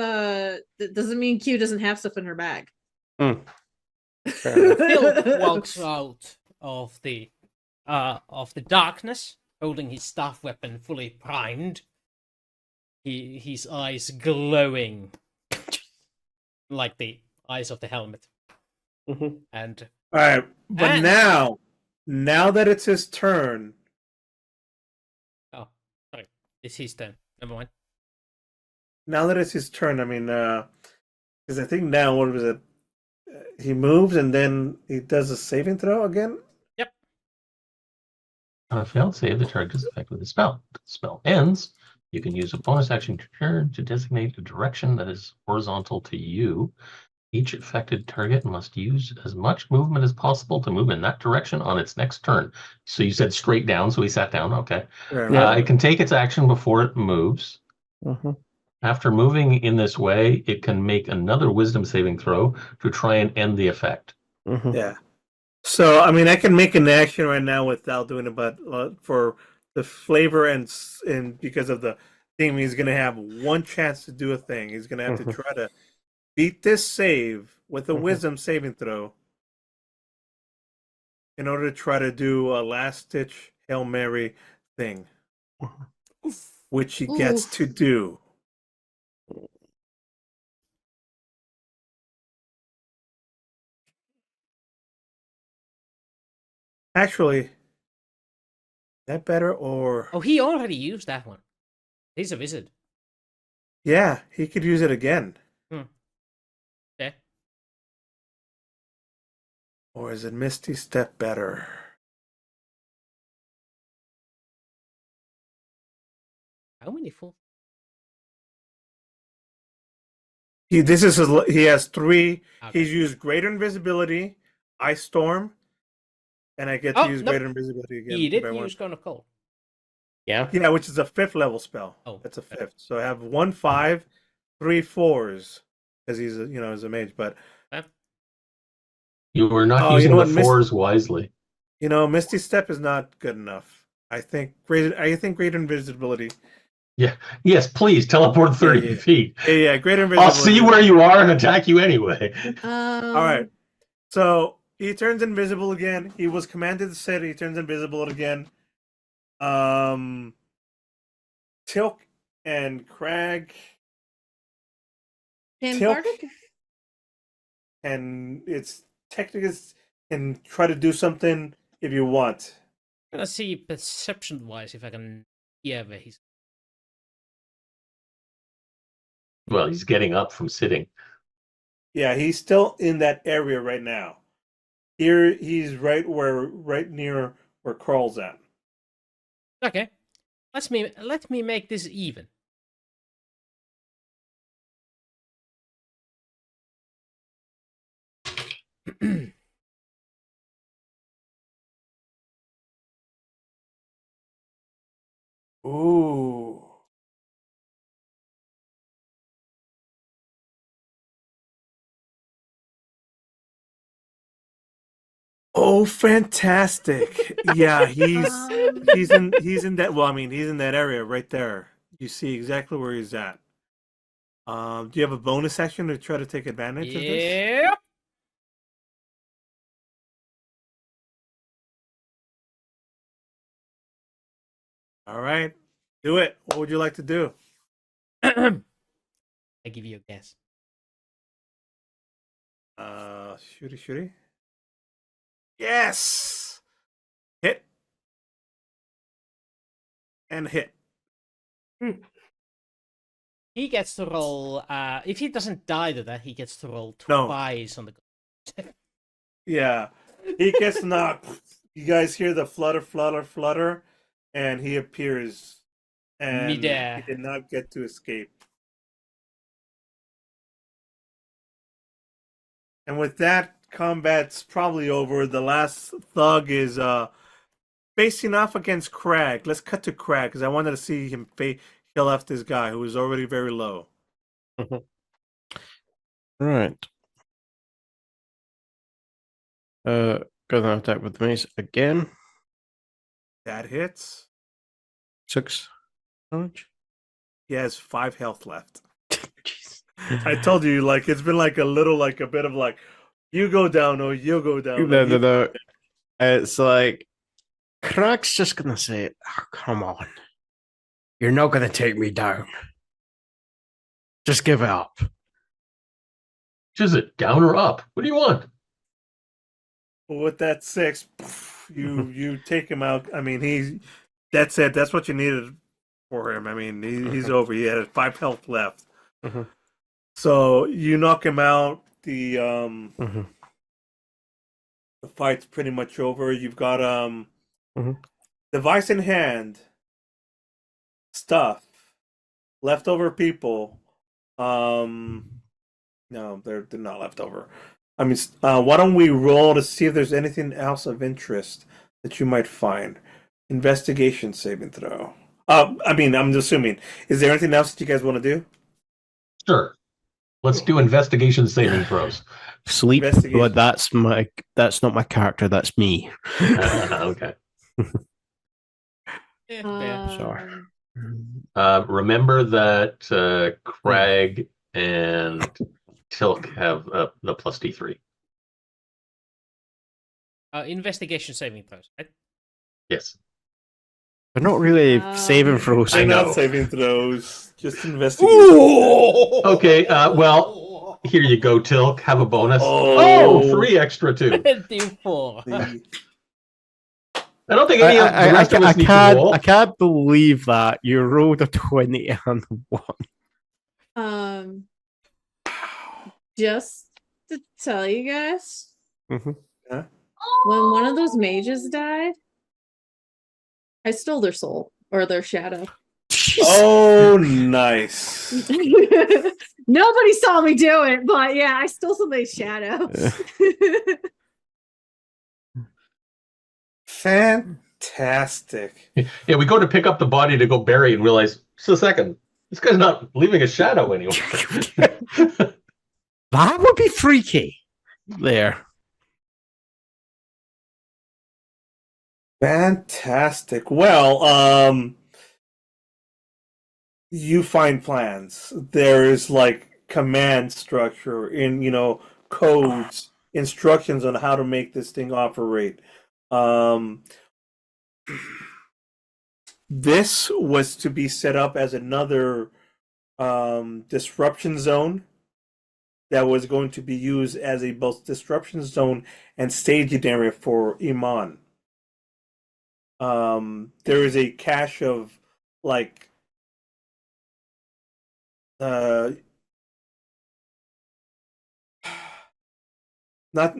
doesn't mean Q doesn't have stuff in her bag. Fair enough. Tilk walks out of the darkness, holding his staff weapon fully primed. His eyes glowing like the eyes of the helmet. Mhm. And All right, but And- now that it's his turn, oh, sorry, it's his turn. Never mind. now that it's his turn, I mean, because I think now what was it? He moves and then he does a saving throw again. On a failed save, the target is affected with the spell. The spell ends. You can use a bonus action turn to designate a direction that is horizontal to you. Each affected target must use as much movement as possible to move in that direction on its next turn. So you said straight down, so he sat down. Okay. Right. It can take its action before it moves. Mhm. After moving in this way, it can make another wisdom saving throw to try and end the effect. Mhm. Yeah. So I mean, I can make an action right now without doing it, but for the flavor and because of the theme, he's gonna have one chance to do a thing. He's gonna have to Mhm. try to beat this save with a Mhm. wisdom saving throw in order to try to do a last ditch Hail Mary thing, which he gets Oof. to do. Actually, is that better or Oh, he already used that one. He's a wizard. yeah, he could use it again. Okay. Or is it Misty Step better? How many full? He has 3. Okay. He's used Greater Invisibility, Ice Storm, and I get to use nope. Greater Invisibility again. He if did I want. use Cone of Cold. Yeah. Yeah, which is a 5th level spell. Oh, That's a okay. 5th. So I have 1 5, 3 4s because he's he's a mage. But You were not Oh, you using know the what, fours wisely. Misty Step is not good enough. I think Greater Invisibility. Yeah. Yes, please teleport 30 yeah. feet. Yeah, Greater I'll Invisibility. see where you are and attack you anyway. All right. So he turns invisible again. He was commanded to sit. He turns invisible again. Tilk and Crag. Can Tilk Bardic? and it's technically can try to do something if you want. I'm gonna see perception-wise if I can hear where he's. Well, he's getting up from sitting. Yeah, he's still in that area right now. Here he's right near where Karl's at. Okay. Let me make this even. Ooh. Oh, fantastic! Yeah, he's in that. Well, I mean, he's in that area right there. You see exactly where he's at. Do you have a bonus action to try to take advantage of this? Yep. All right, do it. What would you like to do? I give you a guess. Shooty. Yes! Hit. And hit. He gets to roll. If he doesn't die to that, he gets to roll No. twice on the. Yeah. He gets knocked. You guys hear the flutter, and he appears. And Midair. he did not get to escape. And with that combat's probably over. The last thug is facing off against Crag. Let's cut to Crag because I wanted to see him kill off this guy who was already very low. Right. Gonna attack with the mace again. That hits. 6 damage. He has 5 health left. Jeez. I told you, like it's been like a bit of like, you go down or you go down. No. It's like Crag's just gonna say, oh, "Come on, you're not gonna take me down. Just give up." Which is it, down or up? What do you want? With that 6, you take him out. I mean, that's it. That's what you needed for him. I mean, he's over. He had 5 health left. So you knock him out. The fight's pretty much over. You've got device in hand, stuff, leftover people. No, they're not leftover. I mean, why don't we roll to see if there's anything else of interest that you might find? Investigation saving throw. I mean, I'm assuming. Is there anything else that you guys want to do? Sure. Let's do investigation saving throws. Sleep, Investigation. but that's not my character. That's me. Okay. Sorry. Remember that Crag and Tilk have the plus D3. Investigation saving throws, right? Yes. They're not really saving throws. They're know. not saving throws. Just investigation. Okay, well, here you go, Tilk. Have a bonus. Oh. 3 extra too. D4. I don't think any of the rest of us need to roll. I can't believe that you rolled a 20 and a 1. Just to tell you guys, Mhm. Huh? when one of those mages died, I stole their soul or their shadow. Oh, nice. Nobody saw me do it, but yeah, I stole somebody's shadow. Fantastic. Yeah, we go to pick up the body to go bury and realize, just a second, this guy's not leaving a shadow anywhere. That would be freaky. There. Fantastic. Well, you find plans. There is like command structure in, codes, instructions on how to make this thing operate. This was to be set up as another disruption zone that was going to be used as a both disruption zone and staging area for Iman. There is a cache of like not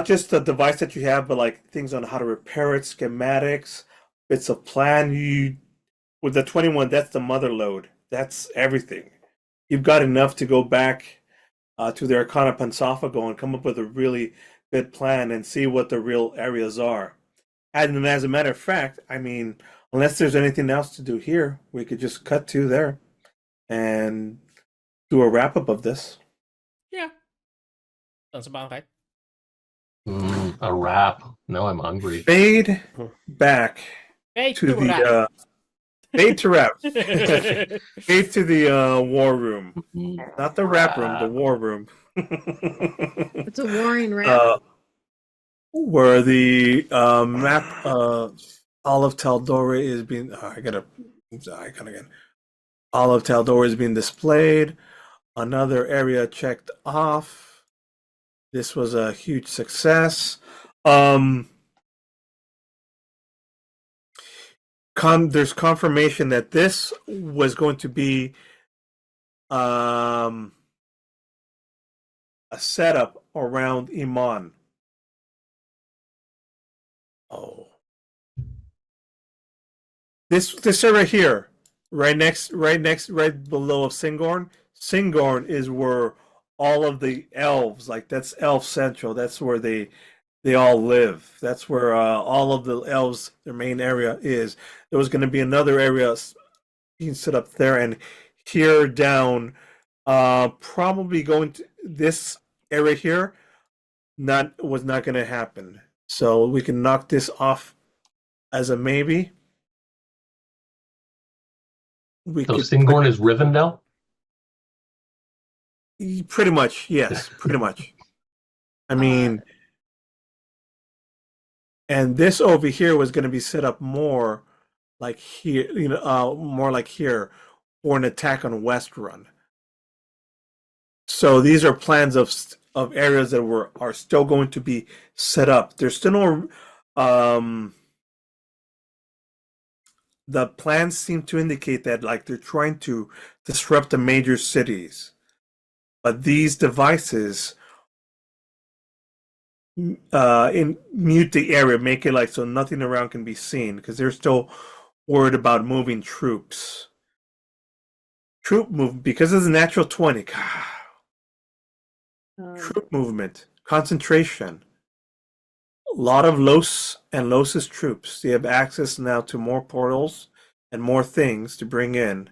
just the device that you have, but like things on how to repair it, schematics, bits of plan. With the 21, that's the mother load. That's everything. You've got enough to go back to the Arcana Pensophago and come up with a really good plan and see what the real areas are. And as a matter of fact, I mean, unless there's anything else to do here, we could just cut to there and do a wrap up of this. Yeah. Sounds about right. A wrap. Now I'm hungry. Fade back Hey, to the fade to wrap. Fade to the war room. Not the wrap room, the war room. It's a warring rat. Where the map all of Taldora is being I gotta icon again. All of Taldora is being displayed. Another area checked off. This was a huge success. There's confirmation that this was going to be a setup around Iman. Oh, this area here, right below of Singorn. Singorn is where all of the elves. Like that's Elf Central. That's where they all live. That's where all of the elves, their main area is. There was going to be another area you can sit up there, and here down, probably going to this area here. Was not going to happen. So we can knock this off as a maybe. We So could Stinghorn is Rivendell? pretty much, yes, pretty much. I mean, and this over here was going to be set up more like here, more like here for an attack on West Run. So these are plans of areas that are still going to be set up. There's still no the plans seem to indicate that like they're trying to disrupt the major cities. But these devices mute the area, make it like so nothing around can be seen because they're still worried about moving troops. Troop move because it's a natural 20. Troop movement, concentration. A lot of Los and Los's troops. They have access now to more portals and more things to bring in.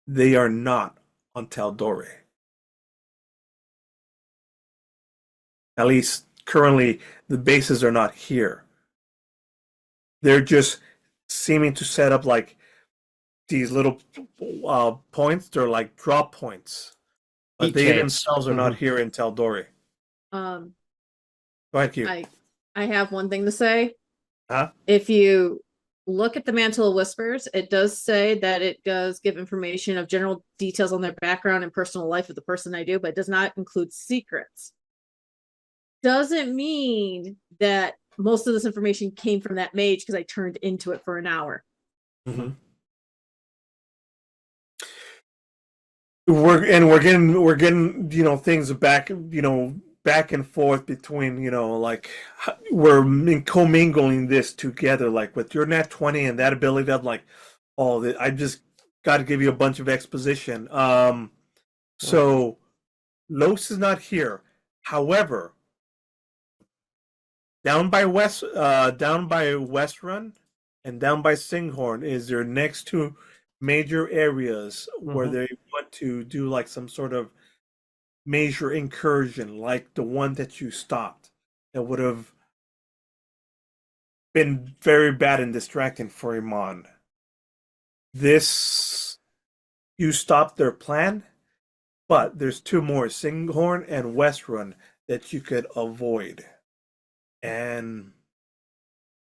They are not on Tal'Dorei. At least currently, the bases are not here. They're just seeming to set up like these little points. They're like drop points. But they themselves are not here in Tal'Dorei. Go ahead, Q. I have one thing to say. Huh? If you look at the Mantle of Whispers, it does say that it does give information of general details on their background and personal life of the person I do, but it does not include secrets. Doesn't mean that most of this information came from that mage because I turned into it for an hour. Mm-hmm. We're getting things back back and forth between like we're commingling this together like with your nat 20 and that ability that like I just got to give you a bunch of exposition. So Los is not here. However, down by West Run and down by Singhorn is their next two major areas where they want to do like some sort of major incursion, like the one that you stopped. That would have been very bad and distracting for Iman. This, you stopped their plan, but there's two more, Singhorn and Westrun, that you could avoid. And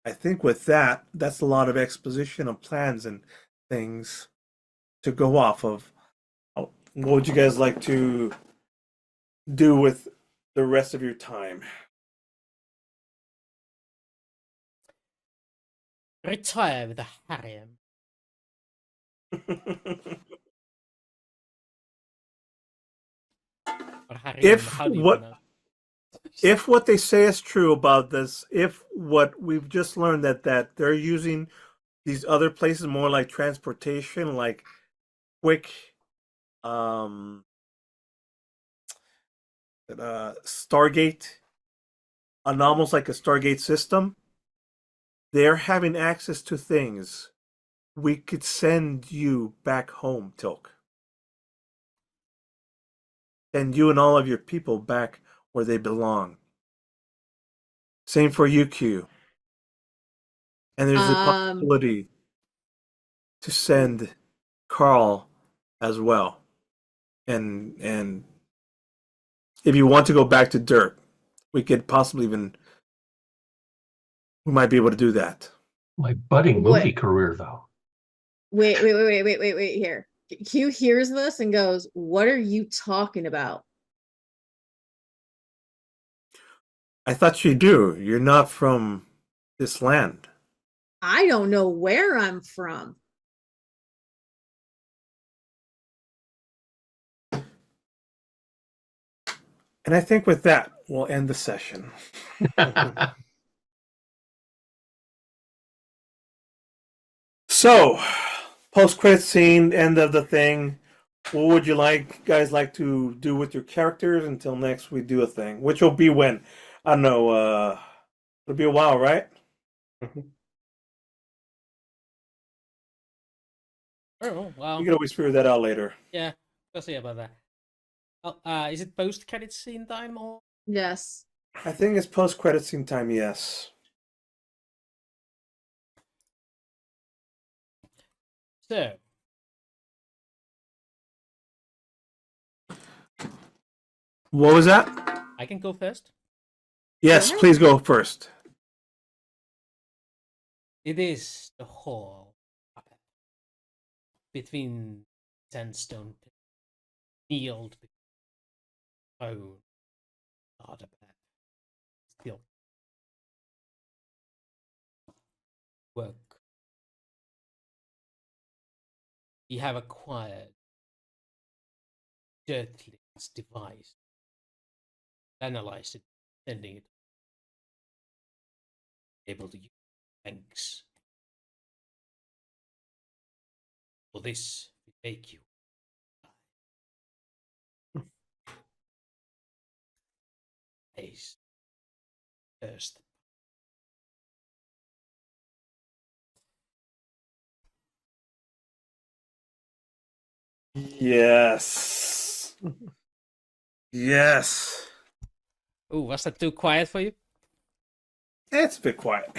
I think with that's a lot of exposition of plans and things to go off of. What would you guys like to do with the rest of your time? Retire with a harem. Or harem, if what they say is true about this, if what we've just learned that they're using these other places more like transportation, like quick Stargate, and almost like a Stargate system, they're having access to things. We could send you back home, Tilk. Send you and all of your people back where they belong. Same for UQ. And there's a possibility to send Karl as well. And if you want to go back to Dirt, we could possibly we might be able to do that. My budding movie career, though. Wait here. Q hears this and goes, "What are you talking about?" I thought you do. You're not from this land. I don't know where I'm from. And I think with that, we'll end the session. So, post-credit scene, end of the thing. what would you guys like to do with your characters until next we do a thing? Which will be when? I don't know, it'll be a while, right? Oh, well, You can always figure that out later. yeah, we'll see about that. Oh, is it post-credit scene time or? Yes. I think it's post-credit scene time, yes. So, What was that? I can go first. Yes, ahead. please go first. It is the hall between sandstone field, oh, not a bad, still work. You have acquired Dirtling's device, analyzed it, sending it, able to use thanks. For this, we take you. Ace. First. Yes. Yes. Oh, was that too quiet for you? It's a bit quiet.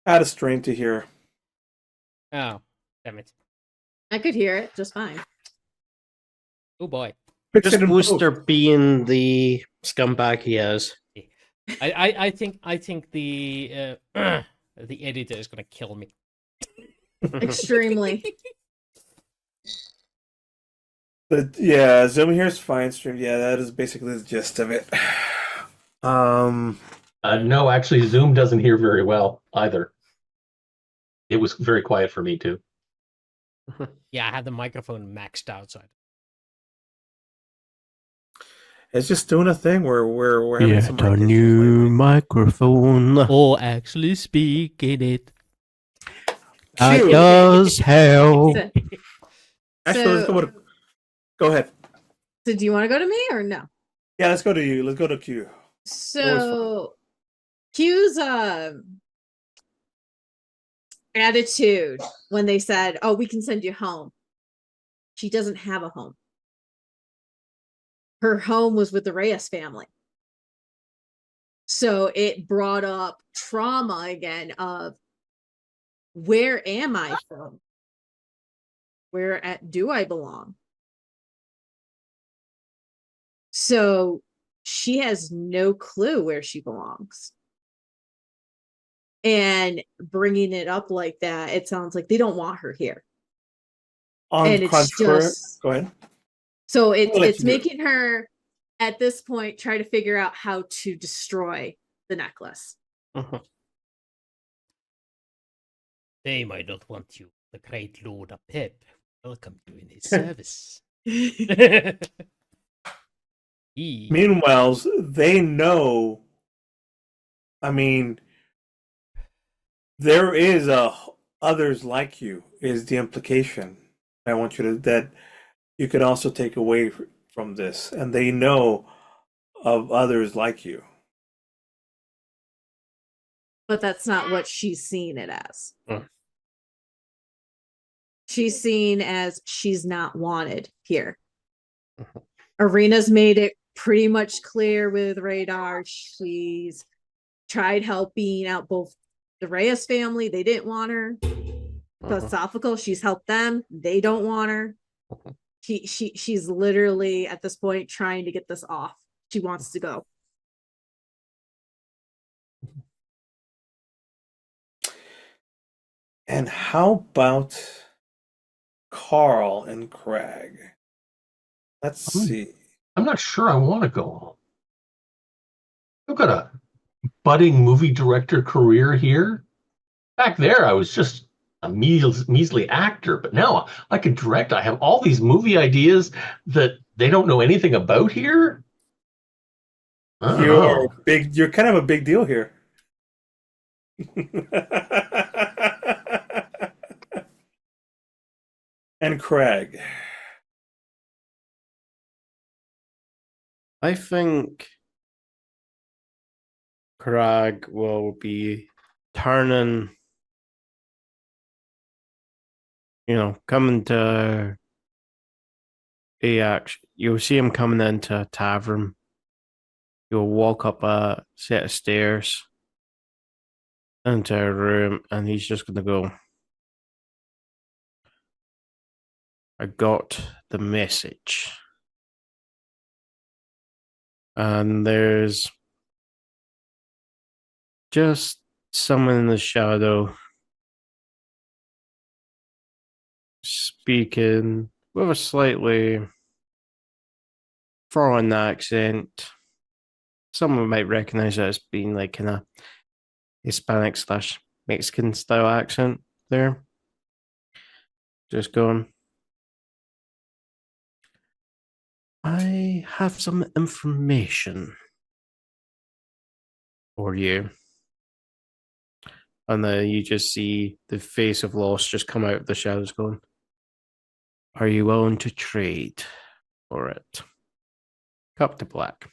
Add a strain to hear. Oh, damn it. I could hear it just fine. Oh boy. Fix Just it in Wooster post. being the scumbag he is. I think the the editor is gonna kill me. Extremely. Yeah, Zoom here is fine stream. Yeah, that is basically the gist of it. No, actually, Zoom doesn't hear very well either. It was very quiet for me too. Yeah, I had the microphone maxed out, so It's just doing a thing where we're having some Get a mic issues new lately. microphone. or actually speak in it. That Cute. does help. So, Actually, let's go ahead. so do you want to go to me or no? Yeah, let's go to you. Let's go to Q. So Q's attitude when they said, "Oh, we can send you home." She doesn't have a home. Her home was with the Reyes family. So it brought up trauma again of where am I from? Do I belong? So she has no clue where she belongs. And bringing it up like that, it sounds like they don't want her here. On And it's contrary, just go ahead. so I'll let it's you do it. making her at this point try to figure out how to destroy the necklace. They might not want you, the great Lord of Pip. Welcome you in his service. He, Meanwhile, they know. I mean, there is others like you. Is the implication? I want you to that you could also take away from this, and they know of others like you. But that's not what she's seeing it as. Mm. She's seen as she's not wanted here. Arena's made it pretty much clear with Radar. She's tried helping out both the Reyes family. They didn't want her. Philosophical, she's helped them. They don't want her. She's literally at this point trying to get this off. She wants to go. And how about Karl and Crag? Let's see. I'm not sure I want to go. I've got a budding movie director career here. Back there, I was just a measly actor, but now I can direct. I have all these movie ideas that they don't know anything about here. I don't know. You're kind of a big deal here. And Crag. I think Crag will be turning, coming to a action. You'll see him coming into a tavern. You'll walk up a set of stairs into a room, and he's just going to go, I got the message. And there's just someone in the shadow speaking with a slightly foreign accent. Someone might recognize it as being like kind of Hispanic / Mexican style accent there. Just going, I have some information for you. And then you just see the face of Lost just come out of the shadows going, are you willing to trade for it? Cup to black.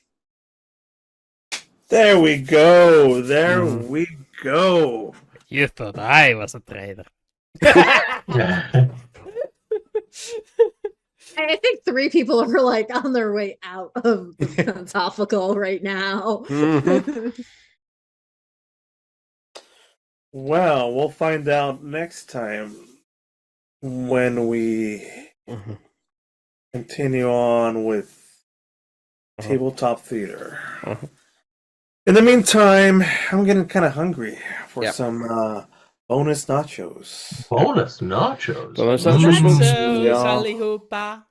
There we go. There Mhm. we go. You thought I was a trader. I think 3 people are like on their way out of the topical right now. Well, we'll find out next time when we Mhm. continue on with Uh-huh. tabletop theater. Uh-huh. In the meantime, I'm getting kind of hungry for Yep. some bonus nachos. Bonus nachos. Bonus nachos, folks. Nachos, Yeah. allihopa.